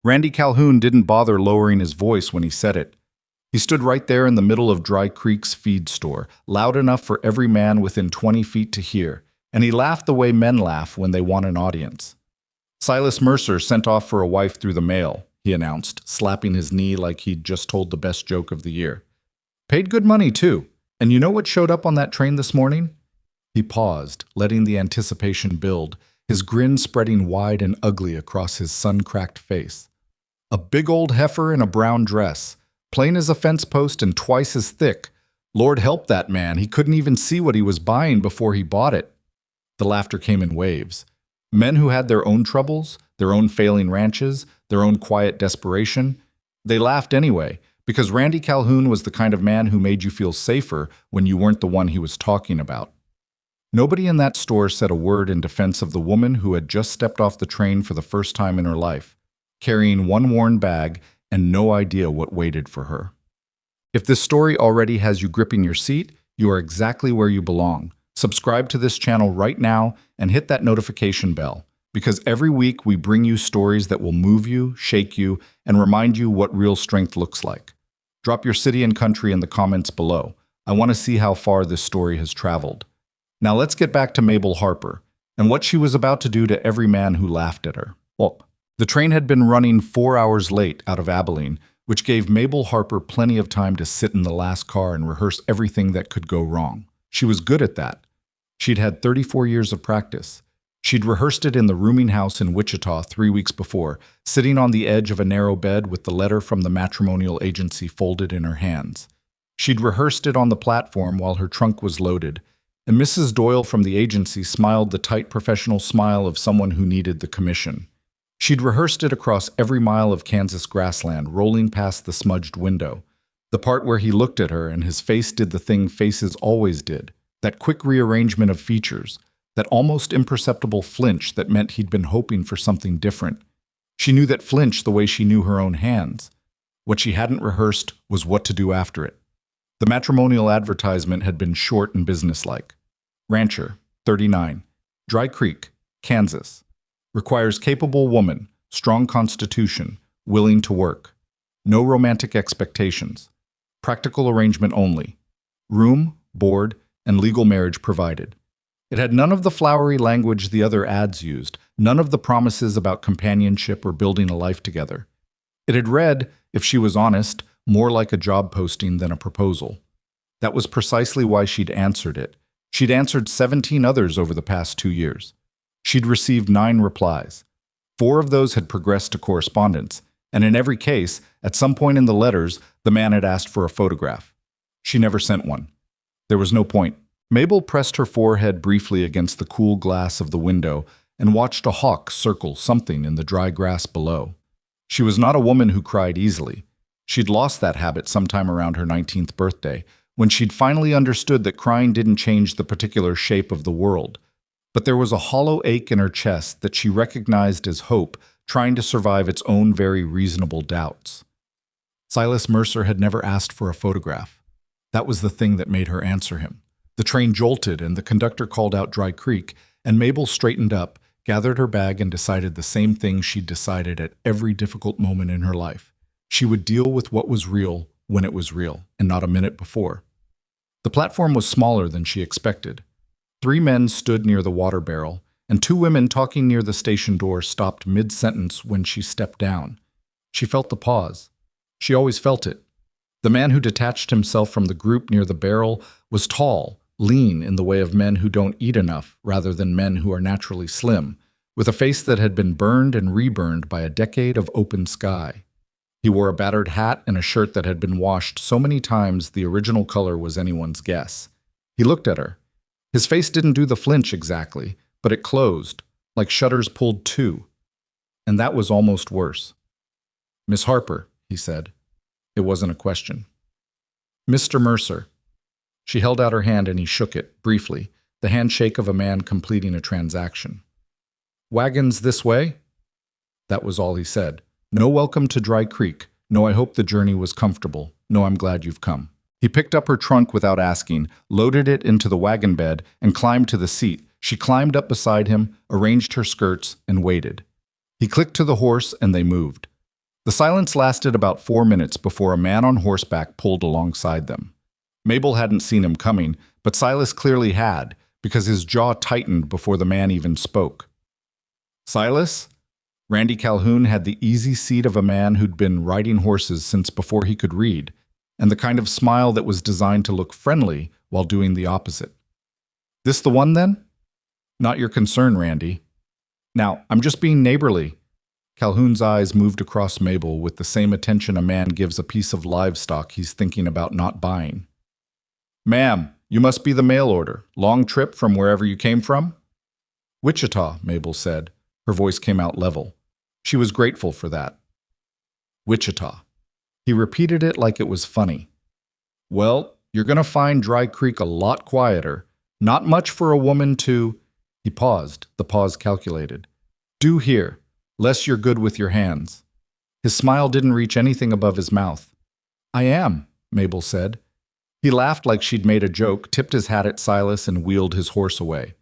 Randy Calhoun didn't bother lowering his voice when he said it. He stood right there in the middle of Dry Creek's feed store, loud enough for every man within 20 feet to hear, and he laughed the way men laugh when they want an audience. Silas Mercer sent off for a wife through the mail, he announced, slapping his knee like he'd just told the best joke of the year. Paid good money, too. And you know what showed up on that train this morning? He paused, letting the anticipation build, his grin spreading wide and ugly across his sun-cracked face. A big old heifer in a brown dress, plain as a fence post and twice as thick. Lord help that man, he couldn't even see what he was buying before he bought it. The laughter came in waves. Men who had their own troubles, their own failing ranches, their own quiet desperation. They laughed anyway, because Randy Calhoun was the kind of man who made you feel safer when you weren't the one he was talking about. Nobody in that store said a word in defense of the woman who had just stepped off the train for the first time in her life, carrying one worn bag and no idea what waited for her. If this story already has you gripping your seat, you are exactly where you belong. Subscribe to this channel right now and hit that notification bell, because every week we bring you stories that will move you, shake you, and remind you what real strength looks like. Drop your city and country in the comments below. I want to see how far this story has traveled. Now let's get back to Mabel Harper and what she was about to do to every man who laughed at her. Well, the train had been running 4 hours late out of Abilene, which gave Mabel Harper plenty of time to sit in the last car and rehearse everything that could go wrong. She was good at that. She'd had 34 years of practice. She'd rehearsed it in the rooming house in Wichita 3 weeks before, sitting on the edge of a narrow bed with the letter from the matrimonial agency folded in her hands. She'd rehearsed it on the platform while her trunk was loaded, and Mrs. Doyle from the agency smiled the tight professional smile of someone who needed the commission. She'd rehearsed it across every mile of Kansas grassland, rolling past the smudged window, the part where he looked at her and his face did the thing faces always did, that quick rearrangement of features, that almost imperceptible flinch that meant he'd been hoping for something different. She knew that flinch the way she knew her own hands. What she hadn't rehearsed was what to do after it. The matrimonial advertisement had been short and businesslike. Rancher, 39, Dry Creek, Kansas. Requires capable woman, strong constitution, willing to work. No romantic expectations. Practical arrangement only. Room, board, and legal marriage provided. It had none of the flowery language the other ads used, none of the promises about companionship or building a life together. It had read, if she was honest, more like a job posting than a proposal. That was precisely why she'd answered it. She'd answered 17 others over the past 2 years. She'd received 9 replies. 4 of those had progressed to correspondence, and in every case, at some point in the letters, the man had asked for a photograph. She never sent one. There was no point. Mabel pressed her forehead briefly against the cool glass of the window and watched a hawk circle something in the dry grass below. She was not a woman who cried easily. She'd lost that habit sometime around her 19th birthday, when she'd finally understood that crying didn't change the particular shape of the world. But there was a hollow ache in her chest that she recognized as hope, trying to survive its own very reasonable doubts. Silas Mercer had never asked for a photograph. That was the thing that made her answer him. The train jolted and the conductor called out Dry Creek, and Mabel straightened up, gathered her bag, and decided the same thing she'd decided at every difficult moment in her life. She would deal with what was real when it was real, and not a minute before. The platform was smaller than she expected. 3 men stood near the water barrel, and 2 women talking near the station door stopped mid-sentence when she stepped down. She felt the pause. She always felt it. The man who detached himself from the group near the barrel was tall, lean in the way of men who don't eat enough rather than men who are naturally slim, with a face that had been burned and reburned by a decade of open sky. He wore a battered hat and a shirt that had been washed so many times the original color was anyone's guess. He looked at her. His face didn't do the flinch exactly, but it closed, like shutters pulled to. And that was almost worse. "Miss Harper," he said. It wasn't a question. "Mr. Mercer." She held out her hand and he shook it, briefly, the handshake of a man completing a transaction. "Wagons this way?" That was all he said. No welcome to Dry Creek. No, I hope the journey was comfortable. No, I'm glad you've come. He picked up her trunk without asking, loaded it into the wagon bed, and climbed to the seat. She climbed up beside him, arranged her skirts, and waited. He clicked to the horse, and they moved. The silence lasted about 4 minutes before a man on horseback pulled alongside them. Mabel hadn't seen him coming, but Silas clearly had, because his jaw tightened before the man even spoke. Silas? Randy Calhoun had the easy seat of a man who'd been riding horses since before he could read, and the kind of smile that was designed to look friendly while doing the opposite. This the one, then? Not your concern, Randy. Now, I'm just being neighborly. Calhoun's eyes moved across Mabel with the same attention a man gives a piece of livestock he's thinking about not buying. Ma'am, you must be the mail order. Long trip from wherever you came from? Wichita, Mabel said. Her voice came out level. She was grateful for that. Wichita. He repeated it like it was funny. Well, you're going to find Dry Creek a lot quieter. Not much for a woman to... He paused, the pause calculated. Do here, less you're good with your hands. His smile didn't reach anything above his mouth. I am, Mabel said. He laughed like she'd made a joke, tipped his hat at Silas, and wheeled his horse away.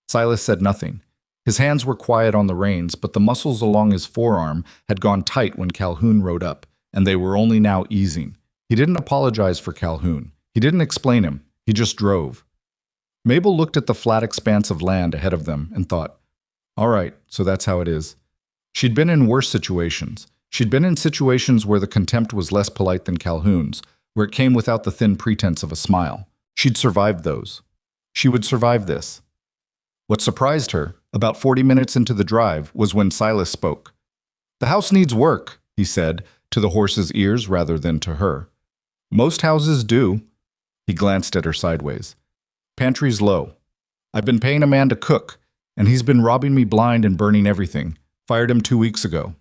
Silas said nothing. His hands were quiet on the reins, but the muscles along his forearm had gone tight when Calhoun rode up, and they were only now easing. He didn't apologize for Calhoun. He didn't explain him. He just drove. Mabel looked at the flat expanse of land ahead of them and thought, all right, so that's how it is. She'd been in worse situations. She'd been in situations where the contempt was less polite than Calhoun's, where it came without the thin pretense of a smile. She'd survived those. She would survive this. What surprised her, about 40 minutes into the drive, was when Silas spoke. The house needs work, he said, to the horse's ears rather than to her. Most houses do. He glanced at her sideways. Pantry's low. I've been paying a man to cook, and he's been robbing me blind and burning everything. Fired him 2 weeks ago.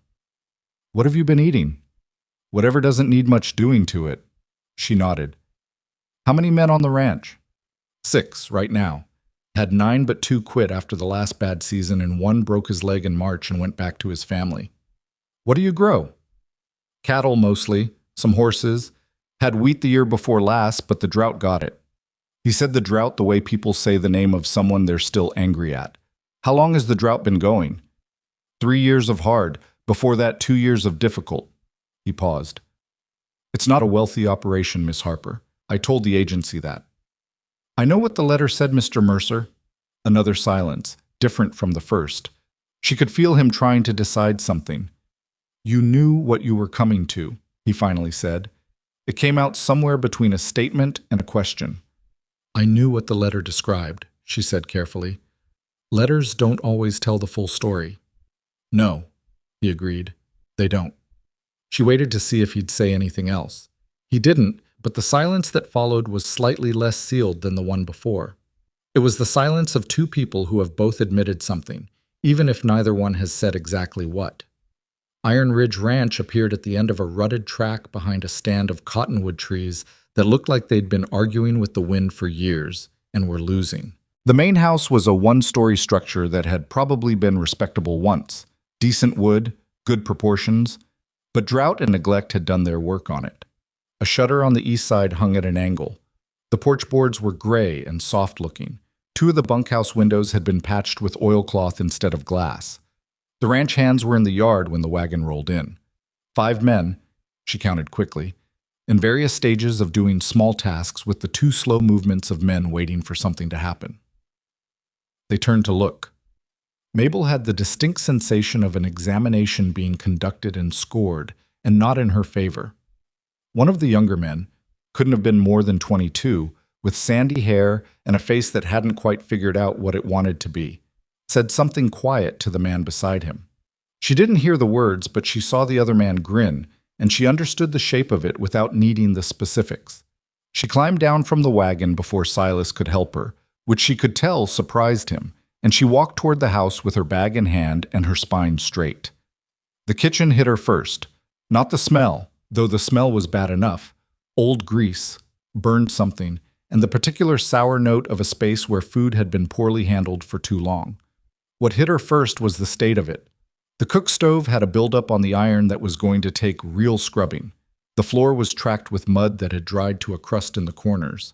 What have you been eating? Whatever doesn't need much doing to it. She nodded. How many men on the ranch? 6, right now. Had 9, but 2 quit after the last bad season, and 1 broke his leg in March and went back to his family. What do you grow? Cattle, mostly. Some horses. Had wheat the year before last, but the drought got it. He said the drought the way people say the name of someone they're still angry at. How long has the drought been going? 3 years of hard. Before that, 2 years of difficult. He paused. It's not a wealthy operation, Miss Harper. I told the agency that. I know what the letter said, Mr. Mercer. Another silence, different from the first. She could feel him trying to decide something. You knew what you were coming to, he finally said. It came out somewhere between a statement and a question. I knew what the letter described, she said carefully. Letters don't always tell the full story. No, he agreed. They don't. She waited to see if he'd say anything else. He didn't, but the silence that followed was slightly less sealed than the one before. It was the silence of 2 people who have both admitted something, even if neither one has said exactly what. Iron Ridge Ranch appeared at the end of a rutted track behind a stand of cottonwood trees that looked like they'd been arguing with the wind for years and were losing. The main house was a 1-story structure that had probably been respectable once. Decent wood, good proportions, but drought and neglect had done their work on it. A shutter on the east side hung at an angle. The porch boards were gray and soft-looking. 2 of the bunkhouse windows had been patched with oilcloth instead of glass. The ranch hands were in the yard when the wagon rolled in. 5 men, she counted quickly, in various stages of doing small tasks with the 2 slow movements of men waiting for something to happen. They turned to look. Mabel had the distinct sensation of an examination being conducted and scored, and not in her favor. One of the younger men, couldn't have been more than 22, with sandy hair and a face that hadn't quite figured out what it wanted to be, said something quiet to the man beside him. She didn't hear the words, but she saw the other man grin, and she understood the shape of it without needing the specifics. She climbed down from the wagon before Silas could help her, which she could tell surprised him, and she walked toward the house with her bag in hand and her spine straight. The kitchen hit her first. Not the smell, though the smell was bad enough. Old grease, burned something, and the particular sour note of a space where food had been poorly handled for too long. What hit her first was the state of it. The cook stove had a buildup on the iron that was going to take real scrubbing. The floor was tracked with mud that had dried to a crust in the corners.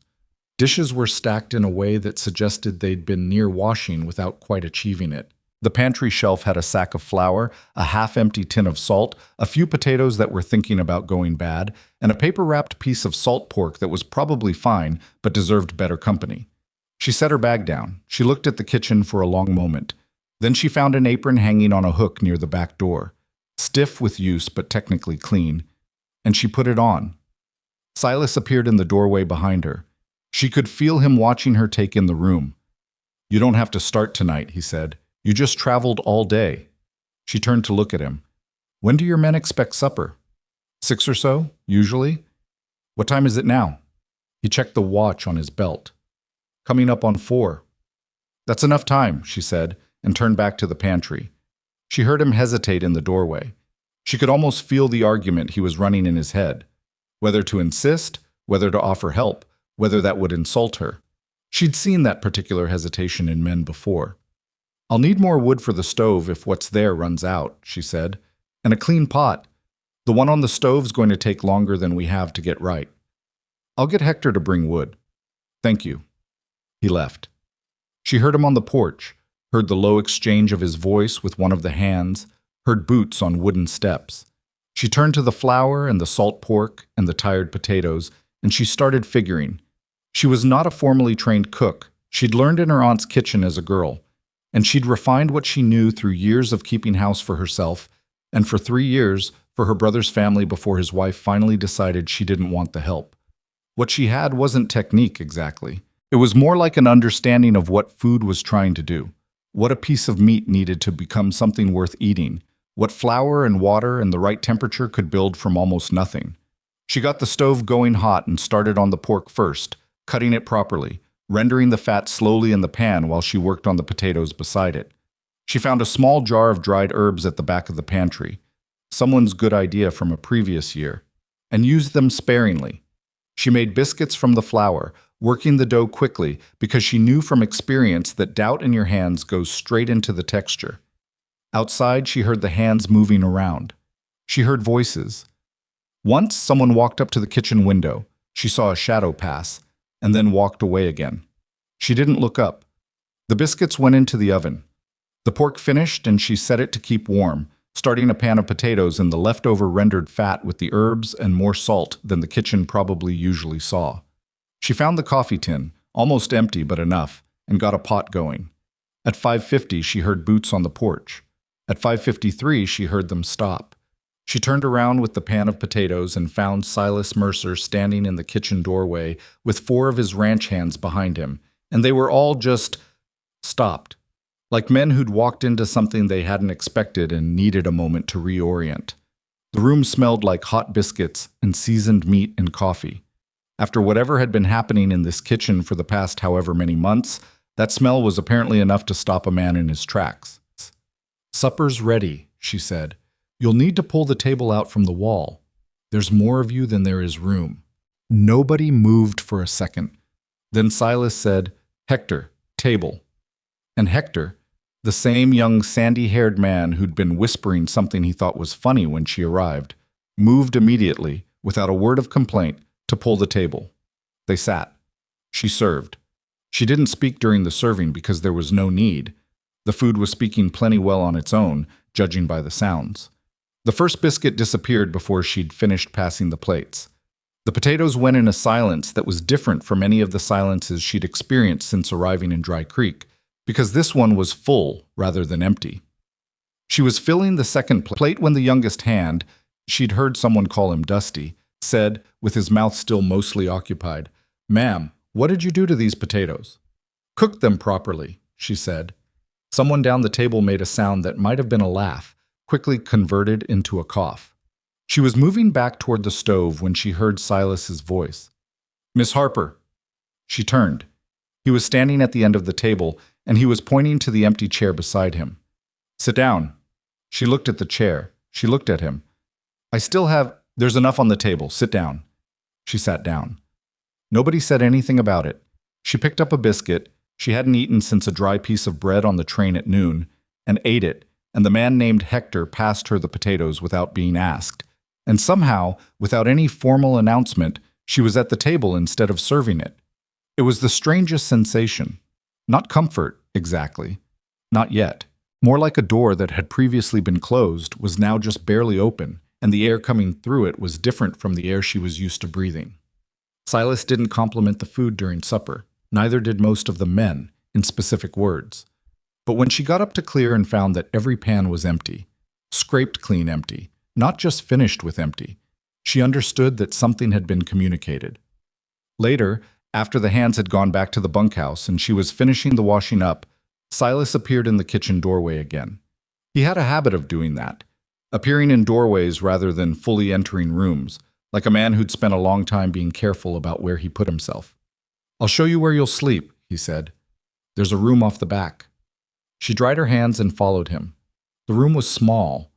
Dishes were stacked in a way that suggested they'd been near washing without quite achieving it. The pantry shelf had a sack of flour, a half-empty tin of salt, a few potatoes that were thinking about going bad, and a paper-wrapped piece of salt pork that was probably fine but deserved better company. She set her bag down. She looked at the kitchen for a long moment. Then she found an apron hanging on a hook near the back door, stiff with use but technically clean, and she put it on. Silas appeared in the doorway behind her. She could feel him watching her take in the room. "You don't have to start tonight," he said. "You just traveled all day." She turned to look at him. "When do your men expect supper?" "6 or so, usually." "What time is it now?" He checked the watch on his belt. "Coming up on 4. "That's enough time," she said, and turned back to the pantry. She heard him hesitate in the doorway. She could almost feel the argument he was running in his head. Whether to insist, whether to offer help, whether that would insult her. She'd seen that particular hesitation in men before. "I'll need more wood for the stove if what's there runs out," she said. "And a clean pot. The one on the stove's going to take longer than we have to get right. I'll get Hector to bring wood." "Thank you." He left. She heard him on the porch, heard the low exchange of his voice with one of the hands, heard boots on wooden steps. She turned to the flour and the salt pork and the tired potatoes, and she started figuring. She was not a formally trained cook. She'd learned in her aunt's kitchen as a girl, and she'd refined what she knew through years of keeping house for herself, and for 3 years for her brother's family before his wife finally decided she didn't want the help. What she had wasn't technique exactly. It was more like an understanding of what food was trying to do, what a piece of meat needed to become something worth eating, what flour and water and the right temperature could build from almost nothing. She got the stove going hot and started on the pork first, cutting it properly, rendering the fat slowly in the pan while she worked on the potatoes beside it. She found a small jar of dried herbs at the back of the pantry, someone's good idea from a previous year, and used them sparingly. She made biscuits from the flour, working the dough quickly because she knew from experience that doubt in your hands goes straight into the texture. Outside, she heard the hands moving around. She heard voices. Once, someone walked up to the kitchen window. She saw a shadow pass, and then walked away again. She didn't look up. The biscuits went into the oven. The pork finished, and she set it to keep warm, starting a pan of potatoes in the leftover rendered fat with the herbs and more salt than the kitchen probably usually saw. She found the coffee tin, almost empty but enough, and got a pot going. At 5:50, she heard boots on the porch. At 5:53, she heard them stop. She turned around with the pan of potatoes and found Silas Mercer standing in the kitchen doorway with 4 of his ranch hands behind him, and they were all just stopped, like men who'd walked into something they hadn't expected and needed a moment to reorient. The room smelled like hot biscuits and seasoned meat and coffee. After whatever had been happening in this kitchen for the past however many months, that smell was apparently enough to stop a man in his tracks. "Supper's ready," she said. "You'll need to pull the table out from the wall. There's more of you than there is room." Nobody moved for a second. Then Silas said, "Hector, table." And Hector, the same young sandy-haired man who'd been whispering something he thought was funny when she arrived, moved immediately, without a word of complaint, to pull the table. They sat. She served. She didn't speak during the serving because there was no need. The food was speaking plenty well on its own, judging by the sounds. The first biscuit disappeared before she'd finished passing the plates. The potatoes went in a silence that was different from any of the silences she'd experienced since arriving in Dry Creek, because this one was full rather than empty. She was filling the second plate when the youngest hand, she'd heard someone call him Dusty, said, with his mouth still mostly occupied, "Ma'am, what did you do to these potatoes?" "Cooked them properly," she said. Someone down the table made a sound that might have been a laugh, quickly converted into a cough. She was moving back toward the stove when she heard Silas's voice. "Miss Harper." She turned. He was standing at the end of the table, and he was pointing to the empty chair beside him. "Sit down." She looked at the chair. She looked at him. "There's enough on the table. Sit down." She sat down. Nobody said anything about it. She picked up a biscuit, she hadn't eaten since a dry piece of bread on the train at noon, and ate it, and the man named Hector passed her the potatoes without being asked. And somehow, without any formal announcement, she was at the table instead of serving it. It was the strangest sensation. Not comfort, exactly. Not yet. More like a door that had previously been closed was now just barely open, and the air coming through it was different from the air she was used to breathing. Silas didn't compliment the food during supper, neither did most of the men, in specific words. But when she got up to clear and found that every pan was empty, scraped clean empty, not just finished with empty, she understood that something had been communicated. Later, after the hands had gone back to the bunkhouse and she was finishing the washing up, Silas appeared in the kitchen doorway again. He had a habit of doing that, appearing in doorways rather than fully entering rooms, like a man who'd spent a long time being careful about where he put himself. "I'll show you where you'll sleep," he said. "There's a room off the back." She dried her hands and followed him. The room was small,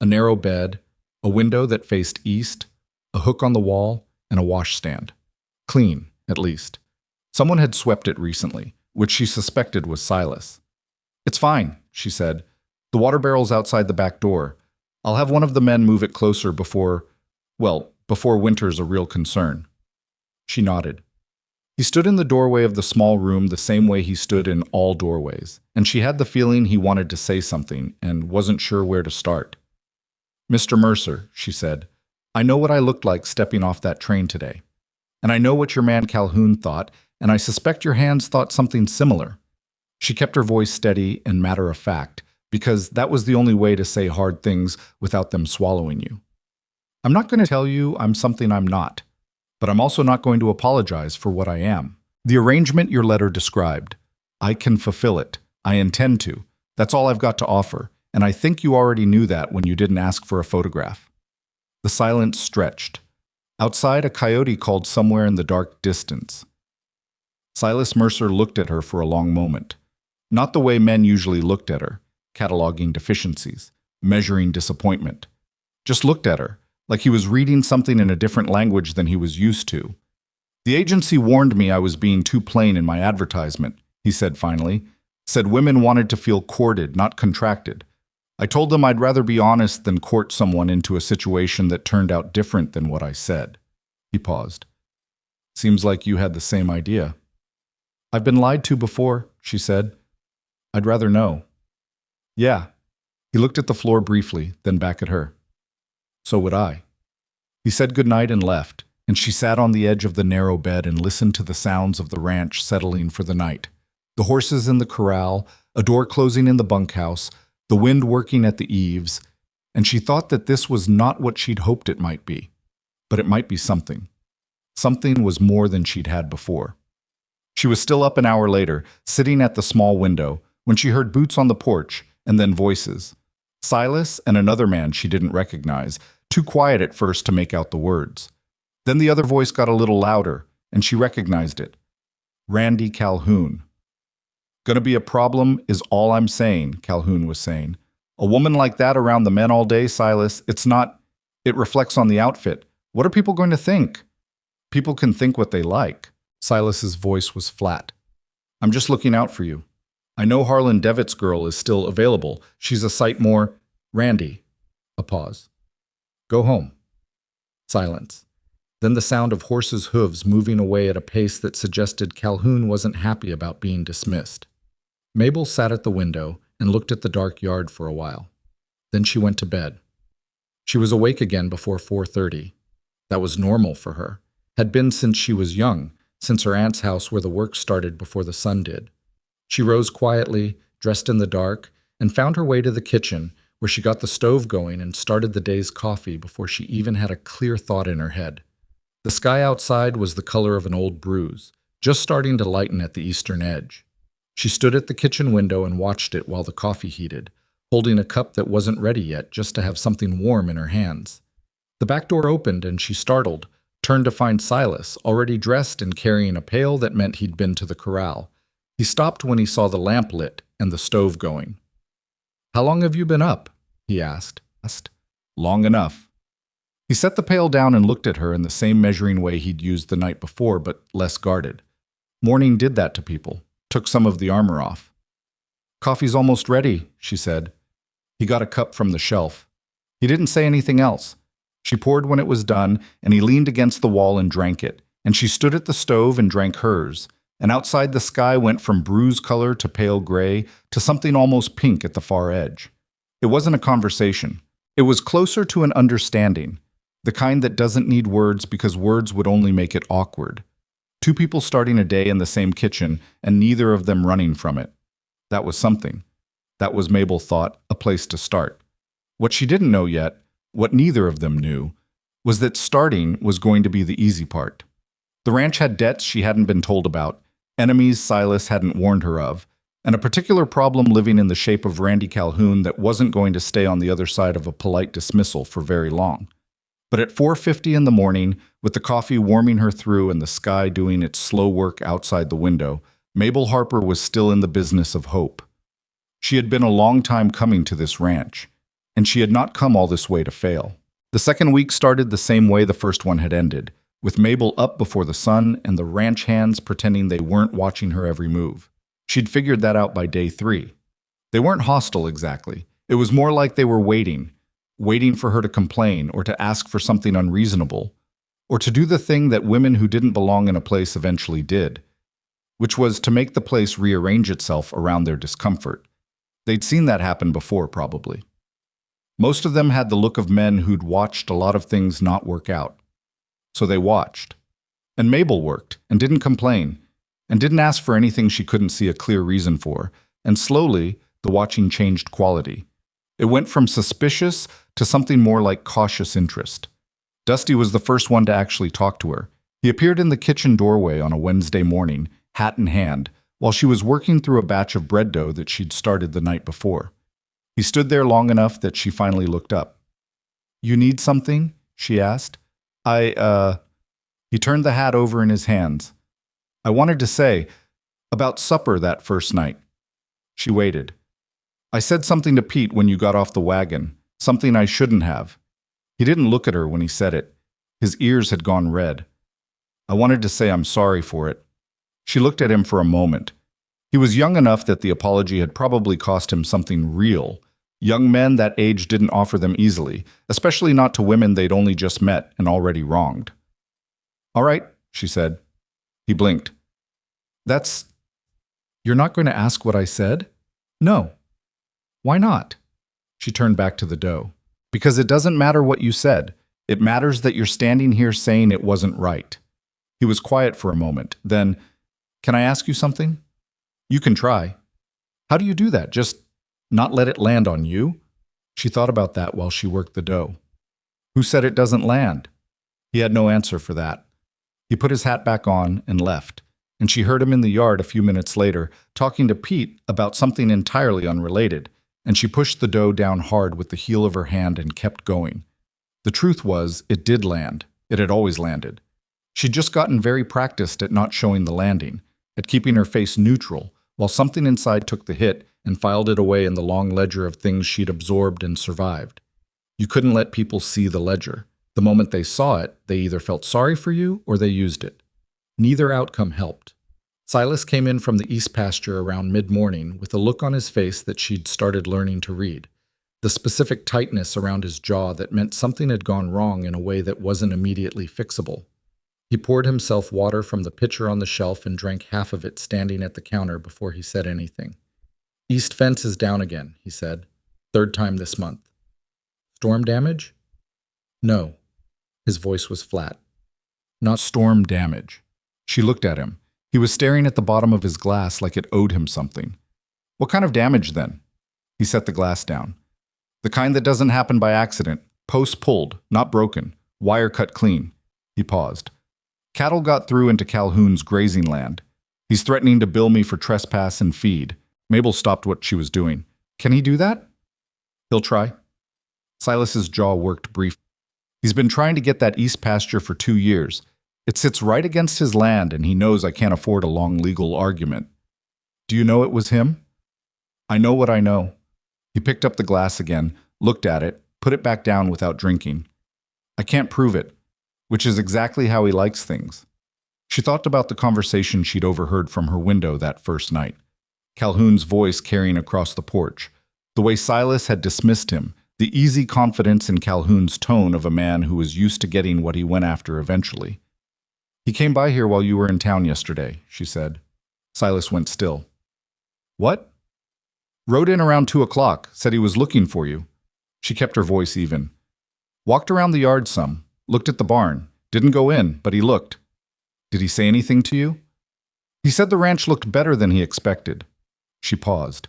a narrow bed, a window that faced east, a hook on the wall, and a washstand. Clean, at least. Someone had swept it recently, which she suspected was Silas. "It's fine," she said. "The water barrel's outside the back door. I'll have one of the men move it closer before winter's a real concern." She nodded. He stood in the doorway of the small room the same way he stood in all doorways, and she had the feeling he wanted to say something and wasn't sure where to start. "Mr. Mercer," she said, "I know what I looked like stepping off that train today. And I know what your man Calhoun thought, and I suspect your hands thought something similar." She kept her voice steady and matter-of-fact, because that was the only way to say hard things without them swallowing you. "I'm not going to tell you I'm something I'm not, but I'm also not going to apologize for what I am. The arrangement your letter described, I can fulfill it. I intend to. That's all I've got to offer, and I think you already knew that when you didn't ask for a photograph." The silence stretched. Outside, a coyote called somewhere in the dark distance. Silas Mercer looked at her for a long moment. Not the way men usually looked at her, cataloging deficiencies, measuring disappointment. Just looked at her, like he was reading something in a different language than he was used to. "The agency warned me I was being too plain in my advertisement," he said finally. "Said women wanted to feel courted, not contracted. I told them I'd rather be honest than court someone into a situation that turned out different than what I said." He paused. "Seems like you had the same idea." "I've been lied to before," she said. "I'd rather know." "Yeah." He looked at the floor briefly, then back at her. "So would I." He said goodnight and left, and she sat on the edge of the narrow bed and listened to the sounds of the ranch settling for the night. The horses in the corral, a door closing in the bunkhouse, the wind working at the eaves, and she thought that this was not what she'd hoped it might be. But it might be something. Something was more than she'd had before. She was still up an hour later, sitting at the small window, when she heard boots on the porch, and then voices. Silas and another man she didn't recognize, too quiet at first to make out the words. Then the other voice got a little louder, and she recognized it. Randy Calhoun. "Gonna be a problem is all I'm saying," Calhoun was saying. "A woman like that around the men all day, Silas, it reflects on the outfit. What are people going to think?" "People can think what they like." Silas's voice was flat. "I'm just looking out for you. I know Harlan Devitt's girl is still available. She's a sight more—" "Randy." A pause. "Go home." Silence. Then the sound of horses' hooves moving away at a pace that suggested Calhoun wasn't happy about being dismissed. Mabel sat at the window and looked at the dark yard for a while. Then she went to bed. She was awake again before 4:30. That was normal for her. Had been since she was young, since her aunt's house where the work started before the sun did. She rose quietly, dressed in the dark, and found her way to the kitchen, where she got the stove going and started the day's coffee before she even had a clear thought in her head. The sky outside was the color of an old bruise, just starting to lighten at the eastern edge. She stood at the kitchen window and watched it while the coffee heated, holding a cup that wasn't ready yet just to have something warm in her hands. The back door opened and she startled, turned to find Silas, already dressed and carrying a pail that meant he'd been to the corral. He stopped when he saw the lamp lit and the stove going. "How long have you been up?" he asked. "Long enough." He set the pail down and looked at her in the same measuring way he'd used the night before, but less guarded. Morning did that to people, took some of the armor off. "Coffee's almost ready," she said. He got a cup from the shelf. He didn't say anything else. She poured when it was done, and he leaned against the wall and drank it, and she stood at the stove and drank hers, and outside the sky went from bruise color to pale gray to something almost pink at the far edge. It wasn't a conversation. It was closer to an understanding, the kind that doesn't need words because words would only make it awkward. Two people starting a day in the same kitchen and neither of them running from it. That was something. That was, Mabel thought, a place to start. What she didn't know yet, what neither of them knew, was that starting was going to be the easy part. The ranch had debts she hadn't been told about, enemies Silas hadn't warned her of, and a particular problem living in the shape of Randy Calhoun that wasn't going to stay on the other side of a polite dismissal for very long. But at 4:50 in the morning, with the coffee warming her through and the sky doing its slow work outside the window, Mabel Harper was still in the business of hope. She had been a long time coming to this ranch, and she had not come all this way to fail. The second week started the same way the first one had ended, with Mabel up before the sun and the ranch hands pretending they weren't watching her every move. She'd figured that out by day 3. They weren't hostile exactly. It was more like they were waiting for her to complain or to ask for something unreasonable, or to do the thing that women who didn't belong in a place eventually did, which was to make the place rearrange itself around their discomfort. They'd seen that happen before, probably. Most of them had the look of men who'd watched a lot of things not work out. So they watched. And Mabel worked, and didn't complain, and didn't ask for anything she couldn't see a clear reason for, and slowly, the watching changed quality. It went from suspicious to something more like cautious interest. Dusty was the first one to actually talk to her. He appeared in the kitchen doorway on a Wednesday morning, hat in hand, while she was working through a batch of bread dough that she'd started the night before. He stood there long enough that she finally looked up. "You need something?" she asked. He turned the hat over in his hands. "I wanted to say, about supper that first night." She waited. "I said something to Pete when you got off the wagon, something I shouldn't have." He didn't look at her when he said it. His ears had gone red. "I wanted to say I'm sorry for it." She looked at him for a moment. He was young enough that the apology had probably cost him something real. Young men that age didn't offer them easily, especially not to women they'd only just met and already wronged. "All right," she said. He blinked. You're not going to ask what I said?" "No." "Why not?" She turned back to the dough. "Because it doesn't matter what you said. It matters that you're standing here saying it wasn't right." He was quiet for a moment. Then, "Can I ask you something?" "You can try." "How do you do that? Just not let it land on you?" She thought about that while she worked the dough. "Who said it doesn't land?" He had no answer for that. He put his hat back on and left, and she heard him in the yard a few minutes later, talking to Pete about something entirely unrelated, and she pushed the dough down hard with the heel of her hand and kept going. The truth was, it did land. It had always landed. She'd just gotten very practiced at not showing the landing, at keeping her face neutral, while something inside took the hit and filed it away in the long ledger of things she'd absorbed and survived. You couldn't let people see the ledger. The moment they saw it, they either felt sorry for you or they used it. Neither outcome helped. Silas came in from the east pasture around mid-morning with a look on his face that she'd started learning to read. The specific tightness around his jaw that meant something had gone wrong in a way that wasn't immediately fixable. He poured himself water from the pitcher on the shelf and drank half of it standing at the counter before he said anything. "East fence is down again," he said. "Third time this month." "Storm damage?" "No." His voice was flat. "Not storm damage." She looked at him. He was staring at the bottom of his glass like it owed him something. "What kind of damage, then?" He set the glass down. "The kind that doesn't happen by accident. Posts pulled, not broken. Wire cut clean." He paused. "Cattle got through into Calhoun's grazing land. He's threatening to bill me for trespass and feed." Mabel stopped what she was doing. "Can he do that?" "He'll try." Silas's jaw worked briefly. "He's been trying to get that east pasture for 2 years. It sits right against his land, and he knows I can't afford a long legal argument." "Do you know it was him?" "I know what I know." He picked up the glass again, looked at it, put it back down without drinking. "I can't prove it," which is exactly how he likes things. She thought about the conversation she'd overheard from her window that first night. Calhoun's voice carrying across the porch. The way Silas had dismissed him. The easy confidence in Calhoun's tone of a man who was used to getting what he went after eventually. "He came by here while you were in town yesterday," she said. Silas went still. What? Rode in around 2 o'clock, said he was looking for you. She kept her voice even. Walked around the yard some, looked at the barn. Didn't go in, but he looked. Did he say anything to you? He said the ranch looked better than he expected. She paused.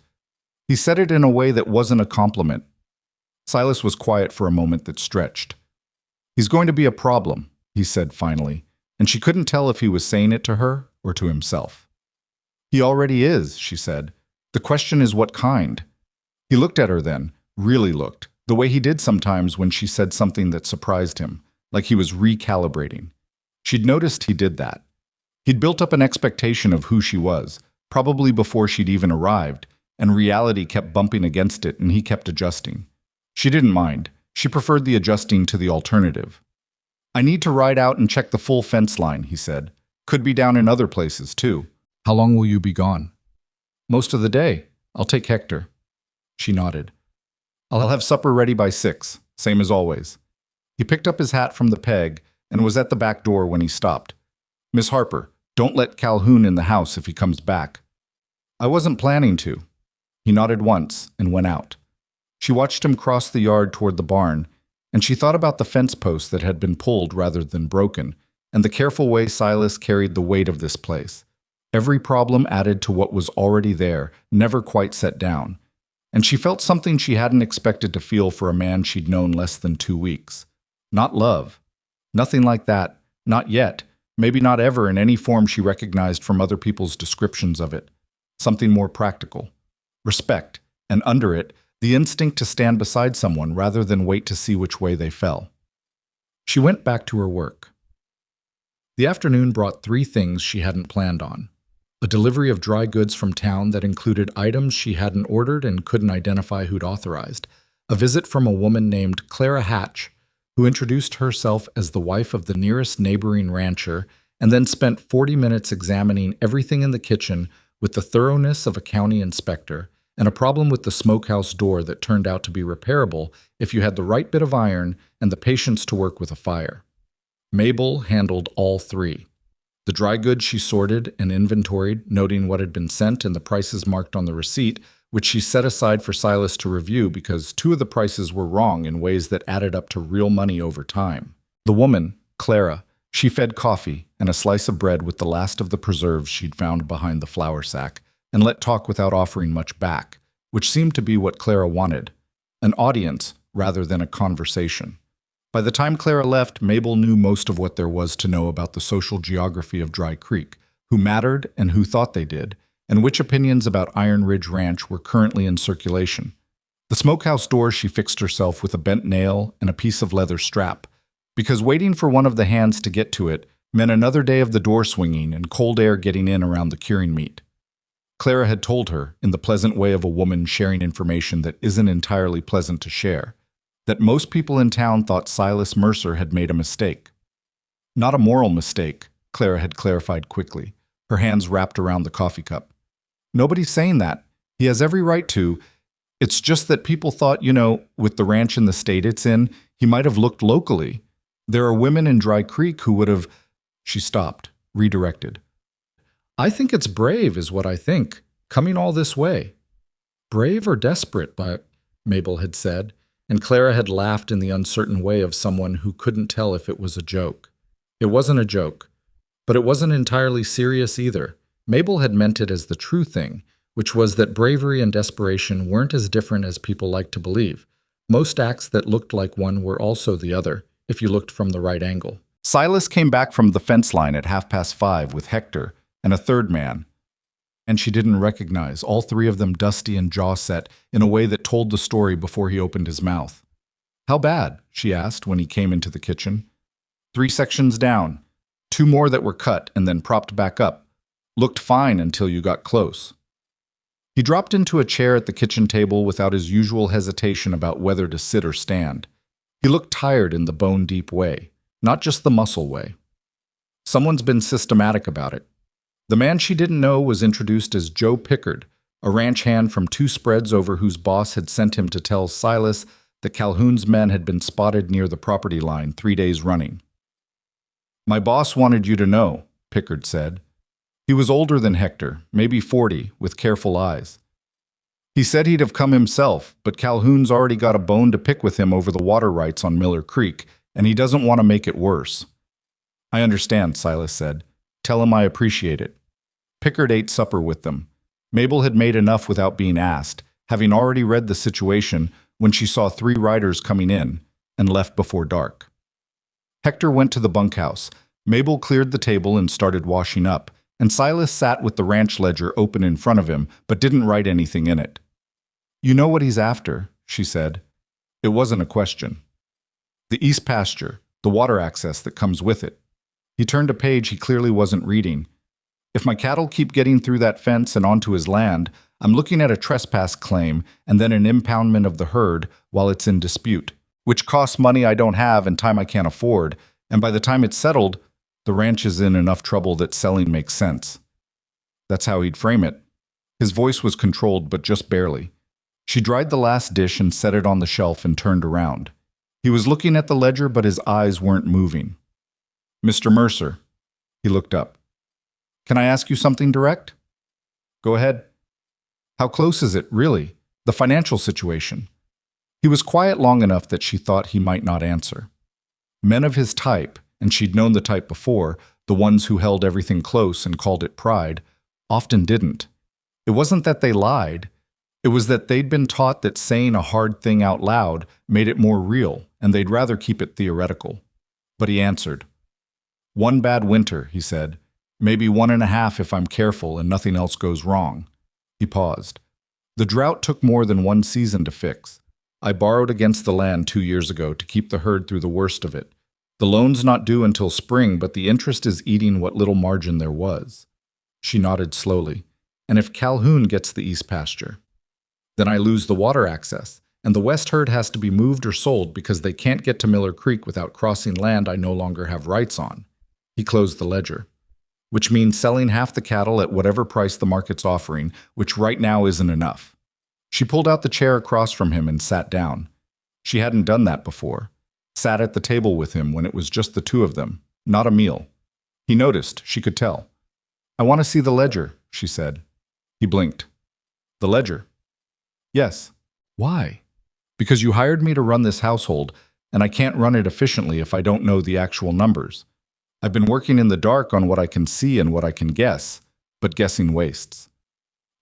He said it in a way that wasn't a compliment. Silas was quiet for a moment that stretched. He's going to be a problem, he said finally, and she couldn't tell if he was saying it to her or to himself. He already is, she said. The question is what kind? He looked at her then, really looked, the way he did sometimes when she said something that surprised him, like he was recalibrating. She'd noticed he did that. He'd built up an expectation of who she was, probably before she'd even arrived, and reality kept bumping against it and he kept adjusting. She didn't mind. She preferred the adjusting to the alternative. I need to ride out and check the full fence line, he said. Could be down in other places, too. How long will you be gone? Most of the day. I'll take Hector. She nodded. I'll have supper ready by 6, same as always. He picked up his hat from the peg and was at the back door when he stopped. Miss Harper, don't let Calhoun in the house if he comes back. I wasn't planning to. He nodded once and went out. She watched him cross the yard toward the barn, and she thought about the fence post that had been pulled rather than broken, and the careful way Silas carried the weight of this place. Every problem added to what was already there, never quite set down. And she felt something she hadn't expected to feel for a man she'd known less than 2 weeks. Not love. Nothing like that. Not yet. Maybe not ever in any form she recognized from other people's descriptions of it. Something more practical. Respect. And under it, the instinct to stand beside someone rather than wait to see which way they fell. She went back to her work. The afternoon brought 3 things she hadn't planned on. A delivery of dry goods from town that included items she hadn't ordered and couldn't identify who'd authorized. A visit from a woman named Clara Hatch, who introduced herself as the wife of the nearest neighboring rancher and then spent 40 minutes examining everything in the kitchen with the thoroughness of a county inspector, and a problem with the smokehouse door that turned out to be repairable if you had the right bit of iron and the patience to work with a fire. Mabel handled all 3. The dry goods she sorted and inventoried, noting what had been sent and the prices marked on the receipt, which she set aside for Silas to review because 2 of the prices were wrong in ways that added up to real money over time. The woman, Clara, she fed coffee and a slice of bread with the last of the preserves she'd found behind the flour sack, and let talk without offering much back, which seemed to be what Clara wanted, an audience rather than a conversation. By the time Clara left, Mabel knew most of what there was to know about the social geography of Dry Creek, who mattered and who thought they did, and which opinions about Iron Ridge Ranch were currently in circulation. The smokehouse door she fixed herself with a bent nail and a piece of leather strap, because waiting for one of the hands to get to it meant another day of the door swinging and cold air getting in around the curing meat. Clara had told her, in the pleasant way of a woman sharing information that isn't entirely pleasant to share, that most people in town thought Silas Mercer had made a mistake. Not a moral mistake, Clara had clarified quickly, her hands wrapped around the coffee cup. Nobody's saying that. He has every right to. It's just that people thought, with the ranch in the state it's in, he might have looked locally. There are women in Dry Creek who would have. She stopped, redirected. I think it's brave, is what I think, coming all this way. Brave or desperate, Mabel had said, and Clara had laughed in the uncertain way of someone who couldn't tell if it was a joke. It wasn't a joke, but it wasn't entirely serious either. Mabel had meant it as the true thing, which was that bravery and desperation weren't as different as people liked to believe. Most acts that looked like one were also the other, if you looked from the right angle. Silas came back from the fence line at 5:30 with Hector and a third man, and she didn't recognize, all 3 of them dusty and jaw-set in a way that told the story before he opened his mouth. How bad? She asked when he came into the kitchen. 3 sections down, 2 more that were cut and then propped back up. Looked fine until you got close. He dropped into a chair at the kitchen table without his usual hesitation about whether to sit or stand. He looked tired in the bone-deep way, not just the muscle way. Someone's been systematic about it. The man she didn't know was introduced as Joe Pickard, a ranch hand from 2 spreads over whose boss had sent him to tell Silas that Calhoun's men had been spotted near the property line 3 days running. My boss wanted you to know, Pickard said. He was older than Hector, maybe 40, with careful eyes. He said he'd have come himself, but Calhoun's already got a bone to pick with him over the water rights on Miller Creek, and he doesn't want to make it worse. I understand, Silas said. Tell him I appreciate it. Pickard ate supper with them. Mabel had made enough without being asked, having already read the situation when she saw 3 riders coming in, and left before dark. Hector went to the bunkhouse. Mabel cleared the table and started washing up, and Silas sat with the ranch ledger open in front of him, but didn't write anything in it. You know what he's after, she said. It wasn't a question. The east pasture, the water access that comes with it. He turned a page he clearly wasn't reading. If my cattle keep getting through that fence and onto his land, I'm looking at a trespass claim and then an impoundment of the herd while it's in dispute, which costs money I don't have and time I can't afford, and by the time it's settled, the ranch is in enough trouble that selling makes sense. That's how he'd frame it. His voice was controlled, but just barely. She dried the last dish and set it on the shelf and turned around. He was looking at the ledger, but his eyes weren't moving. Mr. Mercer. He looked up. Can I ask you something direct? Go ahead. How close is it, really? The financial situation. He was quiet long enough that she thought he might not answer. Men of his type, and she'd known the type before, the ones who held everything close and called it pride, often didn't. It wasn't that they lied. It was that they'd been taught that saying a hard thing out loud made it more real, and they'd rather keep it theoretical. But he answered. 1 bad winter, he said. Maybe 1.5 if I'm careful and nothing else goes wrong. He paused. The drought took more than 1 season to fix. I borrowed against the land 2 years ago to keep the herd through the worst of it. The loan's not due until spring, but the interest is eating what little margin there was. She nodded slowly. And if Calhoun gets the east pasture, then I lose the water access, and the west herd has to be moved or sold because they can't get to Miller Creek without crossing land I no longer have rights on. He closed the ledger. Which means selling half the cattle at whatever price the market's offering, which right now isn't enough. She pulled out the chair across from him and sat down. She hadn't done that before. Sat at the table with him when it was just the 2 of them, not a meal. He noticed, she could tell. I want to see the ledger, she said. He blinked. The ledger? Yes. Why? Because you hired me to run this household, and I can't run it efficiently if I don't know the actual numbers. I've been working in the dark on what I can see and what I can guess, but guessing wastes.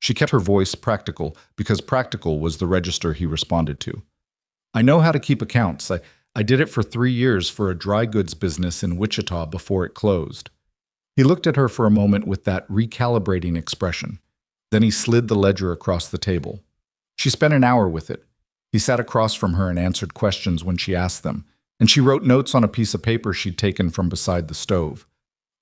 She kept her voice practical because practical was the register he responded to. I know how to keep accounts. I did it for 3 years for a dry goods business in Wichita before it closed. He looked at her for a moment with that recalibrating expression. Then he slid the ledger across the table. She spent an hour with it. He sat across from her and answered questions when she asked them, and she wrote notes on a piece of paper she'd taken from beside the stove.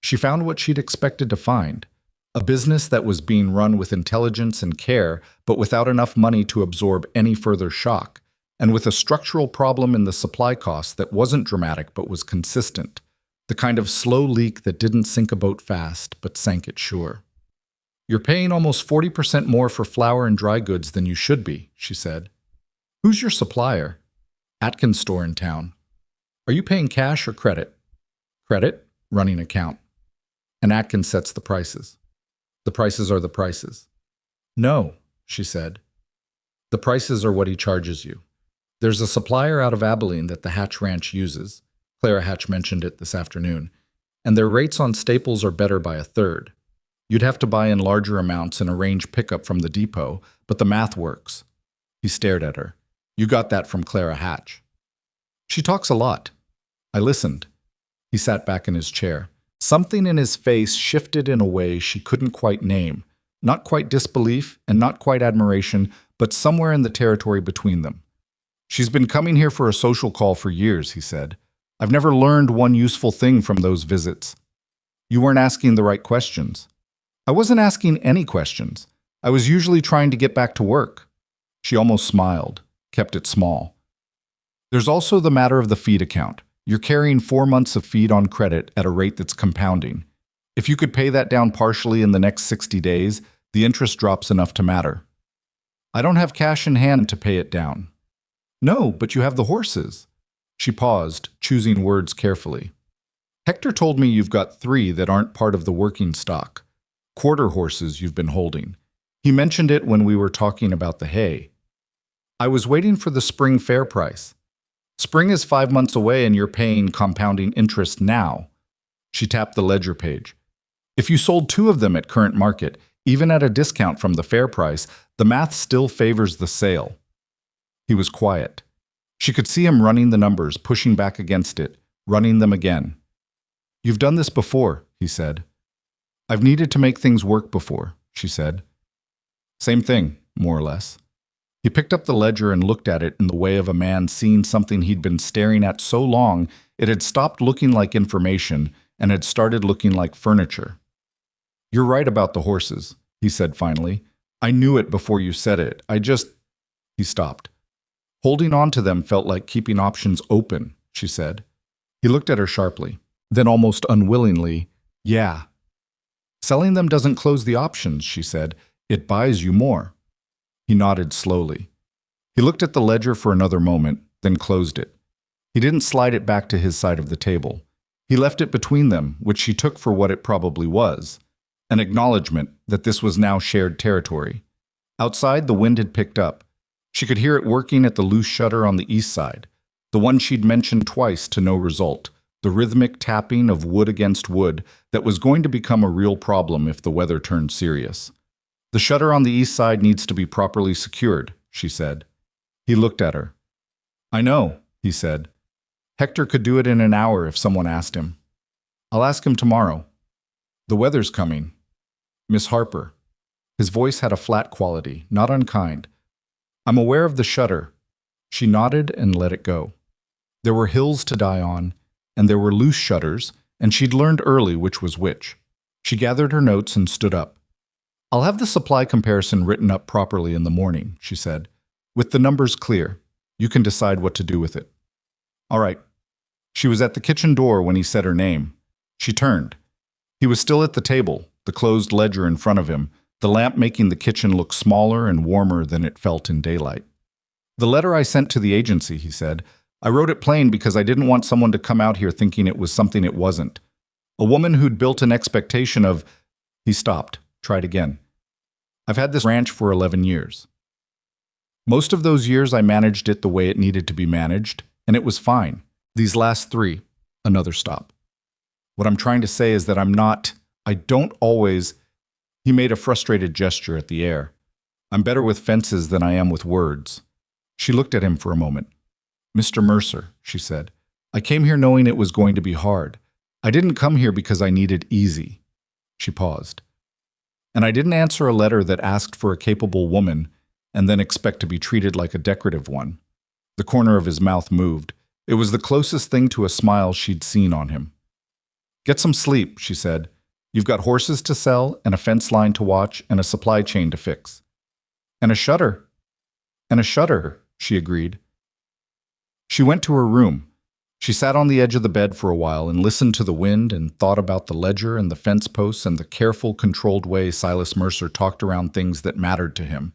She found what she'd expected to find, a business that was being run with intelligence and care, but without enough money to absorb any further shock, and with a structural problem in the supply costs that wasn't dramatic but was consistent, the kind of slow leak that didn't sink a boat fast but sank it sure. You're paying almost 40% more for flour and dry goods than you should be, she said. Who's your supplier? Atkins' store in town. Are you paying cash or credit? Credit, running account. And Atkins sets the prices. The prices are the prices. No, she said. The prices are what he charges you. There's a supplier out of Abilene that the Hatch Ranch uses. Clara Hatch mentioned it this afternoon. And their rates on staples are better by 1/3. You'd have to buy in larger amounts and arrange pickup from the depot, but the math works. He stared at her. You got that from Clara Hatch. She talks a lot. I listened. He sat back in his chair. Something in his face shifted in a way she couldn't quite name. Not quite disbelief and not quite admiration, but somewhere in the territory between them. She's been coming here for a social call for years, he said. I've never learned one useful thing from those visits. You weren't asking the right questions. I wasn't asking any questions. I was usually trying to get back to work. She almost smiled, kept it small. There's also the matter of the feed account. You're carrying 4 months of feed on credit at a rate that's compounding. If you could pay that down partially in the next 60 days, the interest drops enough to matter. I don't have cash in hand to pay it down. No, but you have the horses. She paused, choosing words carefully. Hector told me you've got 3 that aren't part of the working stock. Quarter horses you've been holding. He mentioned it when we were talking about the hay. I was waiting for the spring fair price. Spring is 5 months away and you're paying compounding interest now. She tapped the ledger page. If you sold 2 of them at current market, even at a discount from the fair price, the math still favors the sale. He was quiet. She could see him running the numbers, pushing back against it, running them again. You've done this before, he said. I've needed to make things work before, she said. Same thing, more or less. He picked up the ledger and looked at it in the way of a man seeing something he'd been staring at so long it had stopped looking like information and had started looking like furniture. You're right about the horses, he said finally. I knew it before you said it. He stopped. Holding on to them felt like keeping options open, she said. He looked at her sharply. Then almost unwillingly, yeah. Selling them doesn't close the options, she said. It buys you more. He nodded slowly. He looked at the ledger for another moment, then closed it. He didn't slide it back to his side of the table. He left it between them, which she took for what it probably was, an acknowledgement that this was now shared territory. Outside, the wind had picked up. She could hear it working at the loose shutter on the east side, the one she'd mentioned twice to no result, the rhythmic tapping of wood against wood that was going to become a real problem if the weather turned serious. The shutter on the east side needs to be properly secured, she said. He looked at her. I know, he said. Hector could do it in an hour if someone asked him. I'll ask him tomorrow. The weather's coming. Miss Harper. His voice had a flat quality, not unkind. I'm aware of the shutter. She nodded and let it go. There were hills to die on, and there were loose shutters, and she'd learned early which was which. She gathered her notes and stood up. I'll have the supply comparison written up properly in the morning, she said. With the numbers clear, you can decide what to do with it. All right. She was at the kitchen door when he said her name. She turned. He was still at the table, the closed ledger in front of him, the lamp making the kitchen look smaller and warmer than it felt in daylight. The letter I sent to the agency, he said. I wrote it plain because I didn't want someone to come out here thinking it was something it wasn't. A woman who'd built an expectation of... He stopped, tried again. I've had this ranch for 11 years. Most of those years I managed it the way it needed to be managed, and it was fine. These last 3, another stop. What I'm trying to say is that I don't always... He made a frustrated gesture at the air. I'm better with fences than I am with words. She looked at him for a moment. Mr. Mercer, she said, I came here knowing it was going to be hard. I didn't come here because I needed easy. She paused. And I didn't answer a letter that asked for a capable woman and then expect to be treated like a decorative one. The corner of his mouth moved. It was the closest thing to a smile she'd seen on him. Get some sleep, she said. You've got horses to sell and a fence line to watch and a supply chain to fix. And a shutter. And a shutter, she agreed. She went to her room. She sat on the edge of the bed for a while and listened to the wind and thought about the ledger and the fence posts and the careful, controlled way Silas Mercer talked around things that mattered to him.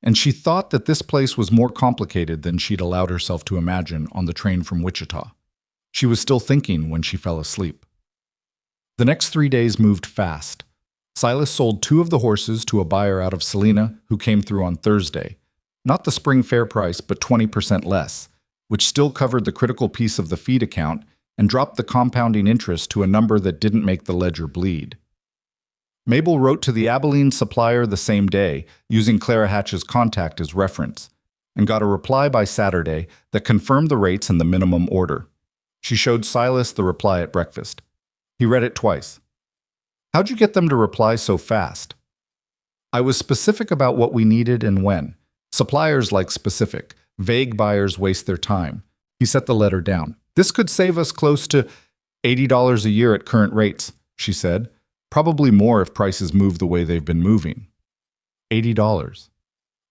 And she thought that this place was more complicated than she'd allowed herself to imagine on the train from Wichita. She was still thinking when she fell asleep. The next 3 days moved fast. Silas sold 2 of the horses to a buyer out of Salina who came through on Thursday. Not the spring fair price, but 20% less, which still covered the critical piece of the feed account and dropped the compounding interest to a number that didn't make the ledger bleed. Mabel wrote to the Abilene supplier the same day, using Clara Hatch's contact as reference, and got a reply by Saturday that confirmed the rates and the minimum order. She showed Silas the reply at breakfast. He read it twice. How'd you get them to reply so fast? I was specific about what we needed and when. Suppliers like specific. Vague buyers waste their time. He set the letter down. This could save us close to $80 a year at current rates, she said. Probably more if prices move the way they've been moving. $80.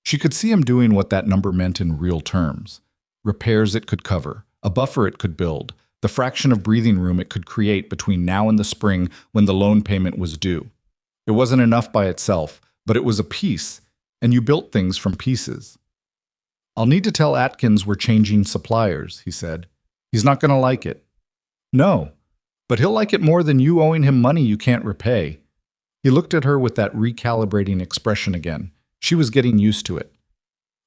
She could see him doing what that number meant in real terms. Repairs it could cover, a buffer it could build, the fraction of breathing room it could create between now and the spring when the loan payment was due. It wasn't enough by itself, but it was a piece, and you built things from pieces. I'll need to tell Atkins we're changing suppliers, he said. He's not going to like it. No, but he'll like it more than you owing him money you can't repay. He looked at her with that recalibrating expression again. She was getting used to it.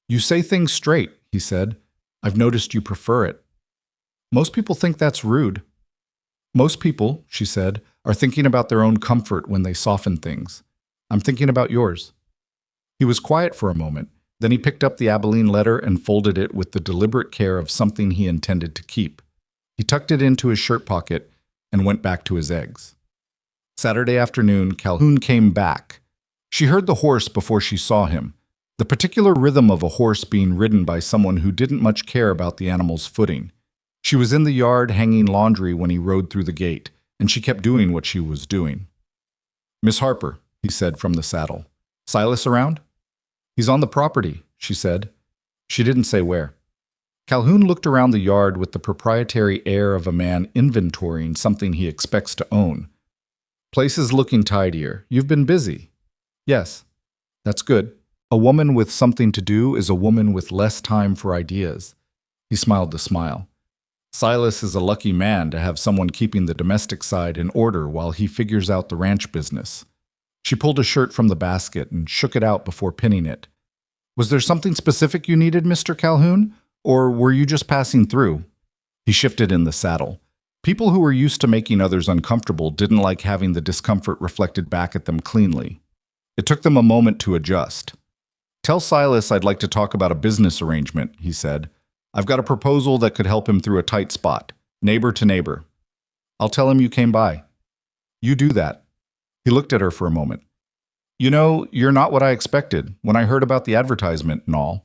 "You say things straight," he said. "I've noticed you prefer it." "Most people think that's rude." "Most people," she said, "are thinking about their own comfort when they soften things. I'm thinking about yours." He was quiet for a moment. Then he picked up the Abilene letter and folded it with the deliberate care of something he intended to keep. He tucked it into his shirt pocket and went back to his eggs. Saturday afternoon, Calhoun came back. She heard the horse before she saw him, the particular rhythm of a horse being ridden by someone who didn't much care about the animal's footing. She was in the yard hanging laundry when he rode through the gate, and she kept doing what she was doing. "Miss Harper," he said from the saddle. "Silas around?" "He's on the property," she said. She didn't say where. Calhoun looked around the yard with the proprietary air of a man inventorying something he expects to own. "Place is looking tidier. You've been busy." "Yes." "That's good. A woman with something to do is a woman with less time for ideas." He smiled the smile. "Silas is a lucky man to have someone keeping the domestic side in order while he figures out the ranch business." She pulled a shirt from the basket and shook it out before pinning it. "Was there something specific you needed, Mr. Calhoun? Or were you just passing through?" He shifted in the saddle. People who were used to making others uncomfortable didn't like having the discomfort reflected back at them cleanly. It took them a moment to adjust. "Tell Silas I'd like to talk about a business arrangement," he said. "I've got a proposal that could help him through a tight spot, neighbor to neighbor." "I'll tell him you came by." "You do that." He looked at her for a moment. "You know, you're not what I expected when I heard about the advertisement and all."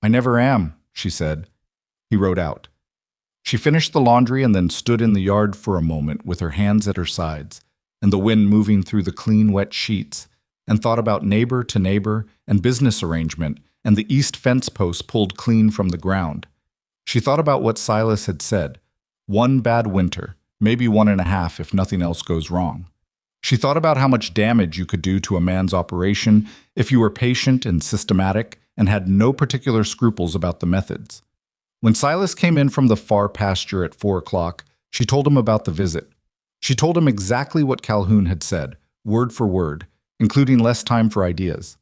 "I never am," she said. He rode out. She finished the laundry and then stood in the yard for a moment with her hands at her sides and the wind moving through the clean, wet sheets, and thought about neighbor to neighbor and business arrangement and the east fence post pulled clean from the ground. She thought about what Silas had said. 1 bad winter, maybe 1.5 if nothing else goes wrong. She thought about how much damage you could do to a man's operation if you were patient and systematic and had no particular scruples about the methods. When Silas came in from the far pasture at 4 o'clock, she told him about the visit. She told him exactly what Calhoun had said, word for word, including less time for ideas.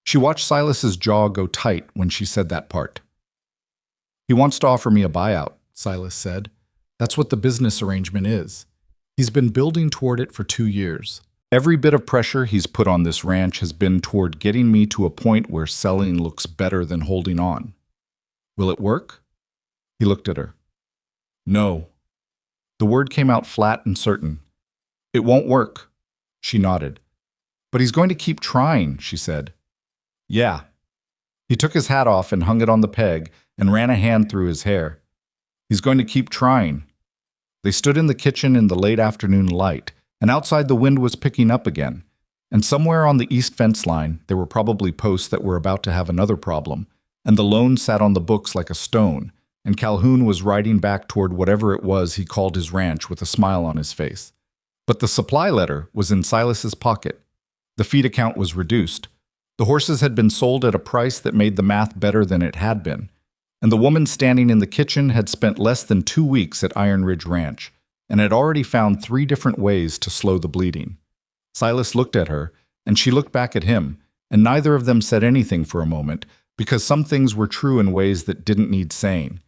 She watched Silas's jaw go tight when she said that part. "He wants to offer me a buyout," Silas said. "That's what the business arrangement is. He's been building toward it for 2 years. Every bit of pressure he's put on this ranch has been toward getting me to a point where selling looks better than holding on. Will it work?" He looked at her. "No." The word came out flat and certain. "It won't work." She nodded. "But he's going to keep trying," she said. "Yeah." He took his hat off and hung it on the peg and ran a hand through his hair. "He's going to keep trying." They stood in the kitchen in the late afternoon light, and outside the wind was picking up again. And somewhere on the east fence line, there were probably posts that were about to have another problem, and the loan sat on the books like a stone, and Calhoun was riding back toward whatever it was he called his ranch with a smile on his face. But the supply letter was in Silas's pocket. The feed account was reduced. The horses had been sold at a price that made the math better than it had been. And the woman standing in the kitchen had spent less than 2 weeks at Iron Ridge Ranch and had already found 3 different ways to slow the bleeding. Silas looked at her, and she looked back at him, and neither of them said anything for a moment, because some things were true in ways that didn't need saying.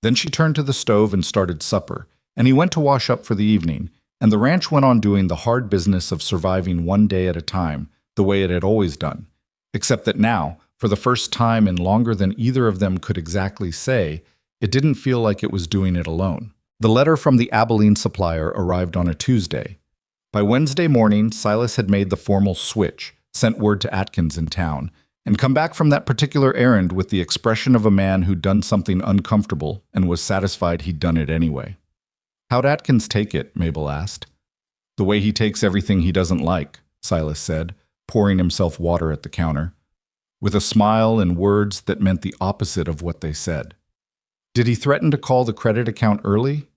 Then she turned to the stove and started supper, and he went to wash up for the evening, and the ranch went on doing the hard business of surviving one day at a time, the way it had always done, except that now, for the first time in longer than either of them could exactly say, it didn't feel like it was doing it alone. The letter from the Abilene supplier arrived on a Tuesday. By Wednesday morning, Silas had made the formal switch, sent word to Atkins in town, and come back from that particular errand with the expression of a man who'd done something uncomfortable and was satisfied he'd done it anyway. "How'd Atkins take it?" Mabel asked. "The way he takes everything he doesn't like," Silas said, pouring himself water at the counter, with a smile and words that meant the opposite of what they said. "Did he threaten to call the credit account early?"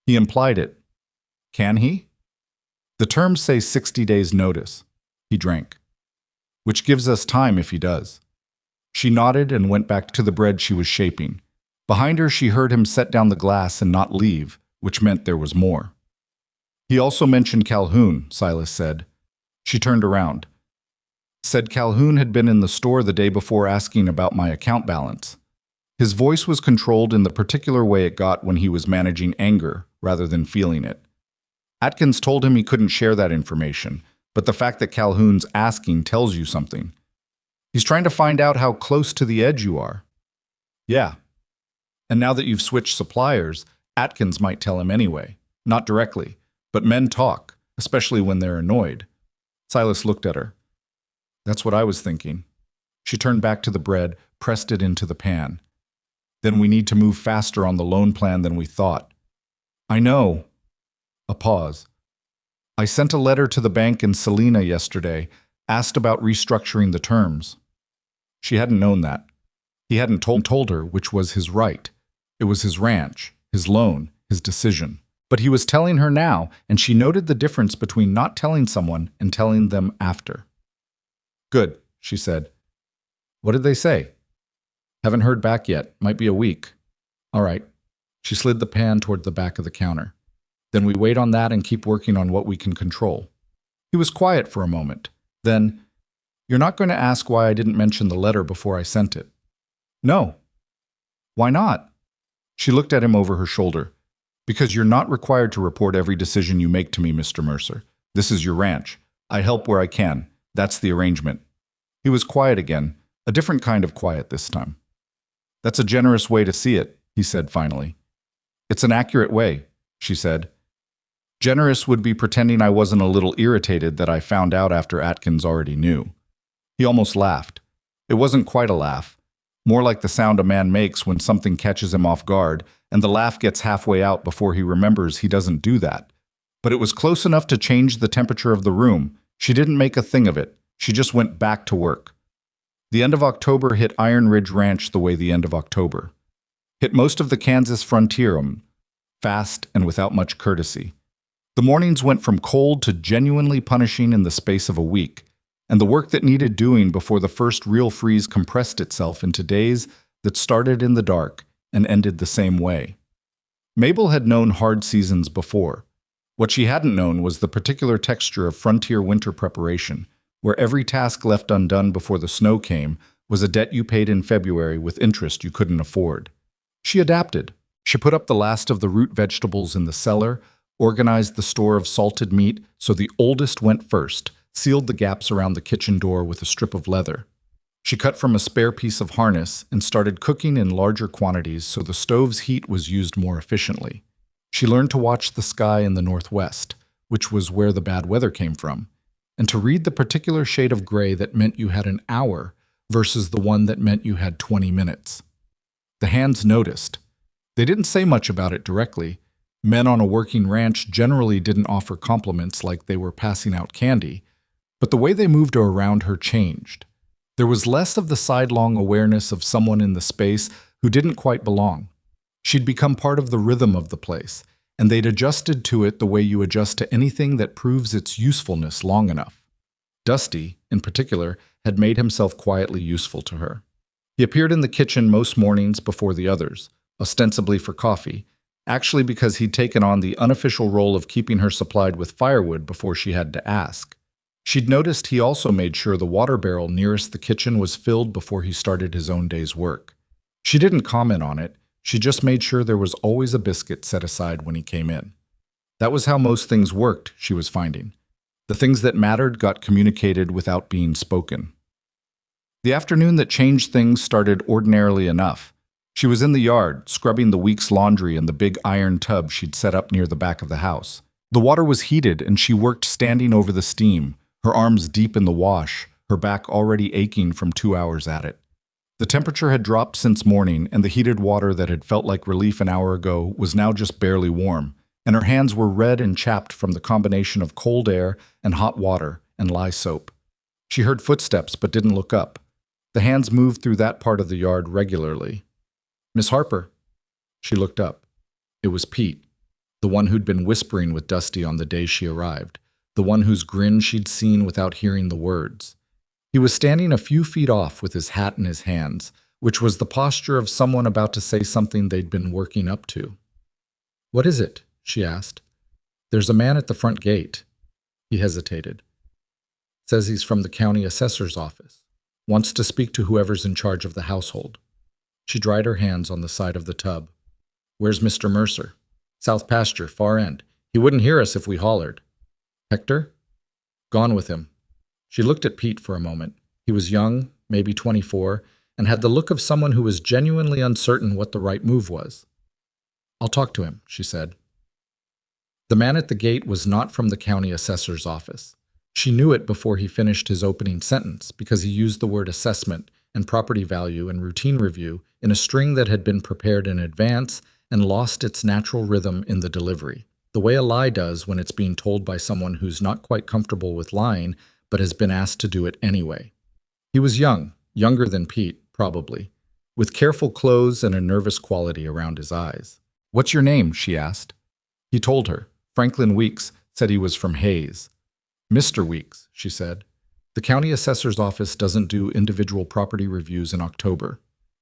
"He implied it." "Can he?" "The terms say 60 days notice." He drank. "Which gives us time if he does." She nodded and went back to the bread she was shaping. Behind her, she heard him set down the glass and not leave, which meant there was more. "He also mentioned Calhoun," Silas said. She turned around. Said Calhoun had been in the store the day before asking about my account balance. His voice was controlled in the particular way it got when he was managing anger rather than feeling it. Atkins told him he couldn't share that information, but the fact that Calhoun's asking tells you something. He's trying to find out how close to the edge you are. Yeah. And now that you've switched suppliers, Atkins might tell him anyway. Not directly, but men talk, especially when they're annoyed. Silas looked at her. That's what I was thinking. She turned back to the bread, pressed it into the pan. Then we need to move faster on the loan plan than we thought. I know. A pause. I sent a letter to the bank in Salina yesterday, asked about restructuring the terms. She hadn't known that. He hadn't told her, which was his right. It was his ranch, his loan, his decision. But he was telling her now, and she noted the difference between not telling someone and telling them after. Good, she said. What did they say? Haven't heard back yet. Might be a week. All right. She slid the pan toward the back of the counter. Then we wait on that and keep working on what we can control. He was quiet for a moment. Then, you're not going to ask why I didn't mention the letter before I sent it. No. Why not? She looked at him over her shoulder. Because you're not required to report every decision you make to me, Mr. Mercer. This is your ranch. I help where I can. That's the arrangement. He was quiet again, a different kind of quiet this time. That's a generous way to see it, he said finally. It's an accurate way, she said. Generous would be pretending I wasn't a little irritated that I found out after Atkins already knew. He almost laughed. It wasn't quite a laugh, more like the sound a man makes when something catches him off guard, and the laugh gets halfway out before he remembers he doesn't do that. But it was close enough to change the temperature of the room. She didn't make a thing of it. She just went back to work. The end of October hit Iron Ridge Ranch the way the end of October. Hit most of the Kansas frontier, fast and without much courtesy. The mornings went from cold to genuinely punishing in the space of a week, and the work that needed doing before the first real freeze compressed itself into days that started in the dark and ended the same way. Mabel had known hard seasons before. What she hadn't known was the particular texture of frontier winter preparation, where every task left undone before the snow came was a debt you paid in February with interest you couldn't afford. She adapted. She put up the last of the root vegetables in the cellar, organized the store of salted meat so the oldest went first, sealed the gaps around the kitchen door with a strip of leather. She cut from a spare piece of harness and started cooking in larger quantities so the stove's heat was used more efficiently. She learned to watch the sky in the northwest, which was where the bad weather came from, and to read the particular shade of gray that meant you had an hour versus the one that meant you had 20 minutes. The hands noticed. They didn't say much about it directly. Men on a working ranch generally didn't offer compliments like they were passing out candy, but the way they moved around her changed. There was less of the sidelong awareness of someone in the space who didn't quite belong. She'd become part of the rhythm of the place, and they'd adjusted to it the way you adjust to anything that proves its usefulness long enough. Dusty, in particular, had made himself quietly useful to her. He appeared in the kitchen most mornings before the others, ostensibly for coffee, actually because he'd taken on the unofficial role of keeping her supplied with firewood before she had to ask. She'd noticed he also made sure the water barrel nearest the kitchen was filled before he started his own day's work. She didn't comment on it, she just made sure there was always a biscuit set aside when he came in. That was how most things worked, she was finding. The things that mattered got communicated without being spoken. The afternoon that changed things started ordinarily enough. She was in the yard, scrubbing the week's laundry in the big iron tub she'd set up near the back of the house. The water was heated and she worked standing over the steam, her arms deep in the wash, her back already aching from 2 hours at it. The temperature had dropped since morning, and the heated water that had felt like relief an hour ago was now just barely warm, and her hands were red and chapped from the combination of cold air and hot water and lye soap. She heard footsteps but didn't look up. The hands moved through that part of the yard regularly. "Miss Harper." She looked up. It was Pete, the one who'd been whispering with Dusty on the day she arrived, the one whose grin she'd seen without hearing the words. He was standing a few feet off with his hat in his hands, which was the posture of someone about to say something they'd been working up to. "What is it?" she asked. "There's a man at the front gate." He hesitated. Says he's from the county assessor's office. Wants to speak to whoever's in charge of the household. She dried her hands on the side of the tub. Where's Mr. Mercer? South pasture, far end. He wouldn't hear us if we hollered. Hector? Gone with him. She looked at Pete for a moment. He was young, maybe 24, and had the look of someone who was genuinely uncertain what the right move was. I'll talk to him, she said. The man at the gate was not from the county assessor's office. She knew it before he finished his opening sentence because he used the word assessment and property value and routine review in a string that had been prepared in advance and lost its natural rhythm in the delivery, the way a lie does when it's being told by someone who's not quite comfortable with lying but has been asked to do it anyway. He was young, younger than Pete, probably, with careful clothes and a nervous quality around his eyes. What's your name? She asked. He told her. Franklin Weeks said he was from Hayes. Mr. Weeks, she said. The county assessor's office doesn't do individual property reviews in October.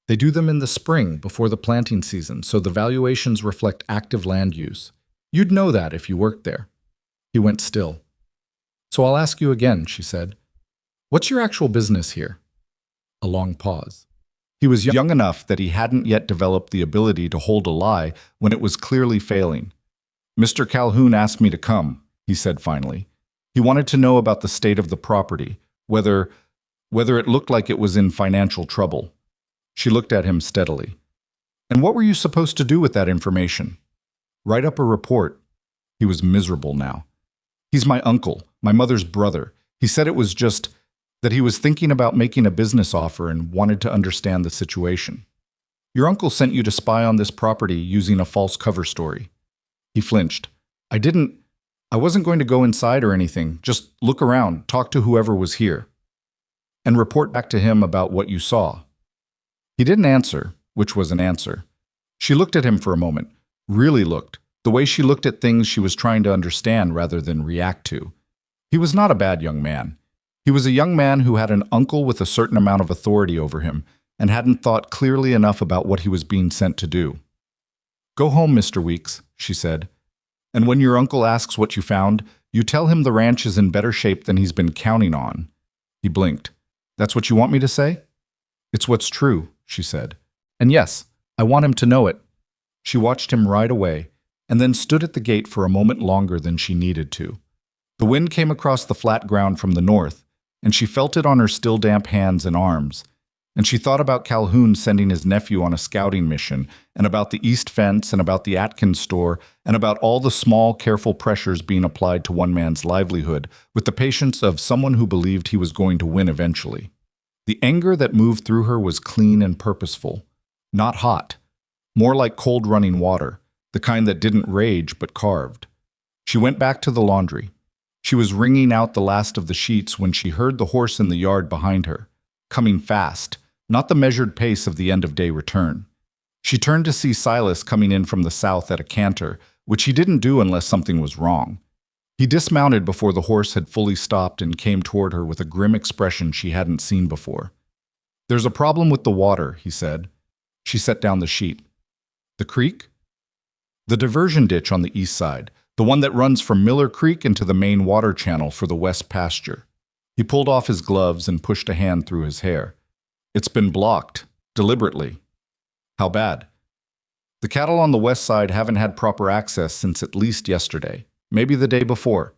They do them in the spring before the planting season, so the valuations reflect active land use. You'd know that if you worked there. He went still. So I'll ask you again, she said. What's your actual business here? A long pause. He was young enough that he hadn't yet developed the ability to hold a lie when it was clearly failing. Mr. Calhoun asked me to come, he said finally. He wanted to know about the state of the property, whether it looked like it was in financial trouble. She looked at him steadily. And what were you supposed to do with that information? Write up a report. He was miserable now. He's my uncle, my mother's brother. He said it was just that he was thinking about making a business offer and wanted to understand the situation. Your uncle sent you to spy on this property using a false cover story. He flinched. I wasn't going to go inside or anything. Just look around, talk to whoever was here, and report back to him about what you saw. He didn't answer, which was an answer. She looked at him for a moment, really looked, the way she looked at things she was trying to understand rather than react to. He was not a bad young man. He was a young man who had an uncle with a certain amount of authority over him and hadn't thought clearly enough about what he was being sent to do. Go home, Mr. Weeks, she said. And when your uncle asks what you found, you tell him the ranch is in better shape than he's been counting on. He blinked. That's what you want me to say? It's what's true, she said. And yes, I want him to know it. She watched him ride away and then stood at the gate for a moment longer than she needed to. The wind came across the flat ground from the north, and she felt it on her still damp hands and arms. And she thought about Calhoun sending his nephew on a scouting mission, and about the East Fence, and about the Atkins store, and about all the small, careful pressures being applied to one man's livelihood, with the patience of someone who believed he was going to win eventually. The anger that moved through her was clean and purposeful, not hot, more like cold running water, the kind that didn't rage but carved. She went back to the laundry. She was wringing out the last of the sheets when she heard the horse in the yard behind her, coming fast, not the measured pace of the end-of-day return. She turned to see Silas coming in from the south at a canter, which he didn't do unless something was wrong. He dismounted before the horse had fully stopped and came toward her with a grim expression she hadn't seen before. There's a problem with the water, he said. She set down the sheet. The creek? The diversion ditch on the east side, the one that runs from Miller Creek into the main water channel for the west pasture. He pulled off his gloves and pushed a hand through his hair. It's been blocked, deliberately. How bad? The cattle on the west side haven't had proper access since at least yesterday, maybe the day before.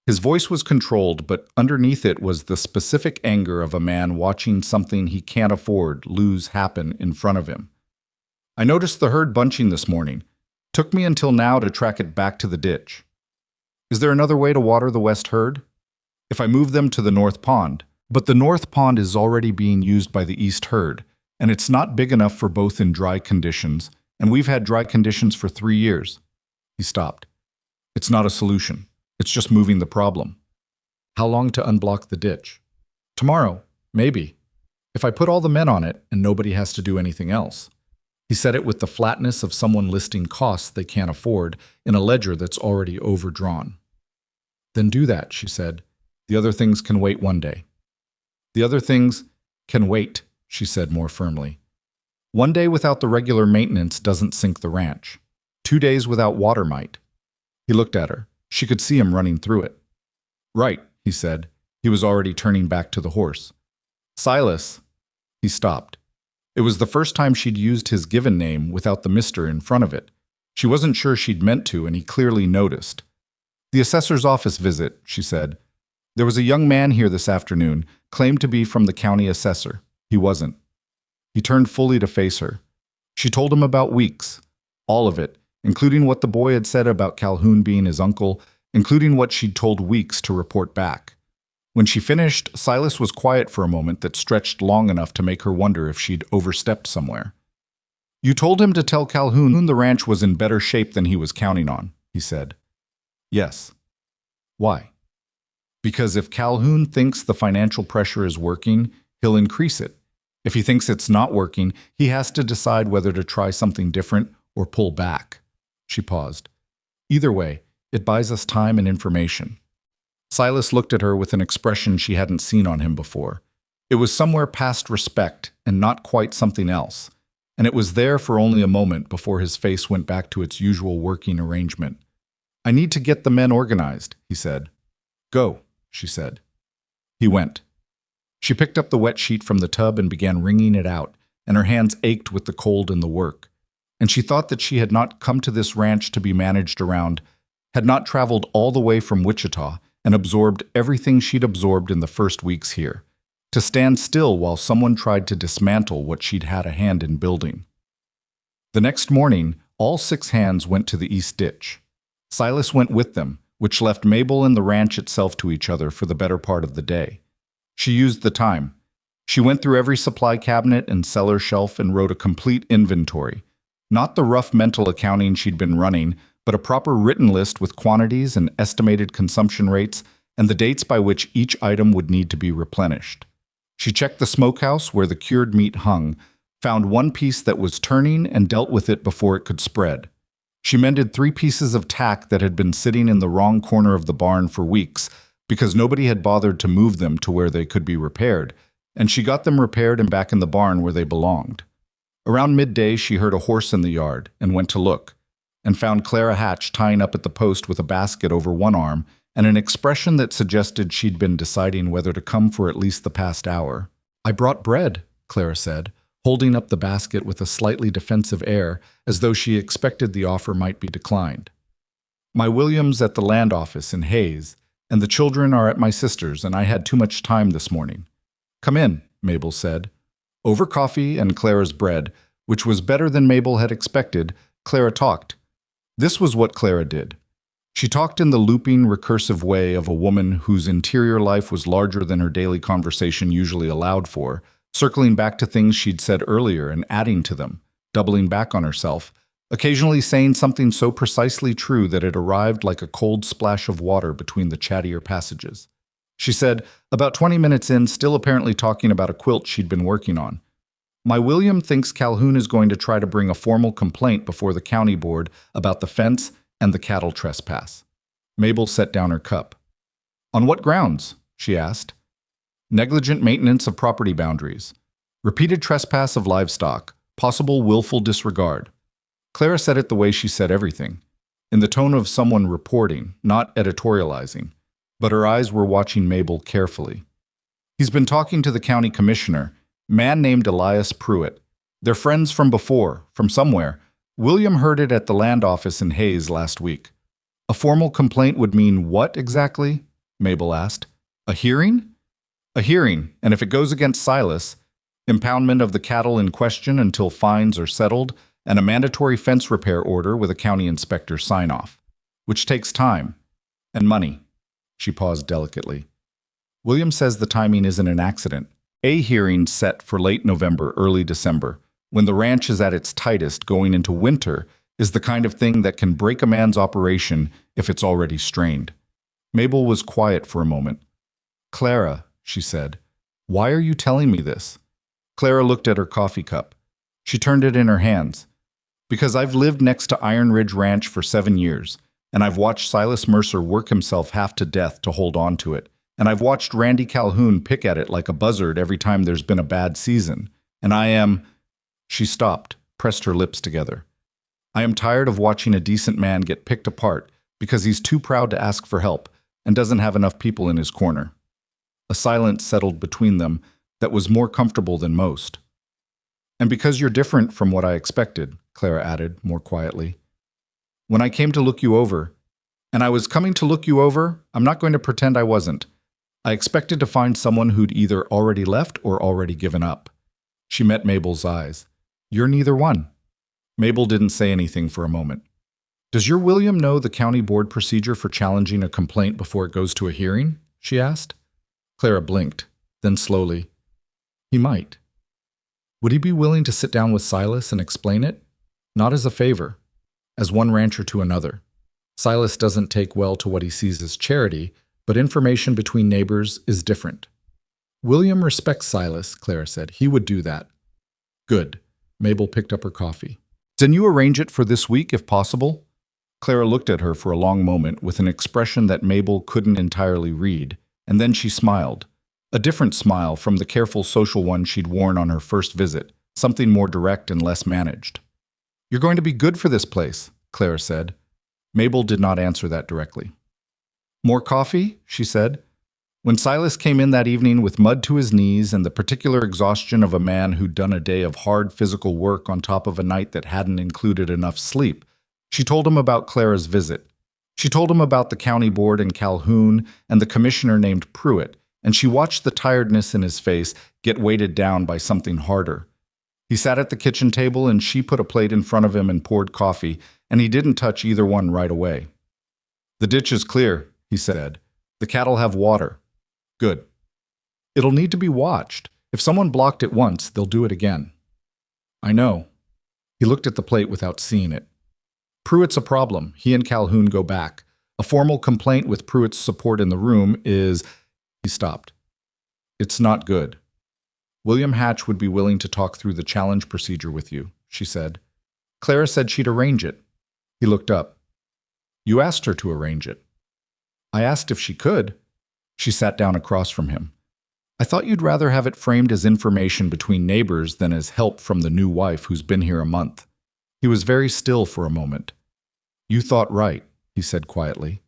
His voice was controlled, but underneath it was the specific anger of a man watching something he can't afford lose happen in front of him. I noticed the herd bunching this morning. Took me until now to track it back to the ditch. Is there another way to water the west herd? If I move them to the north pond, but the north pond is already being used by the east herd, and it's not big enough for both in dry conditions, and we've had dry conditions for 3 years. He stopped. It's not a solution. It's just moving the problem. How long to unblock the ditch? Tomorrow, maybe. If I put all the men on it and nobody has to do anything else. He said it with the flatness of someone listing costs they can't afford in a ledger that's already overdrawn. Then do that, she said. The other things can wait one day. The other things can wait, she said more firmly. 1 day without the regular maintenance doesn't sink the ranch. 2 days without water might. He looked at her. She could see him running through it. Right, he said. He was already turning back to the horse. Silas. He stopped. It was the first time she'd used his given name without the Mr. in front of it. She wasn't sure she'd meant to, and he clearly noticed. The assessor's office visit, she said. There was a young man here this afternoon, claimed to be from the county assessor. He wasn't. He turned fully to face her. She told him about Weeks. All of it, including what the boy had said about Calhoun being his uncle, including what she'd told Weeks to report back. When she finished, Silas was quiet for a moment that stretched long enough to make her wonder if she'd overstepped somewhere. You told him to tell Calhoun the ranch was in better shape than he was counting on, he said. Yes. Why? Because if Calhoun thinks the financial pressure is working, he'll increase it. If he thinks it's not working, he has to decide whether to try something different or pull back. She paused. Either way, it buys us time and information. Silas looked at her with an expression she hadn't seen on him before. It was somewhere past respect and not quite something else, and it was there for only a moment before his face went back to its usual working arrangement. I need to get the men organized, he said. Go, she said. He went. She picked up the wet sheet from the tub and began wringing it out, and her hands ached with the cold and the work. And she thought that she had not come to this ranch to be managed around, had not traveled all the way from Wichita and absorbed everything she'd absorbed in the first weeks here, to stand still while someone tried to dismantle what she'd had a hand in building. The next morning, all 6 hands went to the East Ditch. Silas went with them, which left Mabel and the ranch itself to each other for the better part of the day. She used the time. She went through every supply cabinet and cellar shelf and wrote a complete inventory. Not the rough mental accounting she'd been running, but a proper written list with quantities and estimated consumption rates and the dates by which each item would need to be replenished. She checked the smokehouse where the cured meat hung, found one piece that was turning and dealt with it before it could spread. She mended 3 pieces of tack that had been sitting in the wrong corner of the barn for weeks because nobody had bothered to move them to where they could be repaired, and she got them repaired and back in the barn where they belonged. Around midday, she heard a horse in the yard and went to look, and found Clara Hatch tying up at the post with a basket over one arm and an expression that suggested she'd been deciding whether to come for at least the past hour. I brought bread, Clara said, holding up the basket with a slightly defensive air, as though she expected the offer might be declined. My William's at the land office in Hayes, and the children are at my sister's, and I had too much time this morning. Come in, Mabel said. Over coffee and Clara's bread, which was better than Mabel had expected, Clara talked. This was what Clara did. She talked in the looping, recursive way of a woman whose interior life was larger than her daily conversation usually allowed for, circling back to things she'd said earlier and adding to them, doubling back on herself, occasionally saying something so precisely true that it arrived like a cold splash of water between the chattier passages. She said, about 20 minutes in, still apparently talking about a quilt she'd been working on. My William thinks Calhoun is going to try to bring a formal complaint before the county board about the fence and the cattle trespass. Mabel set down her cup. On what grounds? She asked. Negligent maintenance of property boundaries. Repeated trespass of livestock. Possible willful disregard. Clara said it the way she said everything, in the tone of someone reporting, not editorializing. But her eyes were watching Mabel carefully. He's been talking to the county commissioner, man named Elias Pruitt. They're friends from before, from somewhere. William heard it at the land office in Hayes last week. A formal complaint would mean what exactly? Mabel asked. A hearing? A hearing, and if it goes against Silas, impoundment of the cattle in question until fines are settled, and a mandatory fence repair order with a county inspector sign-off, which takes time and money. She paused delicately. William says the timing isn't an accident. A hearing set for late November, early December, when the ranch is at its tightest going into winter, is the kind of thing that can break a man's operation if it's already strained. Mabel was quiet for a moment. Clara, she said, why are you telling me this? Clara looked at her coffee cup. She turned it in her hands. Because I've lived next to Iron Ridge Ranch for 7 years, and I've watched Silas Mercer work himself half to death to hold on to it, and I've watched Randy Calhoun pick at it like a buzzard every time there's been a bad season, and I am... She stopped, pressed her lips together. I am tired of watching a decent man get picked apart because he's too proud to ask for help and doesn't have enough people in his corner. A silence settled between them that was more comfortable than most. "And because you're different from what I expected," Clara added, more quietly. "When I came to look you over, and I was coming to look you over, I'm not going to pretend I wasn't. I expected to find someone who'd either already left or already given up." She met Mabel's eyes. "You're neither one." Mabel didn't say anything for a moment. "Does your William know the county board procedure for challenging a complaint before it goes to a hearing?" she asked. Clara blinked, then slowly, "He might." Would he be willing to sit down with Silas and explain it? Not as a favor, as one rancher to another. Silas doesn't take well to what he sees as charity, but information between neighbors is different. "William respects Silas," Clara said. "He would do that." "Good." Mabel picked up her coffee. "Can you arrange it for this week, if possible?" Clara looked at her for a long moment with an expression that Mabel couldn't entirely read, and then she smiled. A different smile from the careful social one she'd worn on her first visit, something more direct and less managed. "You're going to be good for this place," Clara said. Mabel did not answer that directly. "More coffee?" she said. When Silas came in that evening with mud to his knees and the particular exhaustion of a man who'd done a day of hard physical work on top of a night that hadn't included enough sleep, she told him about Clara's visit. She told him about the county board in Calhoun and the commissioner named Pruitt, and she watched the tiredness in his face get weighted down by something harder. He sat at the kitchen table and she put a plate in front of him and poured coffee, and he didn't touch either one right away. "The ditch is clear," he said. "The cattle have water." "Good." "It'll need to be watched. If someone blocked it once, they'll do it again." "I know." He looked at the plate without seeing it. "Pruitt's a problem. He and Calhoun go back. A formal complaint with Pruitt's support in the room is—" He stopped. "It's not good. William Hatch would be willing to talk through the challenge procedure with you," she said. "Clara said she'd arrange it." He looked up. "You asked her to arrange it." "I asked if she could." She sat down across from him. "I thought you'd rather have it framed as information between neighbors than as help from the new wife who's been here a month." He was very still for a moment. "You thought right," he said quietly.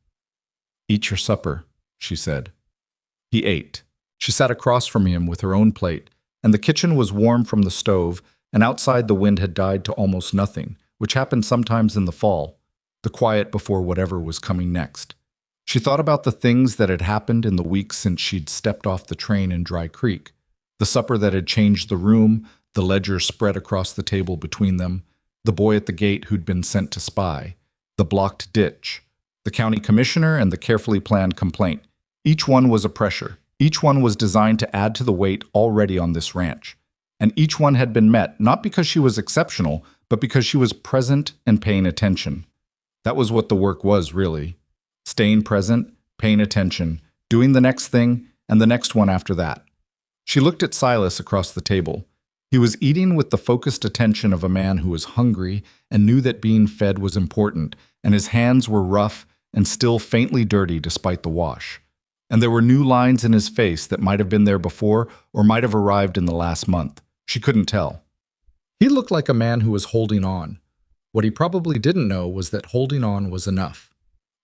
"Eat your supper," she said. He ate. She sat across from him with her own plate, and the kitchen was warm from the stove, and outside the wind had died to almost nothing, which happened sometimes in the fall, the quiet before whatever was coming next. She thought about the things that had happened in the weeks since she'd stepped off the train in Dry Creek, the supper that had changed the room, the ledger spread across the table between them, the boy at the gate who'd been sent to spy, the blocked ditch, the county commissioner, and the carefully planned complaint. Each one was a pressure. Each one was designed to add to the weight already on this ranch. And each one had been met not because she was exceptional, but because she was present and paying attention. That was what the work was, really. Staying present, paying attention, doing the next thing, and the next one after that. She looked at Silas across the table. He was eating with the focused attention of a man who was hungry and knew that being fed was important, and his hands were rough and still faintly dirty despite the wash. And there were new lines in his face that might have been there before or might have arrived in the last month. She couldn't tell. He looked like a man who was holding on. What he probably didn't know was that holding on was enough.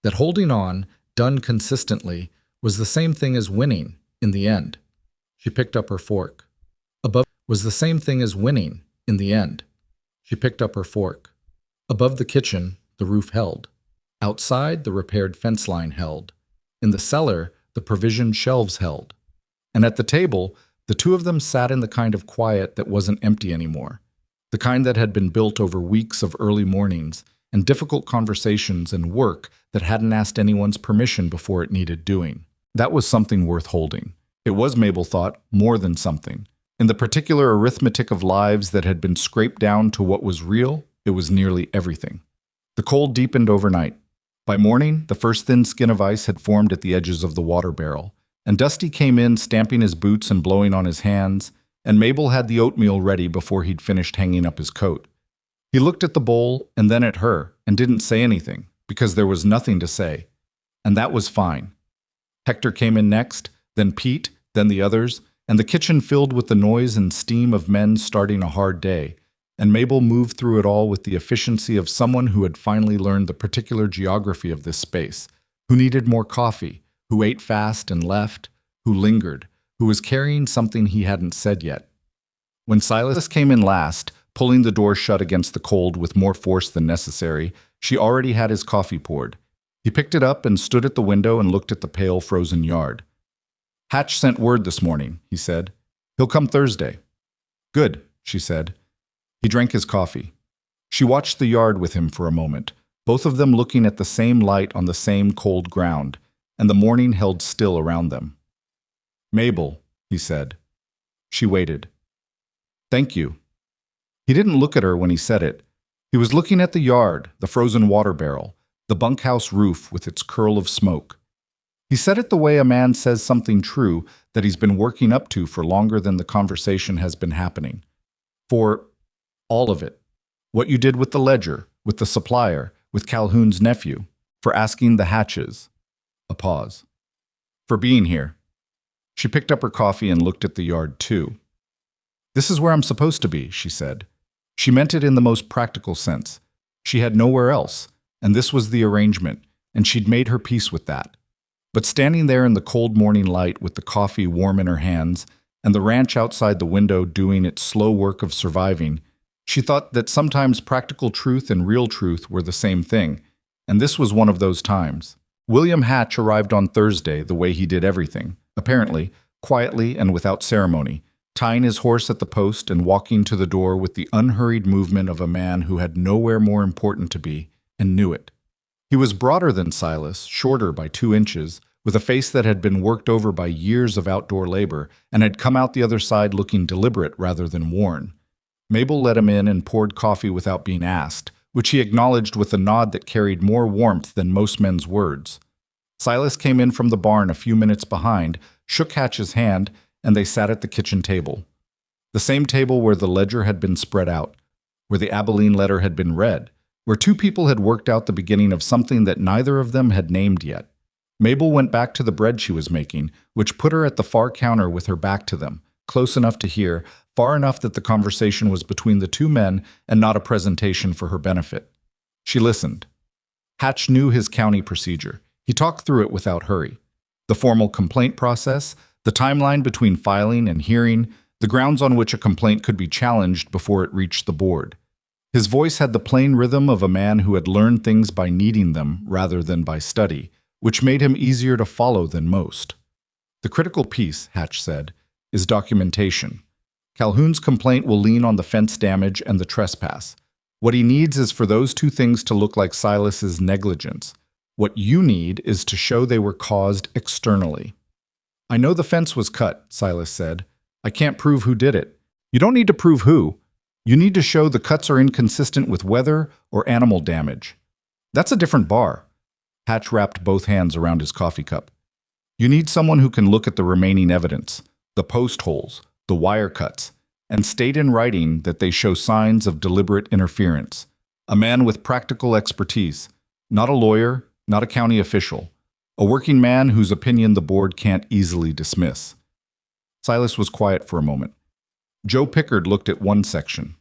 That holding on, done consistently, was the same thing as winning in the end. She picked up her fork. Above was the same thing as winning in the end. She picked up her fork. Above the kitchen, the roof held. Outside, the repaired fence line held. In the cellar, the provisioned shelves held. And at the table, the two of them sat in the kind of quiet that wasn't empty anymore, the kind that had been built over weeks of early mornings and difficult conversations and work that hadn't asked anyone's permission before it needed doing. That was something worth holding. It was, Mabel thought, more than something. In the particular arithmetic of lives that had been scraped down to what was real, it was nearly everything. The cold deepened overnight. By morning, the first thin skin of ice had formed at the edges of the water barrel, and Dusty came in stamping his boots and blowing on his hands, and Mabel had the oatmeal ready before he'd finished hanging up his coat. He looked at the bowl and then at her and didn't say anything, because there was nothing to say. And that was fine. Hector came in next, then Pete, then the others, and the kitchen filled with the noise and steam of men starting a hard day, and Mabel moved through it all with the efficiency of someone who had finally learned the particular geography of this space, who needed more coffee, who ate fast and left, who lingered, who was carrying something he hadn't said yet. When Silas came in last, pulling the door shut against the cold with more force than necessary, she already had his coffee poured. He picked it up and stood at the window and looked at the pale, frozen yard. "Hatch sent word this morning," he said. "He'll come Thursday." "Good," she said. He drank his coffee. She watched the yard with him for a moment, both of them looking at the same light on the same cold ground, and the morning held still around them. "Mabel," he said. She waited. "Thank you." He didn't look at her when he said it. He was looking at the yard, the frozen water barrel, the bunkhouse roof with its curl of smoke. He said it the way a man says something true that he's been working up to for longer than the conversation has been happening. For all of it. What you did with the ledger, with the supplier, with Calhoun's nephew, for asking the Hatches. A pause. For being here. She picked up her coffee and looked at the yard too. "This is where I'm supposed to be," she said. She meant it in the most practical sense. She had nowhere else, and this was the arrangement, and she'd made her peace with that. But standing there in the cold morning light with the coffee warm in her hands, and the ranch outside the window doing its slow work of surviving, she thought that sometimes practical truth and real truth were the same thing, and this was one of those times. William Hatch arrived on Thursday the way he did everything, apparently, quietly and without ceremony, tying his horse at the post and walking to the door with the unhurried movement of a man who had nowhere more important to be, and knew it. He was broader than Silas, shorter by 2 inches, with a face that had been worked over by years of outdoor labor and had come out the other side looking deliberate rather than worn. Mabel let him in and poured coffee without being asked, which he acknowledged with a nod that carried more warmth than most men's words. Silas came in from the barn a few minutes behind, shook Hatch's hand, and they sat at the kitchen table. The same table where the ledger had been spread out, where the Abilene letter had been read, where 2 people had worked out the beginning of something that neither of them had named yet. Mabel went back to the bread she was making, which put her at the far counter with her back to them, close enough to hear, far enough that the conversation was between the 2 men and not a presentation for her benefit. She listened. Hatch knew his county procedure. He talked through it without hurry. The formal complaint process, the timeline between filing and hearing, the grounds on which a complaint could be challenged before it reached the board. His voice had the plain rhythm of a man who had learned things by needing them rather than by study, which made him easier to follow than most. "The critical piece," Hatch said, "is documentation. Calhoun's complaint will lean on the fence damage and the trespass. What he needs is for those 2 things to look like Silas's negligence. What you need is to show they were caused externally." "I know the fence was cut," Silas said. "I can't prove who did it." "You don't need to prove who. You need to show the cuts are inconsistent with weather or animal damage. That's a different bar." Hatch wrapped both hands around his coffee cup. "You need someone who can look at the remaining evidence, the post holes, the wire cuts, and state in writing that they show signs of deliberate interference. A man with practical expertise, not a lawyer, not a county official, a working man whose opinion the board can't easily dismiss." Silas was quiet for a moment. Joe Pickard looked at one section.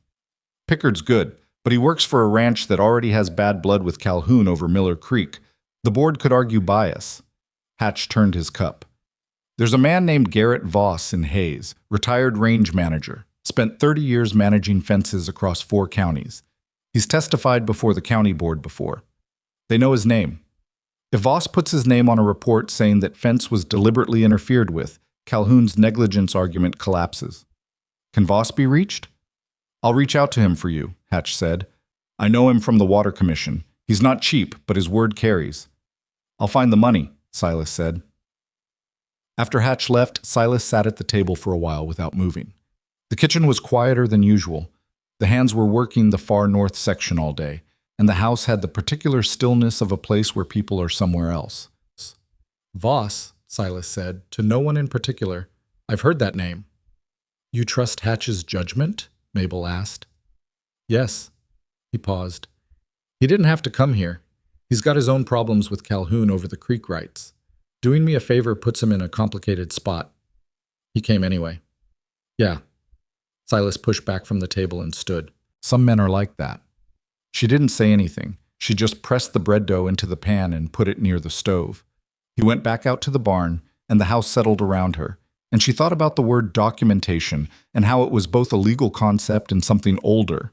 "Pickard's good, but he works for a ranch that already has bad blood with Calhoun over Miller Creek. The board could argue bias." Hatch turned his cup. "There's a man named Garrett Voss in Hayes, retired range manager, spent 30 years managing fences across 4 counties. He's testified before the county board before. They know his name. If Voss puts his name on a report saying that fence was deliberately interfered with, Calhoun's negligence argument collapses. Can Voss be reached?" "I'll reach out to him for you," Hatch said. "I know him from the Water Commission. He's not cheap, but his word carries." "I'll find the money," Silas said. After Hatch left, Silas sat at the table for a while without moving. The kitchen was quieter than usual. The hands were working the far north section all day, and the house had the particular stillness of a place where people are somewhere else. "Voss," Silas said, to no one in particular. "I've heard that name." "You trust Hatch's judgment?" Mabel asked. "Yes." He paused. "He didn't have to come here. He's got his own problems with Calhoun over the creek rights. Doing me a favor puts him in a complicated spot. He came anyway." "Yeah." Silas pushed back from the table and stood. "Some men are like that." She didn't say anything. She just pressed the bread dough into the pan and put it near the stove. He went back out to the barn, and the house settled around her, and she thought about the word documentation and how it was both a legal concept and something older.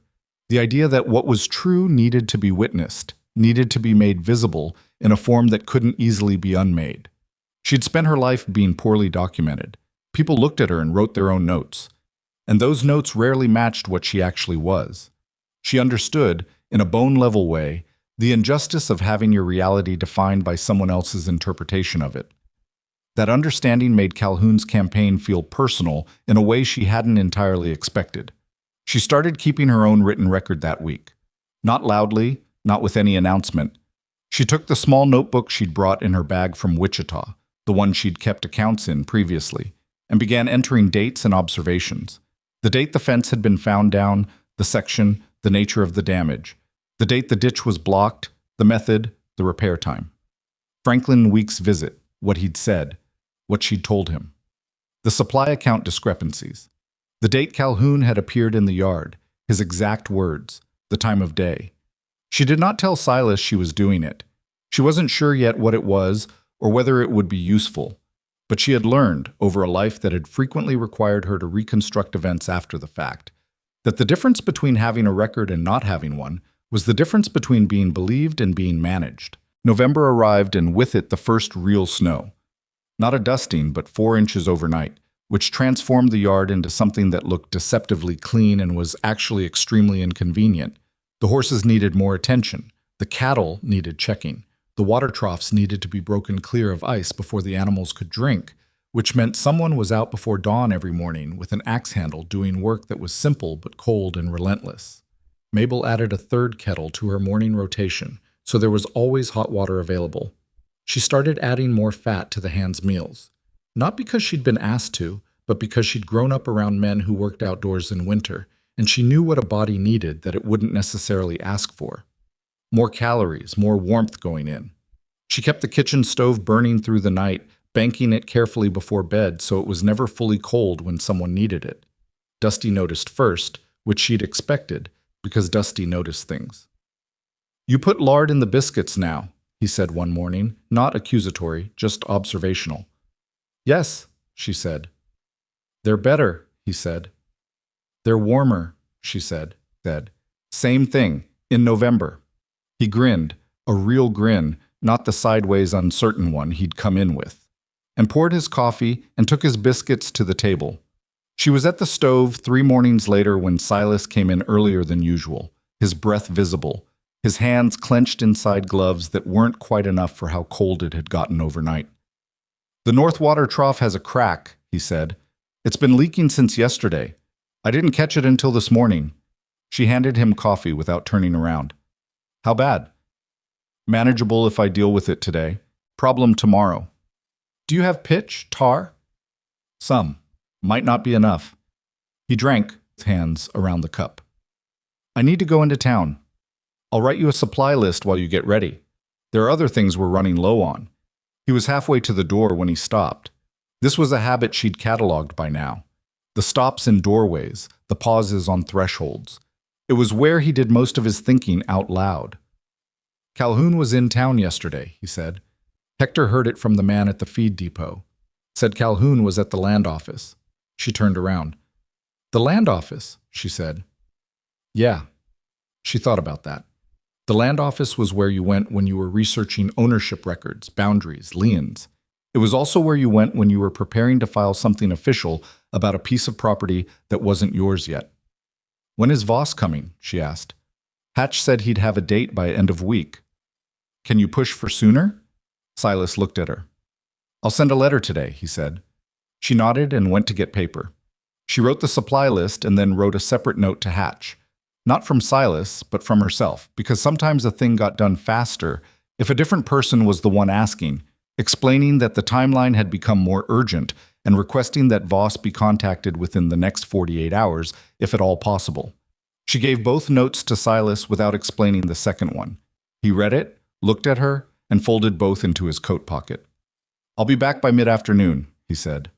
The idea that what was true needed to be witnessed, needed to be made visible in a form that couldn't easily be unmade. She'd spent her life being poorly documented. People looked at her and wrote their own notes, and those notes rarely matched what she actually was. She understood, in a bone-level way, the injustice of having your reality defined by someone else's interpretation of it. That understanding made Calhoun's campaign feel personal in a way she hadn't entirely expected. She started keeping her own written record that week. Not loudly, not with any announcement. She took the small notebook she'd brought in her bag from Wichita, the one she'd kept accounts in previously, and began entering dates and observations. The date the fence had been found down, the section, the nature of the damage, the date the ditch was blocked, the method, the repair time. Franklin Weeks' visit, what he'd said, what she'd told him. The supply account discrepancies. The date Calhoun had appeared in the yard, his exact words, the time of day. She did not tell Silas she was doing it. She wasn't sure yet what it was or whether it would be useful, but she had learned, over a life that had frequently required her to reconstruct events after the fact, that the difference between having a record and not having one was the difference between being believed and being managed. November arrived, and with it the first real snow. Not a dusting, but 4 inches overnight, which transformed the yard into something that looked deceptively clean and was actually extremely inconvenient. The horses needed more attention. The cattle needed checking. The water troughs needed to be broken clear of ice before the animals could drink, which meant someone was out before dawn every morning with an axe handle doing work that was simple but cold and relentless. Mabel added a third kettle to her morning rotation, so there was always hot water available. She started adding more fat to the hands' meals, not because she'd been asked to, but because she'd grown up around men who worked outdoors in winter, and she knew what a body needed that it wouldn't necessarily ask for. More calories, more warmth going in. She kept the kitchen stove burning through the night, banking it carefully before bed so it was never fully cold when someone needed it. Dusty noticed first, which she'd expected, because Dusty noticed things. "You put lard in the biscuits now," he said one morning, not accusatory, just observational. "Yes," she said. "They're better," he said. "They're warmer," she said. "Same thing, in November." He grinned, a real grin, not the sideways uncertain one he'd come in with, and poured his coffee and took his biscuits to the table. She was at the stove 3 mornings later when Silas came in earlier than usual, his breath visible, his hands clenched inside gloves that weren't quite enough for how cold it had gotten overnight. "The north water trough has a crack," he said. "It's been leaking since yesterday. I didn't catch it until this morning." She handed him coffee without turning around. "How bad?" "Manageable if I deal with it today. Problem tomorrow." "Do you have pitch, tar?" "Some. Might not be enough." He drank, with hands around the cup. "I need to go into town. I'll write you a supply list while you get ready. There are other things we're running low on." He was halfway to the door when he stopped. This was a habit she'd cataloged by now. The stops in doorways, the pauses on thresholds. It was where he did most of his thinking out loud. "Calhoun was in town yesterday," he said. Hector heard it from the man at the feed depot. Said Calhoun was at the land office. She turned around. "The land office," she said. "Yeah." She thought about that. The land office was where you went when you were researching ownership records, boundaries, liens. It was also where you went when you were preparing to file something official about a piece of property that wasn't yours yet. "When is Voss coming?" she asked. Hatch said he'd have a date by end of week. "Can you push for sooner?" Silas looked at her. "I'll send a letter today," he said. She nodded and went to get paper. She wrote the supply list and then wrote a separate note to Hatch. Not from Silas, but from herself, because sometimes a thing got done faster if a different person was the one asking, explaining that the timeline had become more urgent and requesting that Voss be contacted within the next 48 hours, if at all possible. She gave both notes to Silas without explaining the second one. He read it, looked at her, and folded both into his coat pocket. "I'll be back by mid-afternoon," he said.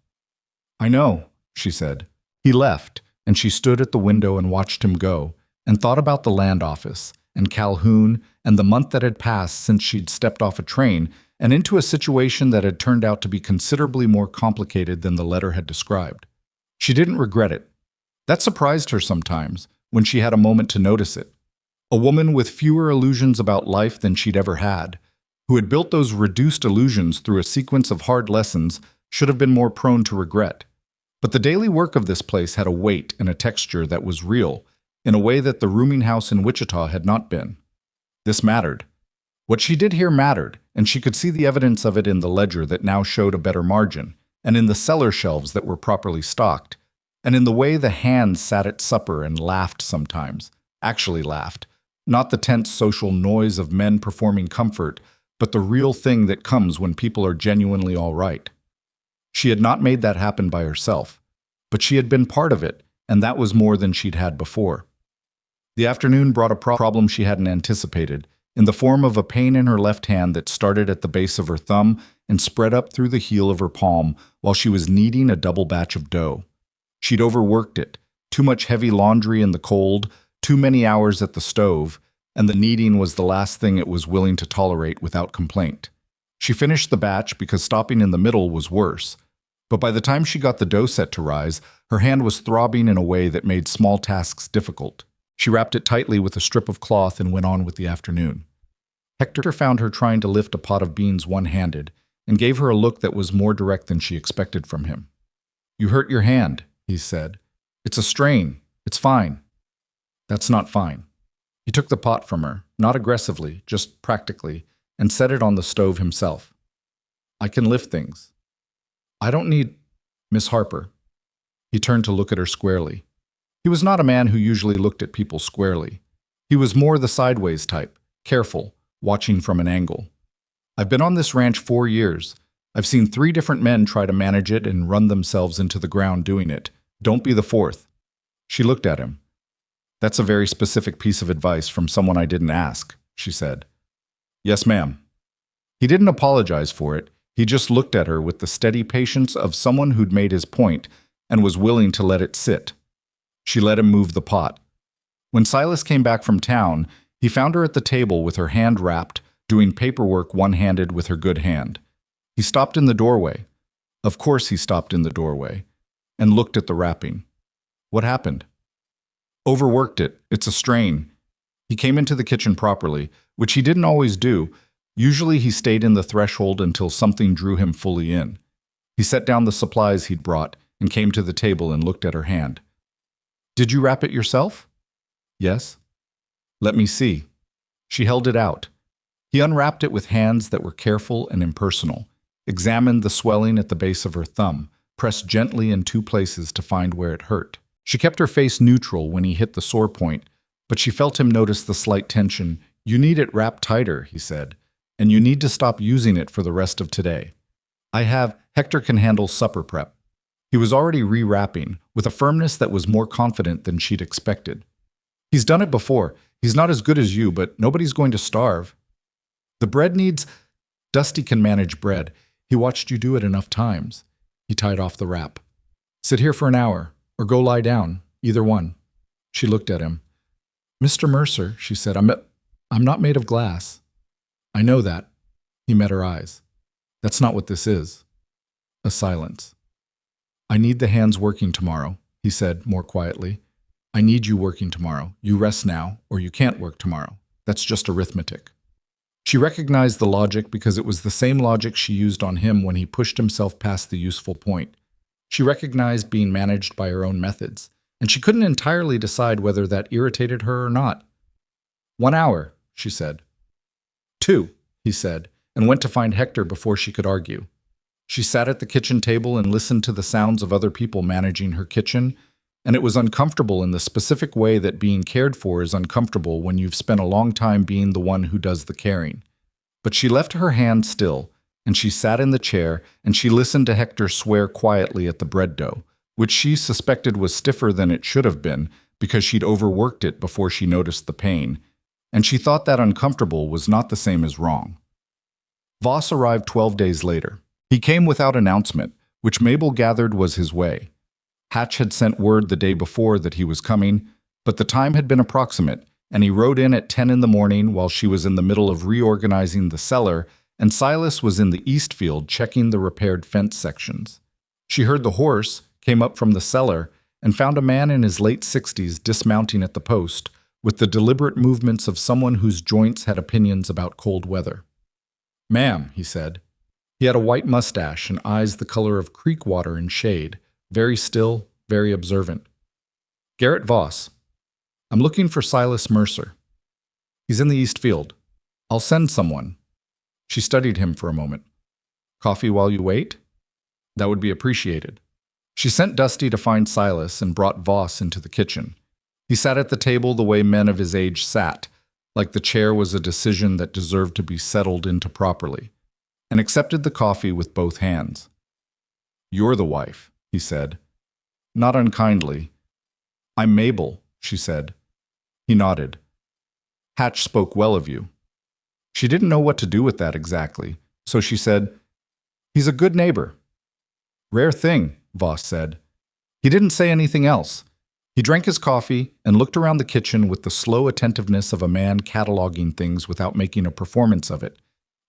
"I know," she said. He left, and she stood at the window and watched him go, and thought about the land office, and Calhoun, and the month that had passed since she'd stepped off a train, and into a situation that had turned out to be considerably more complicated than the letter had described. She didn't regret it. That surprised her sometimes, when she had a moment to notice it. A woman with fewer illusions about life than she'd ever had, who had built those reduced illusions through a sequence of hard lessons, should have been more prone to regret. But the daily work of this place had a weight and a texture that was real, in a way that the rooming house in Wichita had not been. This mattered. What she did here mattered, and she could see the evidence of it in the ledger that now showed a better margin, and in the cellar shelves that were properly stocked, and in the way the hands sat at supper and laughed sometimes, actually laughed, not the tense social noise of men performing comfort, but the real thing that comes when people are genuinely all right. She had not made that happen by herself, but she had been part of it, and that was more than she'd had before. The afternoon brought a problem she hadn't anticipated, in the form of a pain in her left hand that started at the base of her thumb and spread up through the heel of her palm while she was kneading a double batch of dough. She'd overworked it, too much heavy laundry in the cold, too many hours at the stove, and the kneading was the last thing it was willing to tolerate without complaint. She finished the batch because stopping in the middle was worse, but by the time she got the dough set to rise, her hand was throbbing in a way that made small tasks difficult. She wrapped it tightly with a strip of cloth and went on with the afternoon. Hector found her trying to lift a pot of beans one-handed and gave her a look that was more direct than she expected from him. "You hurt your hand," he said. "It's a strain. It's fine." "That's not fine." He took the pot from her, not aggressively, just practically, and set it on the stove himself. "I can lift things. I don't need Miss Harper." He turned to look at her squarely. He was not a man who usually looked at people squarely. He was more the sideways type, careful, watching from an angle. "I've been on this ranch 4 years. I've seen 3 different men try to manage it and run themselves into the ground doing it. Don't be the 4th. She looked at him. "That's a very specific piece of advice from someone I didn't ask," she said. "Yes, ma'am." He didn't apologize for it. He just looked at her with the steady patience of someone who'd made his point and was willing to let it sit. She let him move the pot. When Silas came back from town, he found her at the table with her hand wrapped, doing paperwork one-handed with her good hand. He stopped in the doorway. Of course he stopped in the doorway, and looked at the wrapping. "What happened?" "Overworked it. It's a strain." He came into the kitchen properly, which he didn't always do. Usually he stayed in the threshold until something drew him fully in. He set down the supplies he'd brought and came to the table and looked at her hand. "Did you wrap it yourself?" "Yes." "Let me see." She held it out. He unwrapped it with hands that were careful and impersonal, examined the swelling at the base of her thumb, pressed gently in 2 places to find where it hurt. She kept her face neutral when he hit the sore point, but she felt him notice the slight tension. "You need it wrapped tighter," he said, "and you need to stop using it for the rest of today. Hector can handle supper prep." He was already re-wrapping, with a firmness that was more confident than she'd expected. "He's done it before. He's not as good as you, but nobody's going to starve. The bread needs... Dusty can manage bread. He watched you do it enough times." He tied off the wrap. "Sit here for an hour, or go lie down, either one." She looked at him. "Mr. Mercer," she said, I'm not made of glass." "I know that." He met her eyes. "That's not what this is." A silence. "I need the hands working tomorrow," he said more quietly. "I need you working tomorrow. You rest now, or you can't work tomorrow. That's just arithmetic." She recognized the logic because it was the same logic she used on him when he pushed himself past the useful point. She recognized being managed by her own methods, and she couldn't entirely decide whether that irritated her or not. "1 hour," she said. "2," he said, and went to find Hector before she could argue. She sat at the kitchen table and listened to the sounds of other people managing her kitchen, and it was uncomfortable in the specific way that being cared for is uncomfortable when you've spent a long time being the one who does the caring. But she left her hand still, and she sat in the chair, and she listened to Hector swear quietly at the bread dough, which she suspected was stiffer than it should have been because she'd overworked it before she noticed the pain, and she thought that uncomfortable was not the same as wrong. Voss arrived 12 days later. He came without announcement, which Mabel gathered was his way. Hatch had sent word the day before that he was coming, but the time had been approximate, and he rode in at 10 in the morning while she was in the middle of reorganizing the cellar and Silas was in the east field checking the repaired fence sections. She heard the horse, came up from the cellar, and found a man in his late 60s dismounting at the post, with the deliberate movements of someone whose joints had opinions about cold weather. "Ma'am," he said. He had a white mustache and eyes the color of creek water in shade, very still, very observant. "Garrett Voss. I'm looking for Silas Mercer. He's in the east field. I'll send someone." She studied him for a moment. "Coffee while you wait? That would be appreciated." She sent Dusty to find Silas and brought Voss into the kitchen. He sat at the table the way men of his age sat, like the chair was a decision that deserved to be settled into properly, and accepted the coffee with both hands. "You're the wife," he said. Not unkindly. "I'm Mabel," she said. He nodded. "Hatch spoke well of you." She didn't know what to do with that exactly, so she said, "He's a good neighbor." "Rare thing," Voss said. He didn't say anything else. He drank his coffee and looked around the kitchen with the slow attentiveness of a man cataloging things without making a performance of it,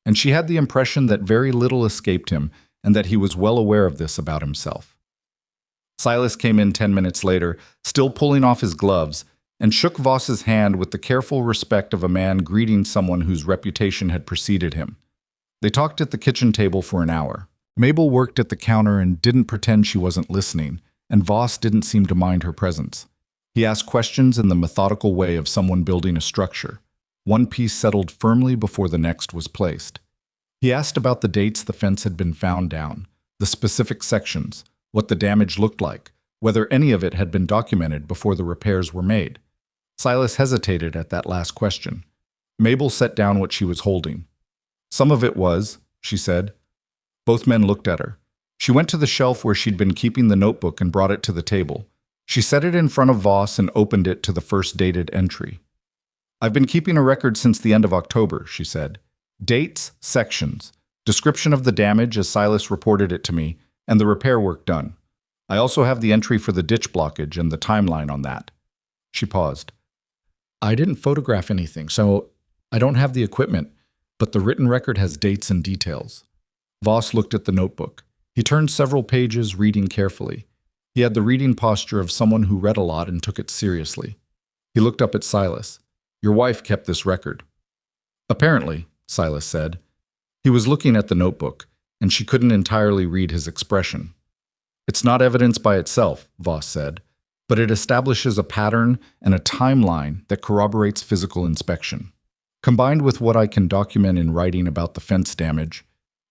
and she had the impression that very little escaped him and that he was well aware of this about himself. Silas came in 10 minutes later, still pulling off his gloves, and shook Voss's hand with the careful respect of a man greeting someone whose reputation had preceded him. They talked at the kitchen table for an hour. Mabel worked at the counter and didn't pretend she wasn't listening, and Voss didn't seem to mind her presence. He asked questions in the methodical way of someone building a structure, one piece settled firmly before the next was placed. He asked about the dates the fence had been found down, the specific sections, what the damage looked like, whether any of it had been documented before the repairs were made. Silas hesitated at that last question. Mabel set down what she was holding. "Some of it was," she said. Both men looked at her. She went to the shelf where she'd been keeping the notebook and brought it to the table. She set it in front of Voss and opened it to the first dated entry. "I've been keeping a record since the end of October," she said. "Dates, sections, description of the damage as Silas reported it to me, and the repair work done. I also have the entry for the ditch blockage and the timeline on that." She paused. "I didn't photograph anything, so I don't have the equipment, but the written record has dates and details." Voss looked at the notebook. He turned several pages, reading carefully. He had the reading posture of someone who read a lot and took it seriously. He looked up at Silas. "Your wife kept this record." "Apparently," Silas said. He was looking at the notebook, and she couldn't entirely read his expression. "It's not evidence by itself," Voss said, "but it establishes a pattern and a timeline that corroborates physical inspection. Combined with what I can document in writing about the fence damage,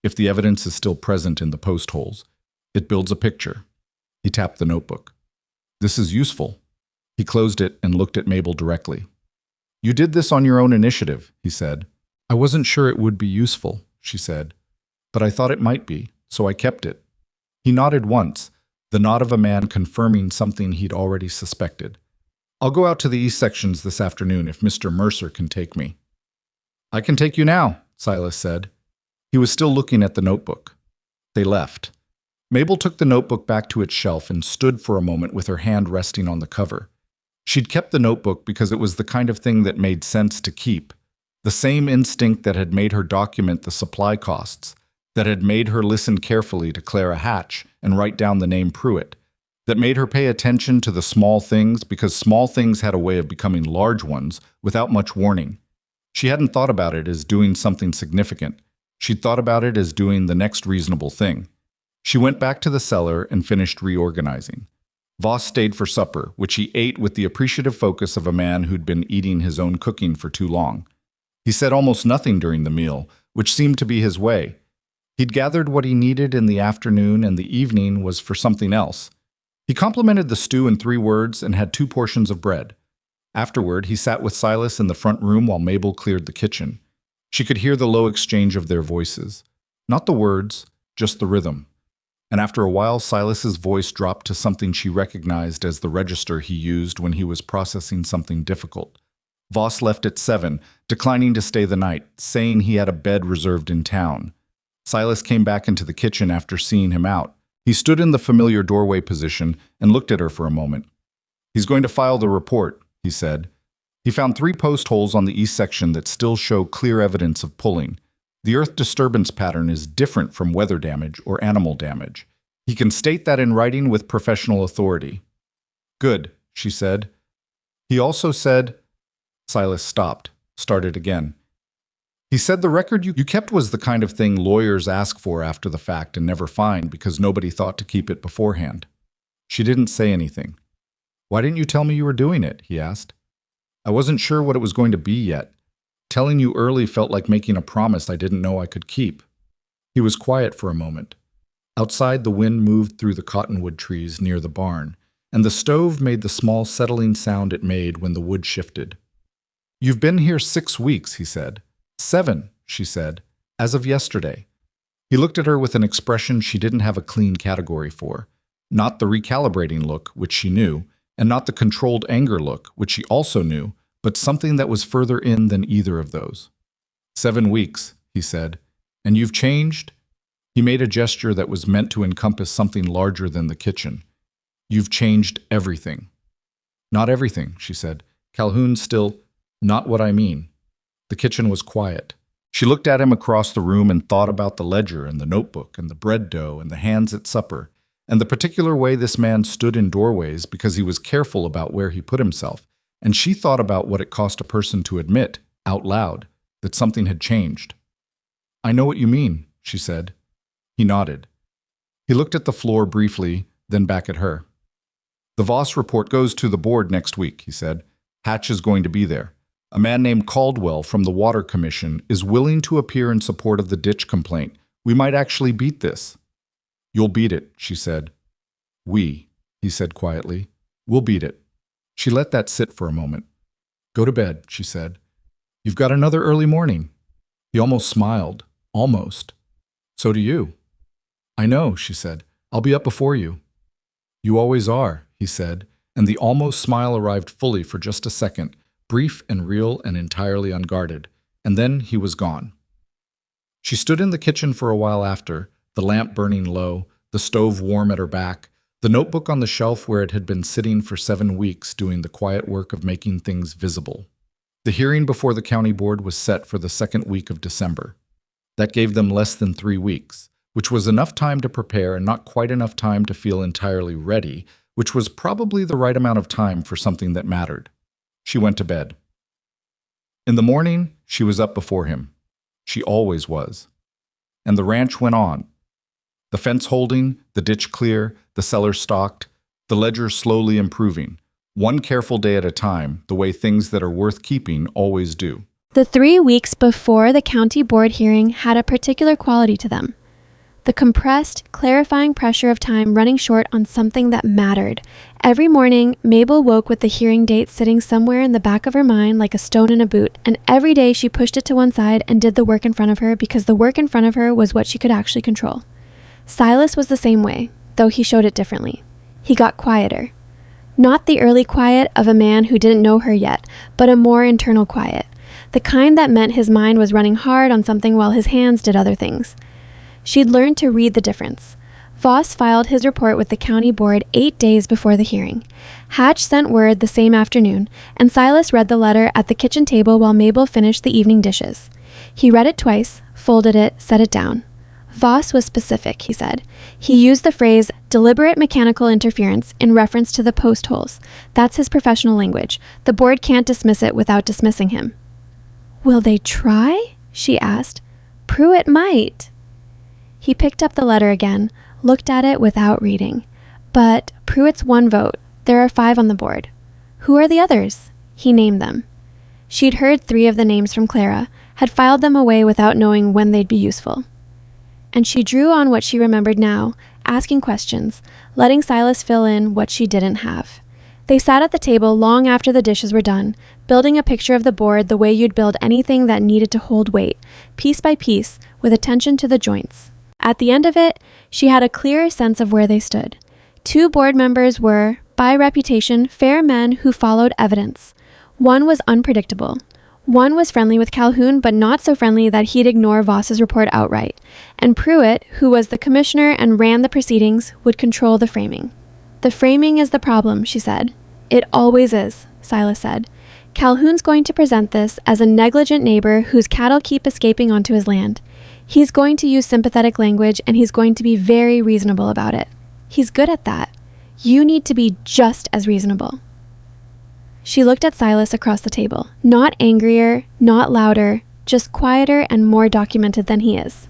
if the evidence is still present in the post holes, it builds a picture." He tapped the notebook. "This is useful." He closed it and looked at Mabel directly. "You did this on your own initiative," he said. "I wasn't sure it would be useful," she said, "but I thought it might be, so I kept it." He nodded once, the nod of a man confirming something he'd already suspected. "I'll go out to the east sections this afternoon if Mr. Mercer can take me." "I can take you now," Silas said. He was still looking at the notebook. They left. Mabel took the notebook back to its shelf and stood for a moment with her hand resting on the cover. She'd kept the notebook because it was the kind of thing that made sense to keep. The same instinct that had made her document the supply costs, that had made her listen carefully to Clara Hatch and write down the name Pruitt, that made her pay attention to the small things because small things had a way of becoming large ones without much warning. She hadn't thought about it as doing something significant. She'd thought about it as doing the next reasonable thing. She went back to the cellar and finished reorganizing. Voss stayed for supper, which he ate with the appreciative focus of a man who'd been eating his own cooking for too long. He said almost nothing during the meal, which seemed to be his way. He'd gathered what he needed in the afternoon, and the evening was for something else. He complimented the stew in 3 words and had 2 portions of bread. Afterward, he sat with Silas in the front room while Mabel cleared the kitchen. She could hear the low exchange of their voices. Not the words, just the rhythm. And after a while, Silas's voice dropped to something she recognized as the register he used when he was processing something difficult. Voss left at 7, declining to stay the night, saying he had a bed reserved in town. Silas came back into the kitchen after seeing him out. He stood in the familiar doorway position and looked at her for a moment. "He's going to file the report," he said. He found 3 post holes on the east section that still show clear evidence of pulling. The Earth disturbance pattern is different from weather damage or animal damage. He can state that in writing with professional authority. Good, she said. He also said, Silas stopped, started again. He said the record you kept was the kind of thing lawyers ask for after the fact and never find because nobody thought to keep it beforehand. She didn't say anything. Why didn't you tell me you were doing it? He asked. I wasn't sure what it was going to be yet. Telling you early felt like making a promise I didn't know I could keep. He was quiet for a moment. Outside, the wind moved through the cottonwood trees near the barn, and the stove made the small settling sound it made when the wood shifted. You've been here 6 weeks, he said. 7, she said, as of yesterday. He looked at her with an expression she didn't have a clean category for. Not the recalibrating look, which she knew, and not the controlled anger look, which she also knew, but something that was further in than either of those. 7 weeks, he said, and you've changed? He made a gesture that was meant to encompass something larger than the kitchen. You've changed everything. Not everything, she said. Calhoun still, not what I mean. The kitchen was quiet. She looked at him across the room and thought about the ledger and the notebook and the bread dough and the hands at supper, and the particular way this man stood in doorways because he was careful about where he put himself, and she thought about what it cost a person to admit, out loud, that something had changed. I know what you mean, she said. He nodded. He looked at the floor briefly, then back at her. The Voss report goes to the board next week, he said. Hatch is going to be there. A man named Caldwell from the Water Commission is willing to appear in support of the ditch complaint. We might actually beat this. You'll beat it, she said. We, he said quietly. We'll beat it. She let that sit for a moment. Go to bed, she said. You've got another early morning. He almost smiled. Almost. So do you. I know, she said. I'll be up before you. You always are, he said, and the almost smile arrived fully for just a second, brief and real and entirely unguarded, and then he was gone. She stood in the kitchen for a while after, the lamp burning low, the stove warm at her back, the notebook on the shelf where it had been sitting for 7 weeks doing the quiet work of making things visible. The hearing before the county board was set for the 2nd week of December. That gave them less than 3 weeks, which was enough time to prepare and not quite enough time to feel entirely ready, which was probably the right amount of time for something that mattered. She went to bed. In the morning, she was up before him. She always was. And the ranch went on. The fence holding, the ditch clear, the cellar stocked, the ledger slowly improving, one careful day at a time, the way things that are worth keeping always do. The 3 weeks before the county board hearing had a particular quality to them. The compressed, clarifying pressure of time running short on something that mattered. Every morning, Mabel woke with the hearing date sitting somewhere in the back of her mind like a stone in a boot, and every day she pushed it to one side and did the work in front of her because the work in front of her was what she could actually control. Silas was the same way, though he showed it differently. He got quieter. Not the early quiet of a man who didn't know her yet, but a more internal quiet. The kind that meant his mind was running hard on something while his hands did other things. She'd learned to read the difference. Voss filed his report with the county board 8 days before the hearing. Hatch sent word the same afternoon, and Silas read the letter at the kitchen table while Mabel finished the evening dishes. He read it twice, folded it, set it down. Voss was specific, he said. He used the phrase deliberate mechanical interference in reference to the post holes. That's his professional language. The board can't dismiss it without dismissing him. Will they try? She asked. Pruitt might. He picked up the letter again, looked at it without reading. But Pruitt's 1 vote. There are 5 on the board. Who are the others? He named them. She'd heard 3 of the names from Clara, had filed them away without knowing when they'd be useful. And she drew on what she remembered now, asking questions, letting Silas fill in what she didn't have. They sat at the table long after the dishes were done, building a picture of the board the way you'd build anything that needed to hold weight, piece by piece, with attention to the joints. At the end of it, she had a clearer sense of where they stood. 2 board members were, by reputation, fair men who followed evidence. 1 was unpredictable. 1 was friendly with Calhoun, but not so friendly that he'd ignore Voss's report outright. And Pruitt, who was the commissioner and ran the proceedings, would control the framing. The framing is the problem, she said. It always is, Silas said. Calhoun's going to present this as a negligent neighbor whose cattle keep escaping onto his land. He's going to use sympathetic language and he's going to be very reasonable about it. He's good at that. You need to be just as reasonable. She looked at Silas across the table. Not angrier, not louder, just quieter and more documented than he is.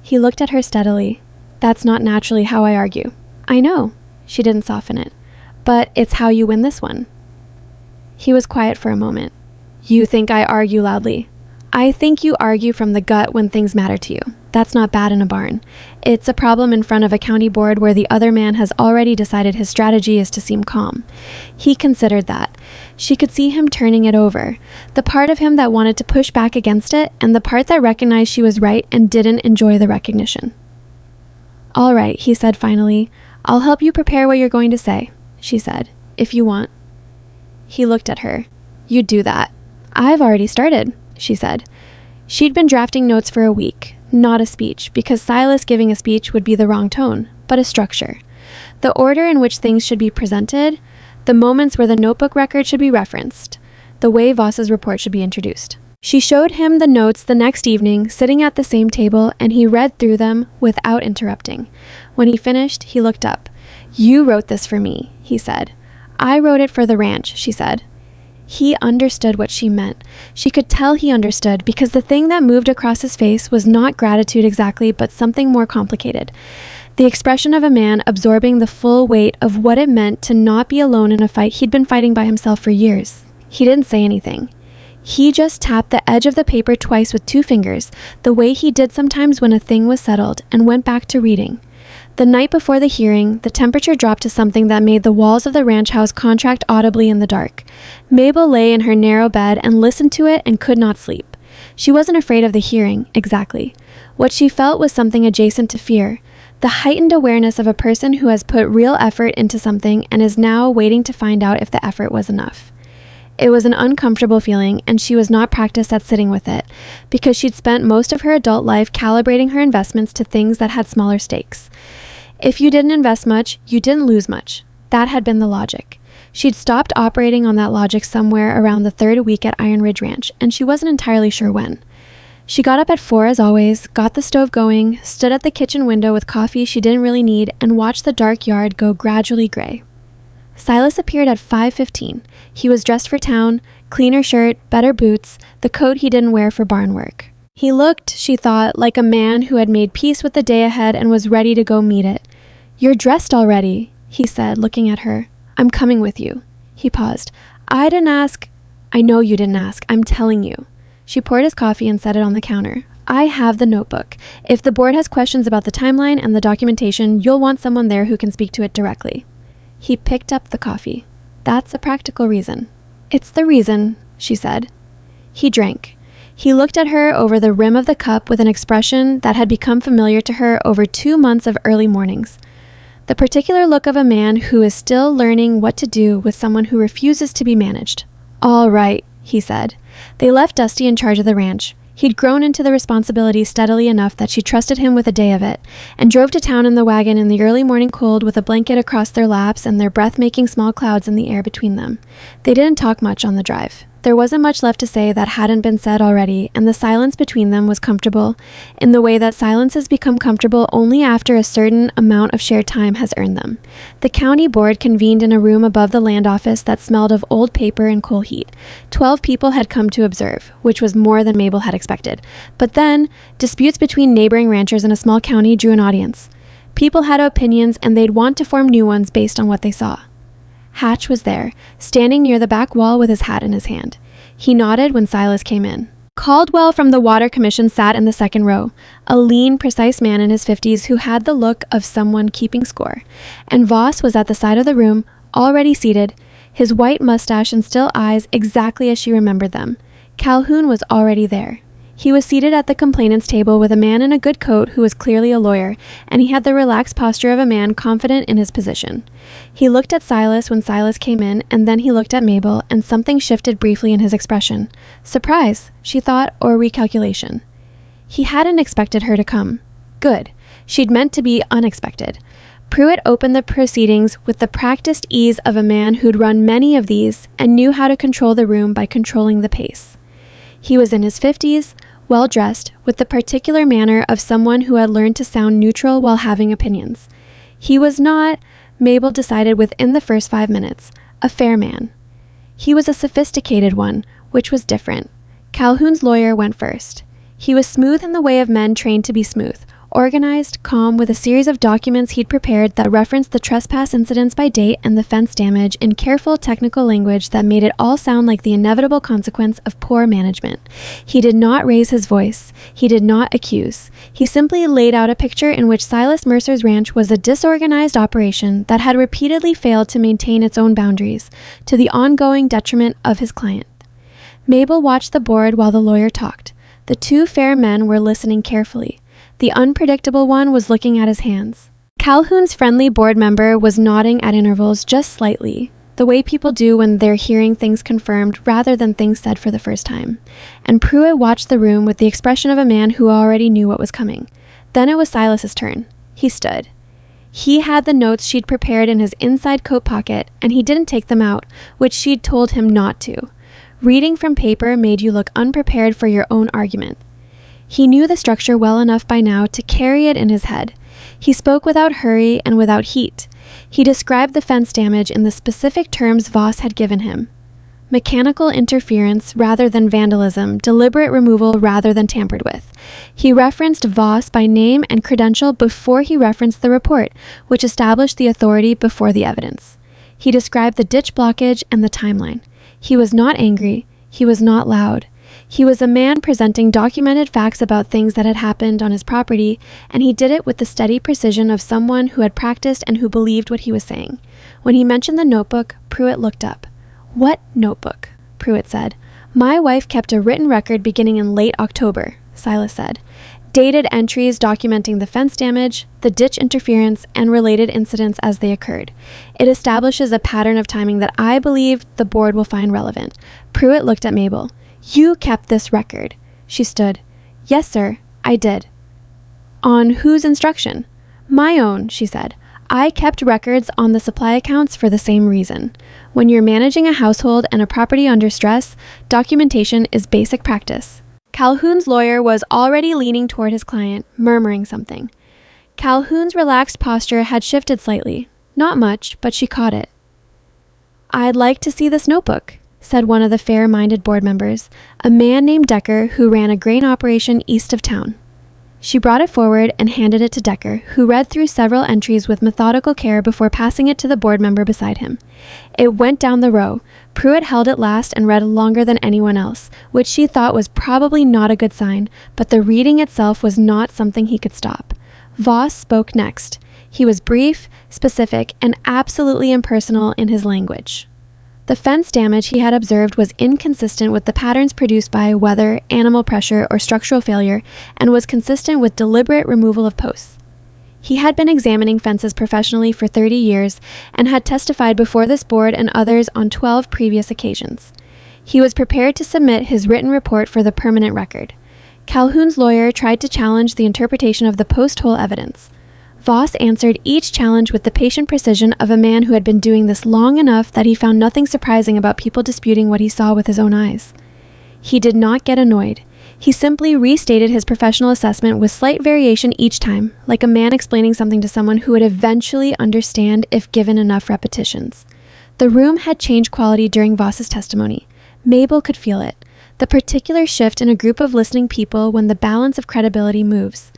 He looked at her steadily. That's not naturally how I argue. I know. She didn't soften it. But it's how you win this one. He was quiet for a moment. You think I argue loudly. I think you argue from the gut when things matter to you. That's not bad in a barn. It's a problem in front of a county board where the other man has already decided his strategy is to seem calm. He considered that. She could see him turning it over. The part of him that wanted to push back against it, and the part that recognized she was right and didn't enjoy the recognition. All right, he said finally. I'll help you prepare what you're going to say, she said, if you want. He looked at her. You'd do that. I've already started, she said. She'd been drafting notes for a week, not a speech, because Silas giving a speech would be the wrong tone, but a structure. The order in which things should be presented, the moments where the notebook record should be referenced, the way Voss's report should be introduced. She showed him the notes the next evening, sitting at the same table, and he read through them without interrupting. When he finished, he looked up. You wrote this for me, he said. I wrote it for the ranch, she said. He understood what she meant. She could tell he understood because the thing that moved across his face was not gratitude exactly, but something more complicated. The expression of a man absorbing the full weight of what it meant to not be alone in a fight he'd been fighting by himself for years. He didn't say anything. He just tapped the edge of the paper twice with 2 fingers, the way he did sometimes when a thing was settled, and went back to reading. The night before the hearing, the temperature dropped to something that made the walls of the ranch house contract audibly in the dark. Mabel lay in her narrow bed and listened to it and could not sleep. She wasn't afraid of the hearing, exactly. What she felt was something adjacent to fear, the heightened awareness of a person who has put real effort into something and is now waiting to find out if the effort was enough. It was an uncomfortable feeling, and she was not practiced at sitting with it, because she'd spent most of her adult life calibrating her investments to things that had smaller stakes. If you didn't invest much, you didn't lose much. That had been the logic. She'd stopped operating on that logic somewhere around the 3rd week at Iron Ridge Ranch, and she wasn't entirely sure when. She got up at 4 as always, got the stove going, stood at the kitchen window with coffee she didn't really need, and watched the dark yard go gradually gray. Silas appeared at 5:15. He was dressed for town, cleaner shirt, better boots, the coat he didn't wear for barn work. He looked, she thought, like a man who had made peace with the day ahead and was ready to go meet it. You're dressed already, he said, looking at her. I'm coming with you. He paused. I didn't ask. I know you didn't ask. I'm telling you. She poured his coffee and set it on the counter. I have the notebook. If the board has questions about the timeline and the documentation, you'll want someone there who can speak to it directly. He picked up the coffee. That's a practical reason. It's the reason, she said. He drank. He looked at her over the rim of the cup with an expression that had become familiar to her over 2 months of early mornings. The particular look of a man who is still learning what to do with someone who refuses to be managed. All right, he said. They left Dusty in charge of the ranch. He'd grown into the responsibility steadily enough that she trusted him with a day of it, and drove to town in the wagon in the early morning cold with a blanket across their laps and their breath making small clouds in the air between them. They didn't talk much on the drive. There wasn't much left to say that hadn't been said already, and the silence between them was comfortable, in the way that silences become comfortable only after a certain amount of shared time has earned them. The county board convened in a room above the land office that smelled of old paper and coal heat. 12 people had come to observe, which was more than Mabel had expected. But then, disputes between neighboring ranchers in a small county drew an audience. People had opinions, and they'd want to form new ones based on what they saw. Hatch was there, standing near the back wall with his hat in his hand. He nodded when Silas came in. Caldwell from the Water Commission sat in the second row, a lean, precise man in his 50s who had the look of someone keeping score. And Voss was at the side of the room, already seated, his white mustache and still eyes exactly as she remembered them. Calhoun was already there. He was seated at the complainant's table with a man in a good coat who was clearly a lawyer, and he had the relaxed posture of a man confident in his position. He looked at Silas when Silas came in, and then he looked at Mabel, and something shifted briefly in his expression. Surprise, she thought, or recalculation. He hadn't expected her to come. Good. She'd meant to be unexpected. Pruitt opened the proceedings with the practiced ease of a man who'd run many of these and knew how to control the room by controlling the pace. He was in his 50s, well-dressed, with the particular manner of someone who had learned to sound neutral while having opinions. He was not, Mabel decided within the first 5 minutes, a fair man. He was a sophisticated one, which was different. Calhoun's lawyer went first. He was smooth in the way of men trained to be smooth, organized, calm, with a series of documents he'd prepared that referenced the trespass incidents by date and the fence damage in careful technical language that made it all sound like the inevitable consequence of poor management. He did not raise his voice. He did not accuse. He simply laid out a picture in which Silas Mercer's ranch was a disorganized operation that had repeatedly failed to maintain its own boundaries, to the ongoing detriment of his client. Mabel watched the board while the lawyer talked. The two fair men were listening carefully. The unpredictable one was looking at his hands. Calhoun's friendly board member was nodding at intervals just slightly, the way people do when they're hearing things confirmed rather than things said for the first time. And Pruitt watched the room with the expression of a man who already knew what was coming. Then it was Silas's turn. He stood. He had the notes she'd prepared in his inside coat pocket, and he didn't take them out, which she'd told him not to. Reading from paper made you look unprepared for your own argument. He knew the structure well enough by now to carry it in his head. He spoke without hurry and without heat. He described the fence damage in the specific terms Voss had given him. Mechanical interference rather than vandalism, deliberate removal rather than tampered with. He referenced Voss by name and credential before he referenced the report, which established the authority before the evidence. He described the ditch blockage and the timeline. He was not angry. He was not loud. He was a man presenting documented facts about things that had happened on his property, and he did it with the steady precision of someone who had practiced and who believed what he was saying. When he mentioned the notebook, Pruitt looked up. "What notebook?" Pruitt said. "My wife kept a written record beginning in late October," Silas said. "Dated entries documenting the fence damage, the ditch interference, and related incidents as they occurred. It establishes a pattern of timing that I believe the board will find relevant." Pruitt looked at Mabel. "You kept this record." She stood. "Yes, sir, I did." "On whose instruction?" "My own," she said. "I kept records on the supply accounts for the same reason. When you're managing a household and a property under stress, documentation is basic practice." Calhoun's lawyer was already leaning toward his client, murmuring something. Calhoun's relaxed posture had shifted slightly. Not much, but she caught it. "I'd like to see this notebook," said one of the fair-minded board members, a man named Decker who ran a grain operation east of town. She brought it forward and handed it to Decker, who read through several entries with methodical care before passing it to the board member beside him. It went down the row. Pruitt held it last and read longer than anyone else, which she thought was probably not a good sign, but the reading itself was not something he could stop. Voss spoke next. He was brief, specific, and absolutely impersonal in his language. The fence damage he had observed was inconsistent with the patterns produced by weather, animal pressure, or structural failure, and was consistent with deliberate removal of posts. He had been examining fences professionally for 30 years and had testified before this board and others on 12 previous occasions. He was prepared to submit his written report for the permanent record. Calhoun's lawyer tried to challenge the interpretation of the post-hole evidence. Voss answered each challenge with the patient precision of a man who had been doing this long enough that he found nothing surprising about people disputing what he saw with his own eyes. He did not get annoyed. He simply restated his professional assessment with slight variation each time, like a man explaining something to someone who would eventually understand if given enough repetitions. The room had changed quality during Voss's testimony. Mabel could feel it. The particular shift in a group of listening people when the balance of credibility moves.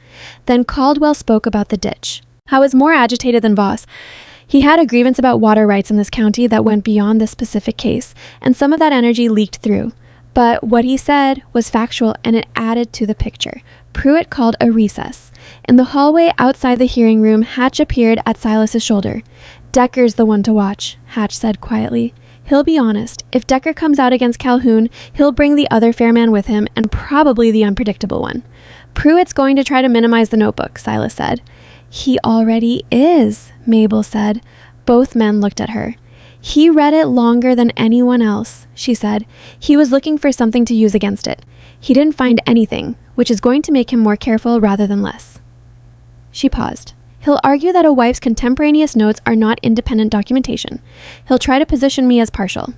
Then Caldwell spoke about the ditch. I was more agitated than Voss. He had a grievance about water rights in this county that went beyond this specific case, and some of that energy leaked through. But what he said was factual, and it added to the picture. Pruitt called a recess. In the hallway outside the hearing room, Hatch appeared at Silas's shoulder. "Decker's the one to watch," Hatch said quietly. "He'll be honest. If Decker comes out against Calhoun, he'll bring the other fair man with him, and probably the unpredictable one." "Pruitt's going to try to minimize the notebook," Silas said. "He already is," Mabel said. Both men looked at her. "He read it longer than anyone else," she said. "He was looking for something to use against it. He didn't find anything, which is going to make him more careful rather than less." She paused. "He'll argue that a wife's contemporaneous notes are not independent documentation. He'll try to position me as partial."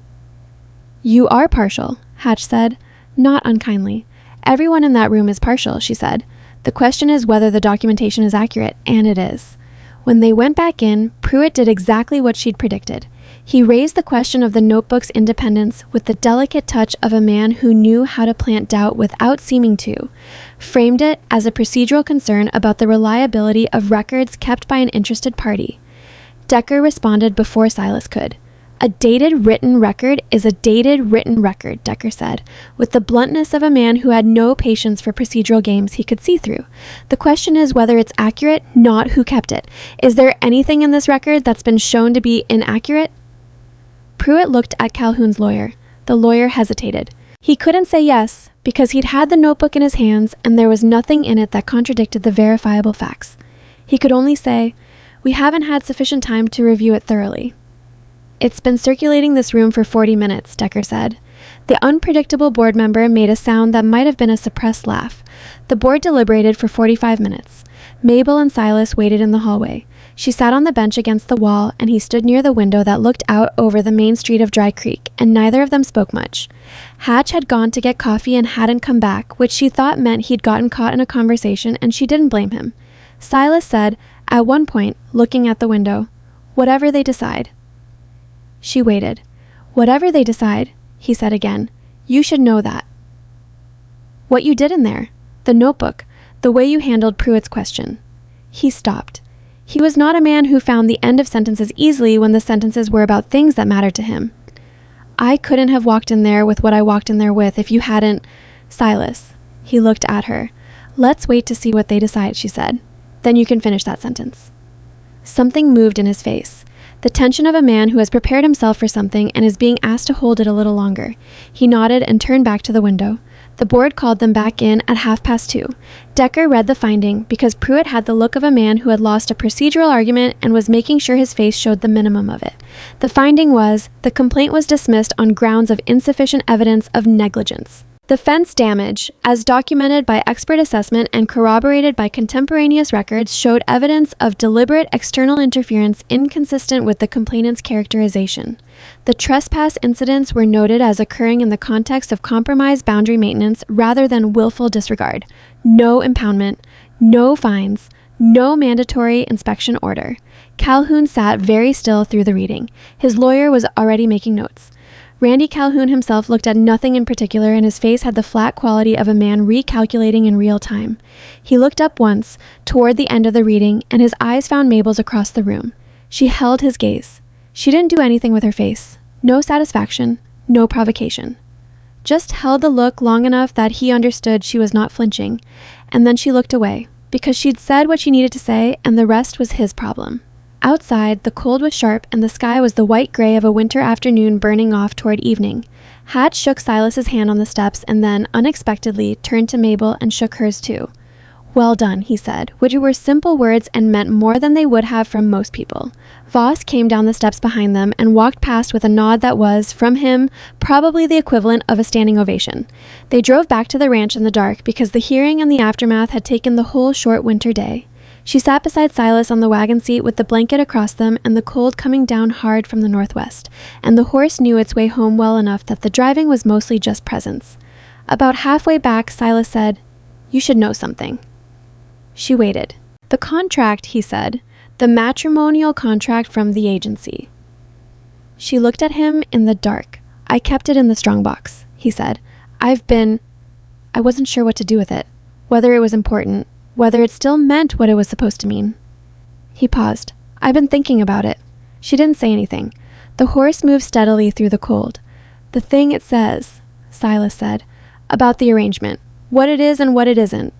"You are partial," Hatch said, not unkindly. Everyone in that room is partial, she said. The question is whether the documentation is accurate, and it is. When they went back in, Pruitt did exactly what she'd predicted. He raised the question of the notebook's independence with the delicate touch of a man who knew how to plant doubt without seeming to, framed it as a procedural concern about the reliability of records kept by an interested party. Decker responded before Silas could. A dated written record is a dated written record, Decker said, with the bluntness of a man who had no patience for procedural games he could see through. The question is whether it's accurate, not who kept it. Is there anything in this record that's been shown to be inaccurate? Pruitt looked at Calhoun's lawyer. The lawyer hesitated. He couldn't say yes, because he'd had the notebook in his hands and there was nothing in it that contradicted the verifiable facts. He could only say, "We haven't had sufficient time to review it thoroughly." "It's been circulating this room for 40 minutes, Decker said. The unpredictable board member made a sound that might have been a suppressed laugh. The board deliberated for 45 minutes. Mabel and Silas waited in the hallway. She sat on the bench against the wall, and he stood near the window that looked out over the main street of Dry Creek, and neither of them spoke much. Hatch had gone to get coffee and hadn't come back, which she thought meant he'd gotten caught in a conversation, and she didn't blame him. Silas said, at one point, looking at the window, "Whatever they decide." She waited. "Whatever they decide," he said again. "You should know that." "What you did in there. The notebook. The way you handled Pruitt's question." He stopped. He was not a man who found the end of sentences easily when the sentences were about things that mattered to him. "I couldn't have walked in there with what I walked in there with if you hadn't—" "Silas." He looked at her. "Let's wait to see what they decide," she said. "Then you can finish that sentence." Something moved in his face. The tension of a man who has prepared himself for something and is being asked to hold it a little longer. He nodded and turned back to the window. The board called them back in at 2:30. Decker read the finding because Pruitt had the look of a man who had lost a procedural argument and was making sure his face showed the minimum of it. The finding was, the complaint was dismissed on grounds of insufficient evidence of negligence. The fence damage, as documented by expert assessment and corroborated by contemporaneous records, showed evidence of deliberate external interference inconsistent with the complainant's characterization. The trespass incidents were noted as occurring in the context of compromised boundary maintenance rather than willful disregard. No impoundment, no fines, no mandatory inspection order. Calhoun sat very still through the reading. His lawyer was already making notes. Randy Calhoun himself looked at nothing in particular, and his face had the flat quality of a man recalculating in real time. He looked up once, toward the end of the reading, and his eyes found Mabel's across the room. She held his gaze. She didn't do anything with her face. No satisfaction, no provocation. Just held the look long enough that he understood she was not flinching, and then she looked away, because she'd said what she needed to say, and the rest was his problem. Outside, the cold was sharp and the sky was the white-gray of a winter afternoon burning off toward evening. Hatch shook Silas's hand on the steps and then, unexpectedly, turned to Mabel and shook hers too. "Well done," he said, which were simple words and meant more than they would have from most people. Voss came down the steps behind them and walked past with a nod that was, from him, probably the equivalent of a standing ovation. They drove back to the ranch in the dark because the hearing and the aftermath had taken the whole short winter day. She sat beside Silas on the wagon seat with the blanket across them and the cold coming down hard from the northwest, and the horse knew its way home well enough that the driving was mostly just presence. About halfway back, Silas said, "You should know something." She waited. "The contract," he said, "the matrimonial contract from the agency." She looked at him in the dark. "I kept it in the strongbox," he said. I wasn't sure what to do with it, whether it was important, whether it still meant what it was supposed to mean." He paused. "I've been thinking about it." She didn't say anything. The horse moved steadily through the cold. "The thing it says," Silas said, "about the arrangement, what it is and what it isn't."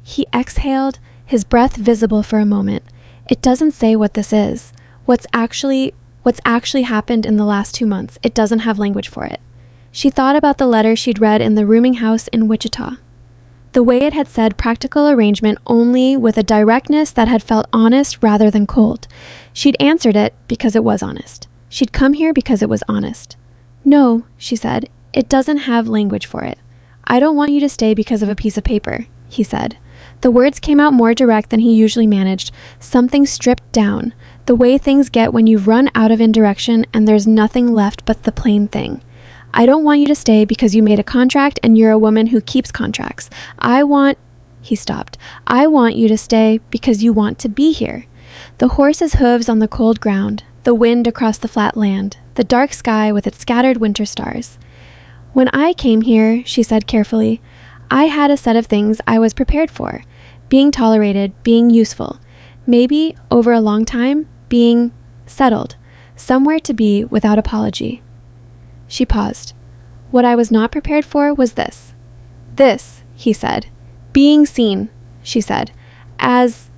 He exhaled, his breath visible for a moment. "It doesn't say what this is, what's actually happened in the last 2 months. It doesn't have language for it." She thought about the letter she'd read in the rooming house in Wichita. The way it had said practical arrangement only with a directness that had felt honest rather than cold. She'd answered it because it was honest. She'd come here because it was honest. "No," she said, "it doesn't have language for it. I don't want you to stay because of a piece of paper," he said. The words came out more direct than he usually managed, something stripped down, the way things get when you've run out of indirection and there's nothing left but the plain thing. I don't want you to stay because you made a contract and you're a woman who keeps contracts. He stopped. I want you to stay because you want to be here. The horse's hooves on the cold ground, the wind across the flat land, the dark sky with its scattered winter stars. When I came here, she said carefully, I had a set of things I was prepared for. Being tolerated, being useful. Maybe, over a long time, being settled. Somewhere to be without apology. She paused. What I was not prepared for was this. This, he said. Being seen, she said, as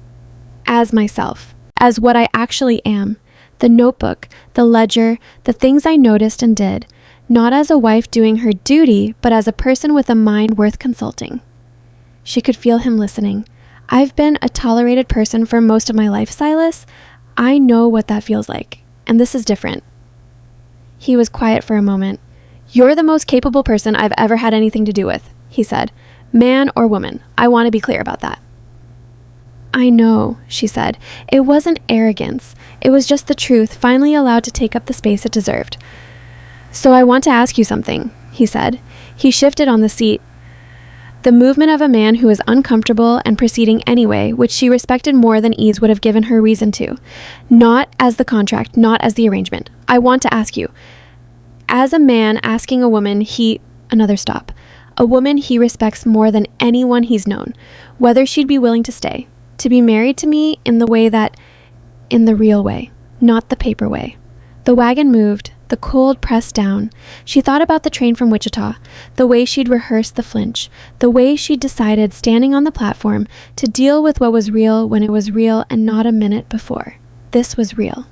myself, as what I actually am. The notebook, the ledger, the things I noticed and did. Not as a wife doing her duty, but as a person with a mind worth consulting. She could feel him listening. I've been a tolerated person for most of my life, Silas. I know what that feels like, and this is different. He was quiet for a moment. You're the most capable person I've ever had anything to do with, he said. Man or woman, I want to be clear about that. I know, she said. It wasn't arrogance. It was just the truth, finally allowed to take up the space it deserved. So I want to ask you something, he said. He shifted on the seat. The movement of a man who was uncomfortable and proceeding anyway, which she respected more than ease would have given her reason to. Not as the contract, not as the arrangement. I want to ask you. As a man asking a woman another stop. A woman he respects more than anyone he's known, whether she'd be willing to stay, to be married to me in the real way, not the paper way. The wagon moved, the cold pressed down. She thought about the train from Wichita, the way she'd rehearsed the flinch, the way she'd decided, standing on the platform, to deal with what was real when it was real and not a minute before. This was real.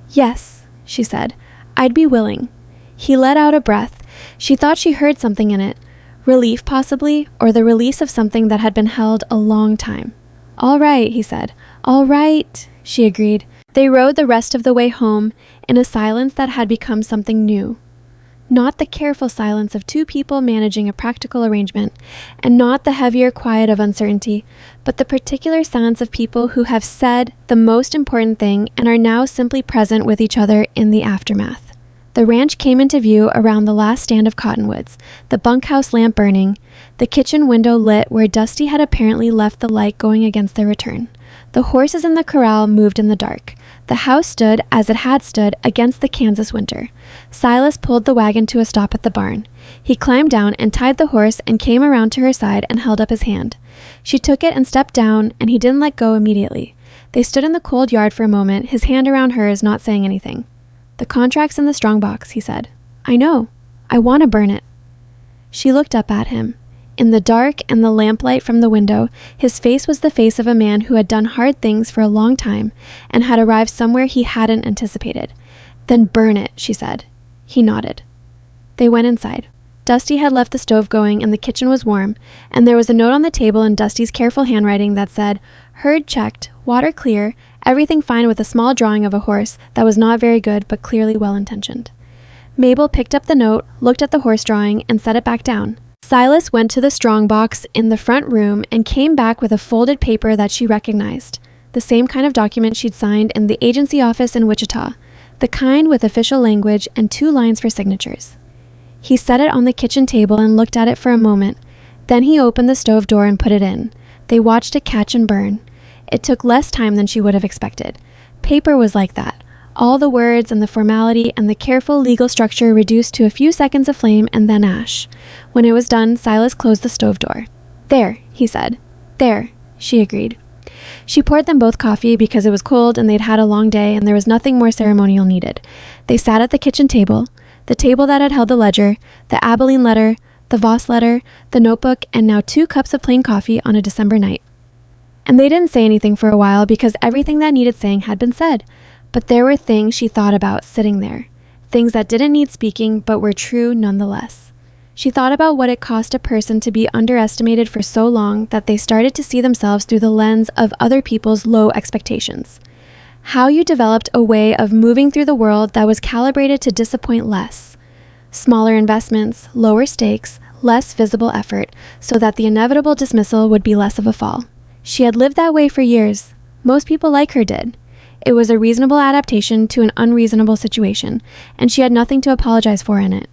Yes, she said. I'd be willing. He let out a breath. She thought she heard something in it. Relief, possibly, or the release of something that had been held a long time. All right, he said. All right, she agreed. They rode the rest of the way home in a silence that had become something new. Not the careful silence of two people managing a practical arrangement, and not the heavier quiet of uncertainty, but the particular silence of people who have said the most important thing and are now simply present with each other in the aftermath. The ranch came into view around the last stand of cottonwoods, the bunkhouse lamp burning, the kitchen window lit where Dusty had apparently left the light going against their return. The horses in the corral moved in the dark. The house stood, as it had stood, against the Kansas winter. Silas pulled the wagon to a stop at the barn. He climbed down and tied the horse and came around to her side and held up his hand. She took it and stepped down, and he didn't let go immediately. They stood in the cold yard for a moment, his hand around hers, not saying anything. The contract's in the strongbox, he said. I know. I want to burn it. She looked up at him. In the dark and the lamplight from the window, his face was the face of a man who had done hard things for a long time and had arrived somewhere he hadn't anticipated. Then burn it, she said. He nodded. They went inside. Dusty had left the stove going and the kitchen was warm, and there was a note on the table in Dusty's careful handwriting that said, herd checked, water clear, everything fine, with a small drawing of a horse that was not very good but clearly well-intentioned. Mabel picked up the note, looked at the horse drawing, and set it back down. Silas went to the strongbox in the front room and came back with a folded paper that she recognized, the same kind of document she'd signed in the agency office in Wichita, the kind with official language and 2 lines for signatures. He set it on the kitchen table and looked at it for a moment. Then he opened the stove door and put it in. They watched it catch and burn. It took less time than she would have expected. Paper was like that. All the words and the formality and the careful legal structure reduced to a few seconds of flame and then ash. When it was done, Silas closed the stove door. There, he said. There, she agreed. She poured them both coffee because it was cold and they'd had a long day and there was nothing more ceremonial needed. They sat at the kitchen table, the table that had held the ledger, the Abilene letter, the Voss letter, the notebook, and now 2 cups of plain coffee on a December night. And they didn't say anything for a while because everything that needed saying had been said. But there were things she thought about sitting there, things that didn't need speaking but were true nonetheless. She thought about what it cost a person to be underestimated for so long that they started to see themselves through the lens of other people's low expectations. How you developed a way of moving through the world that was calibrated to disappoint less. Smaller investments, lower stakes, less visible effort, so that the inevitable dismissal would be less of a fall. She had lived that way for years. Most people like her did. It was a reasonable adaptation to an unreasonable situation, and she had nothing to apologize for in it.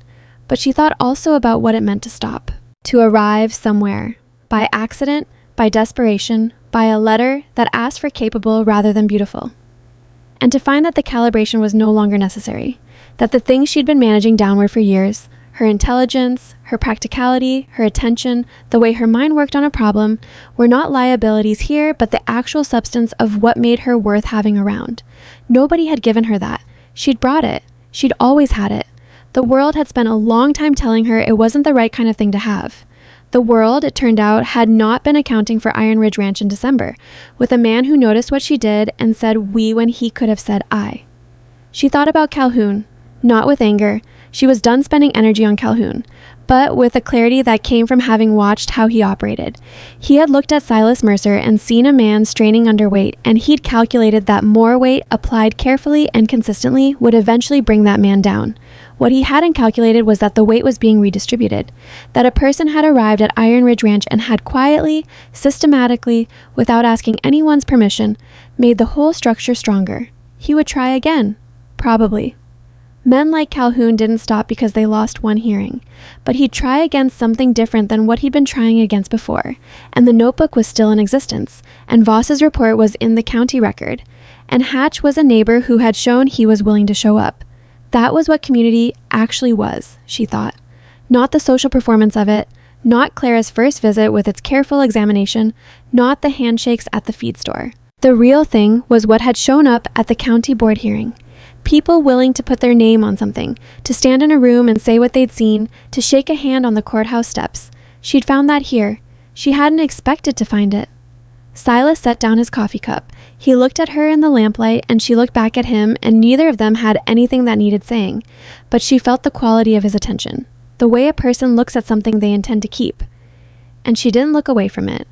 but she thought also about what it meant to stop, to arrive somewhere, by accident, by desperation, by a letter that asked for capable rather than beautiful. And to find that the calibration was no longer necessary, that the things she'd been managing downward for years, her intelligence, her practicality, her attention, the way her mind worked on a problem, were not liabilities here, but the actual substance of what made her worth having around. Nobody had given her that. She'd brought it. She'd always had it. The world had spent a long time telling her it wasn't the right kind of thing to have. The world, it turned out, had not been accounting for Iron Ridge Ranch in December, with a man who noticed what she did and said we when he could have said I. She thought about Calhoun, not with anger. She was done spending energy on Calhoun, but with a clarity that came from having watched how he operated. He had looked at Silas Mercer and seen a man straining under weight, and he'd calculated that more weight applied carefully and consistently would eventually bring that man down. What he hadn't calculated was that the weight was being redistributed, that a person had arrived at Iron Ridge Ranch and had quietly, systematically, without asking anyone's permission, made the whole structure stronger. He would try again, probably. Men like Calhoun didn't stop because they lost one hearing, but he'd try against something different than what he'd been trying against before, and the notebook was still in existence, and Voss's report was in the county record, and Hatch was a neighbor who had shown he was willing to show up. That was what community actually was, she thought. Not the social performance of it, not Clara's first visit with its careful examination, not the handshakes at the feed store. The real thing was what had shown up at the county board hearing. People willing to put their name on something, to stand in a room and say what they'd seen, to shake a hand on the courthouse steps. She'd found that here. She hadn't expected to find it. Silas set down his coffee cup. He looked at her in the lamplight, and she looked back at him, and neither of them had anything that needed saying. But she felt the quality of his attention, the way a person looks at something they intend to keep. And she didn't look away from it.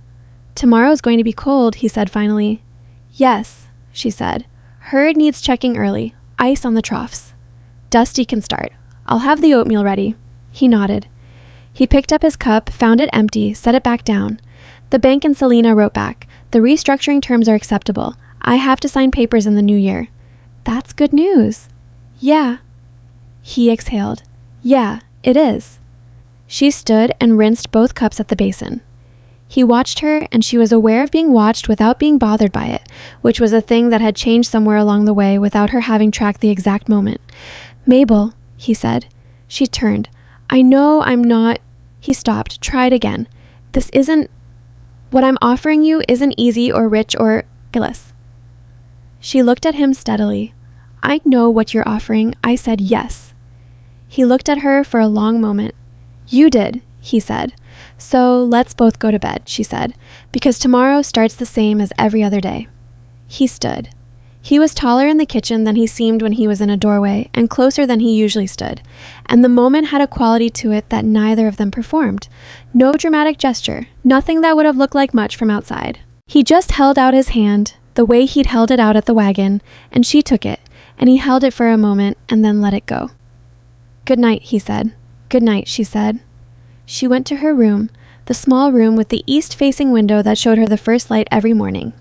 "Tomorrow's going to be cold," he said finally. "Yes," she said. "Herd needs checking early. Ice on the troughs. Dusty can start. I'll have the oatmeal ready." He nodded. He picked up his cup, found it empty, set it back down. The bank and Selena wrote back, "The restructuring terms are acceptable. I have to sign papers in the new year." "That's good news." "Yeah." He exhaled. "Yeah, it is." She stood and rinsed both cups at the basin. He watched her, and she was aware of being watched without being bothered by it, which was a thing that had changed somewhere along the way without her having tracked the exact moment. "Mabel," he said. She turned. "I know I'm not—" He stopped, tried again. "This isn't— what I'm offering you isn't easy or rich or ridiculous." She looked at him steadily. "I know what you're offering." I said yes. He looked at her for a long moment. "You did," he said. "So let's both go to bed," she said, "because tomorrow starts the same as every other day." He stood. He was taller in the kitchen than he seemed when he was in a doorway, and closer than he usually stood, and the moment had a quality to it that neither of them performed. No dramatic gesture, nothing that would have looked like much from outside. He just held out his hand, the way he'd held it out at the wagon, and she took it, and he held it for a moment and then let it go. "Good night," he said. "Good night," she said. She went to her room, the small room with the east-facing window that showed her the first light every morning.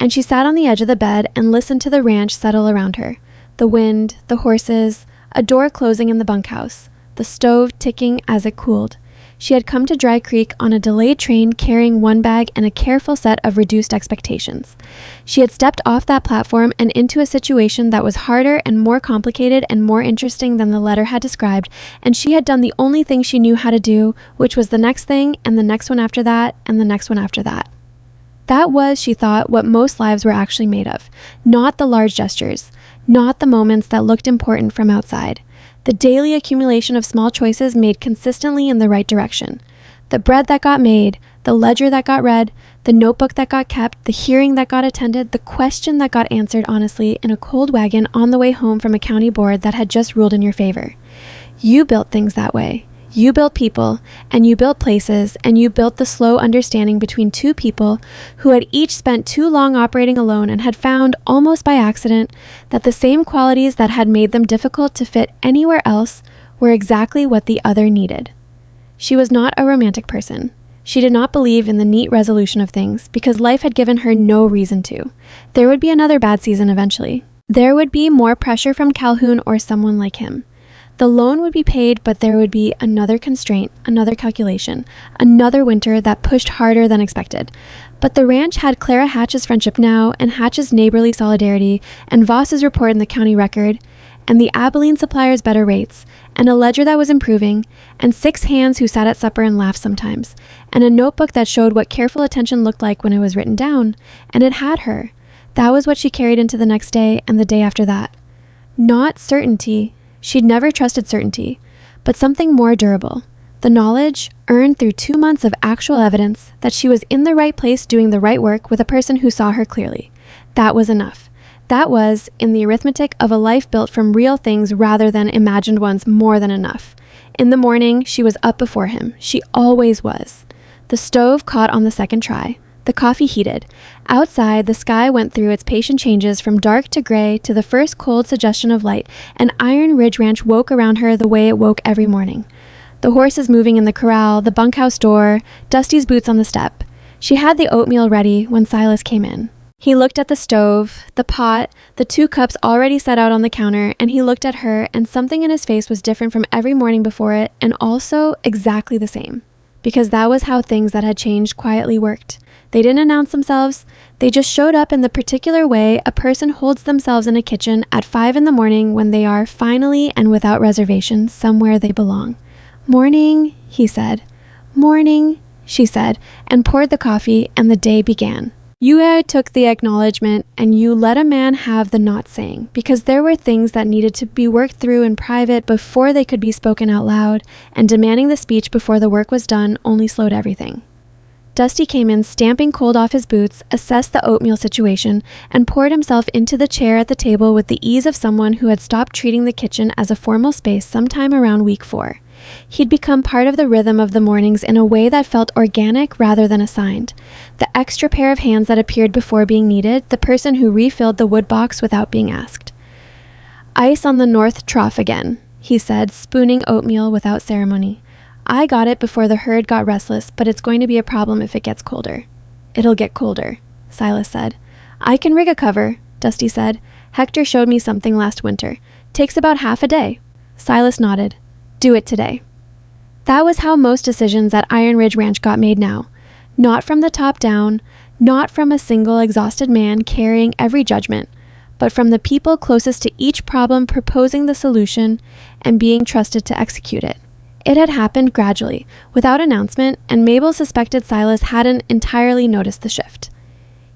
And she sat on the edge of the bed and listened to the ranch settle around her. The wind, the horses, a door closing in the bunkhouse, the stove ticking as it cooled. She had come to Dry Creek on a delayed train carrying one bag and a careful set of reduced expectations. She had stepped off that platform and into a situation that was harder and more complicated and more interesting than the letter had described, and she had done the only thing she knew how to do, which was the next thing and the next one after that and the next one after that. That was, she thought, what most lives were actually made of. Not the large gestures, not the moments that looked important from outside. The daily accumulation of small choices made consistently in the right direction. The bread that got made, the ledger that got read, the notebook that got kept, the hearing that got attended, the question that got answered honestly in a cold wagon on the way home from a county board that had just ruled in your favor. You built things that way. You built people, and you built places, and you built the slow understanding between two people who had each spent too long operating alone and had found, almost by accident, that the same qualities that had made them difficult to fit anywhere else were exactly what the other needed. She was not a romantic person. She did not believe in the neat resolution of things because life had given her no reason to. There would be another bad season eventually. There would be more pressure from Calhoun or someone like him. The loan would be paid, but there would be another constraint, another calculation, another winter that pushed harder than expected. But the ranch had Clara Hatch's friendship now, and Hatch's neighborly solidarity, and Voss's report in the county record, and the Abilene supplier's better rates, and a ledger that was improving, and 6 hands who sat at supper and laughed sometimes, and a notebook that showed what careful attention looked like when it was written down, and it had her. That was what she carried into the next day and the day after that. Not certainty. She'd never trusted certainty, but something more durable. The knowledge, earned through 2 months of actual evidence, that she was in the right place doing the right work with a person who saw her clearly. That was enough. That was, in the arithmetic of a life built from real things rather than imagined ones, more than enough. In the morning, she was up before him. She always was. The stove caught on the second try. The coffee heated. Outside, the sky went through its patient changes from dark to gray to the first cold suggestion of light, and Iron Ridge Ranch woke around her the way it woke every morning. The horses moving in the corral, the bunkhouse door, Dusty's boots on the step. She had the oatmeal ready when Silas came in. He looked at the stove, the pot, the 2 cups already set out on the counter, and he looked at her, and something in his face was different from every morning before it, and also exactly the same. Because that was how things that had changed quietly worked. They didn't announce themselves. They just showed up in the particular way a person holds themselves in a kitchen at 5 in the morning when they are, finally and without reservation, somewhere they belong. "Morning," he said. "Morning," she said, and poured the coffee, and the day began. You took the acknowledgement, and you let a man have the not saying, because there were things that needed to be worked through in private before they could be spoken out loud, and demanding the speech before the work was done only slowed everything. Dusty came in, stamping cold off his boots, assessed the oatmeal situation, and poured himself into the chair at the table with the ease of someone who had stopped treating the kitchen as a formal space sometime around week 4. He'd become part of the rhythm of the mornings in a way that felt organic rather than assigned. The extra pair of hands that appeared before being needed, the person who refilled the wood box without being asked. "Ice on the north trough again," he said, spooning oatmeal without ceremony. "I got it before the herd got restless, but it's going to be a problem if it gets colder." "It'll get colder," Silas said. "I can rig a cover," Dusty said. "Hector showed me something last winter. Takes about half a day." Silas nodded. "Do it today." That was how most decisions at Iron Ridge Ranch got made now. Not from the top down, not from a single exhausted man carrying every judgment, but from the people closest to each problem proposing the solution and being trusted to execute it. It had happened gradually, without announcement, and Mabel suspected Silas hadn't entirely noticed the shift.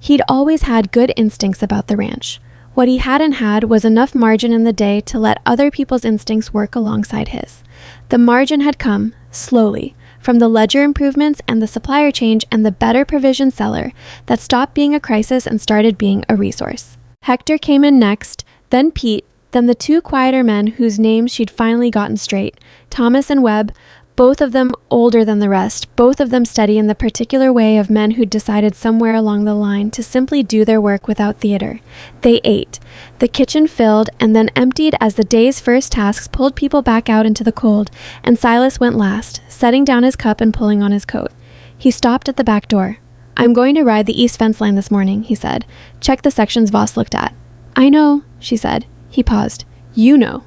He'd always had good instincts about the ranch. What he hadn't had was enough margin in the day to let other people's instincts work alongside his. The margin had come, slowly, from the ledger improvements and the supplier change and the better provision seller that stopped being a crisis and started being a resource. Hector came in next, then Pete, then the 2 quieter men whose names she'd finally gotten straight, Thomas and Webb, both of them older than the rest, both of them steady in the particular way of men who'd decided somewhere along the line to simply do their work without theater. They ate. The kitchen filled and then emptied as the day's first tasks pulled people back out into the cold, and Silas went last, setting down his cup and pulling on his coat. He stopped at the back door. "I'm going to ride the east fence line this morning," he said. "Check the sections Voss looked at." "I know," she said. He paused. "You know.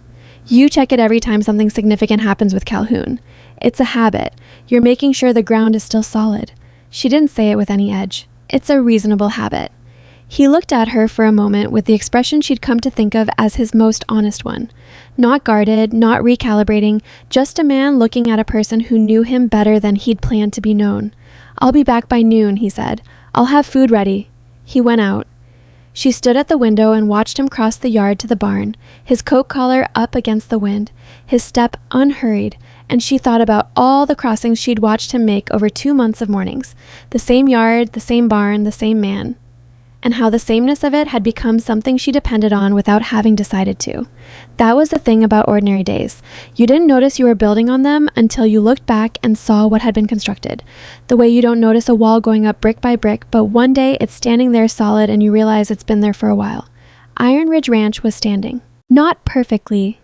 You check it every time something significant happens with Calhoun. It's a habit. You're making sure the ground is still solid." She didn't say it with any edge. "It's a reasonable habit." He looked at her for a moment with the expression she'd come to think of as his most honest one. Not guarded, not recalibrating, just a man looking at a person who knew him better than he'd planned to be known. "I'll be back by noon," he said. "I'll have food ready." He went out. She stood at the window and watched him cross the yard to the barn, his coat collar up against the wind, his step unhurried, and she thought about all the crossings she'd watched him make over 2 months of mornings. The same yard, the same barn, the same man. And how the sameness of it had become something she depended on without having decided to. That was the thing about ordinary days. You didn't notice you were building on them until you looked back and saw what had been constructed. The way you don't notice a wall going up brick by brick, but one day it's standing there solid and you realize it's been there for a while. Iron Ridge Ranch was standing. Not perfectly.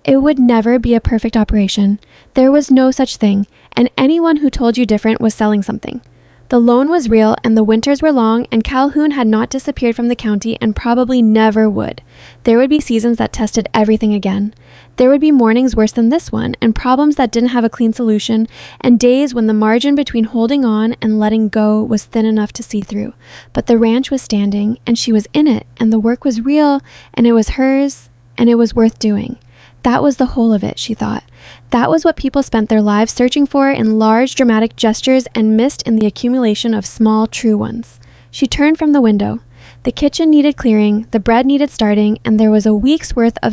It would never be a perfect operation. There was no such thing, and anyone who told you different was selling something. The loan was real, and the winters were long, and Calhoun had not disappeared from the county and probably never would. There would be seasons that tested everything again. There would be mornings worse than this one, and problems that didn't have a clean solution, and days when the margin between holding on and letting go was thin enough to see through. But the ranch was standing, and she was in it, and the work was real, and it was hers, and it was worth doing. That was the whole of it, she thought. That was what people spent their lives searching for in large, dramatic gestures and missed in the accumulation of small, true ones. She turned from the window. The kitchen needed clearing, the bread needed starting, and there was a week's worth of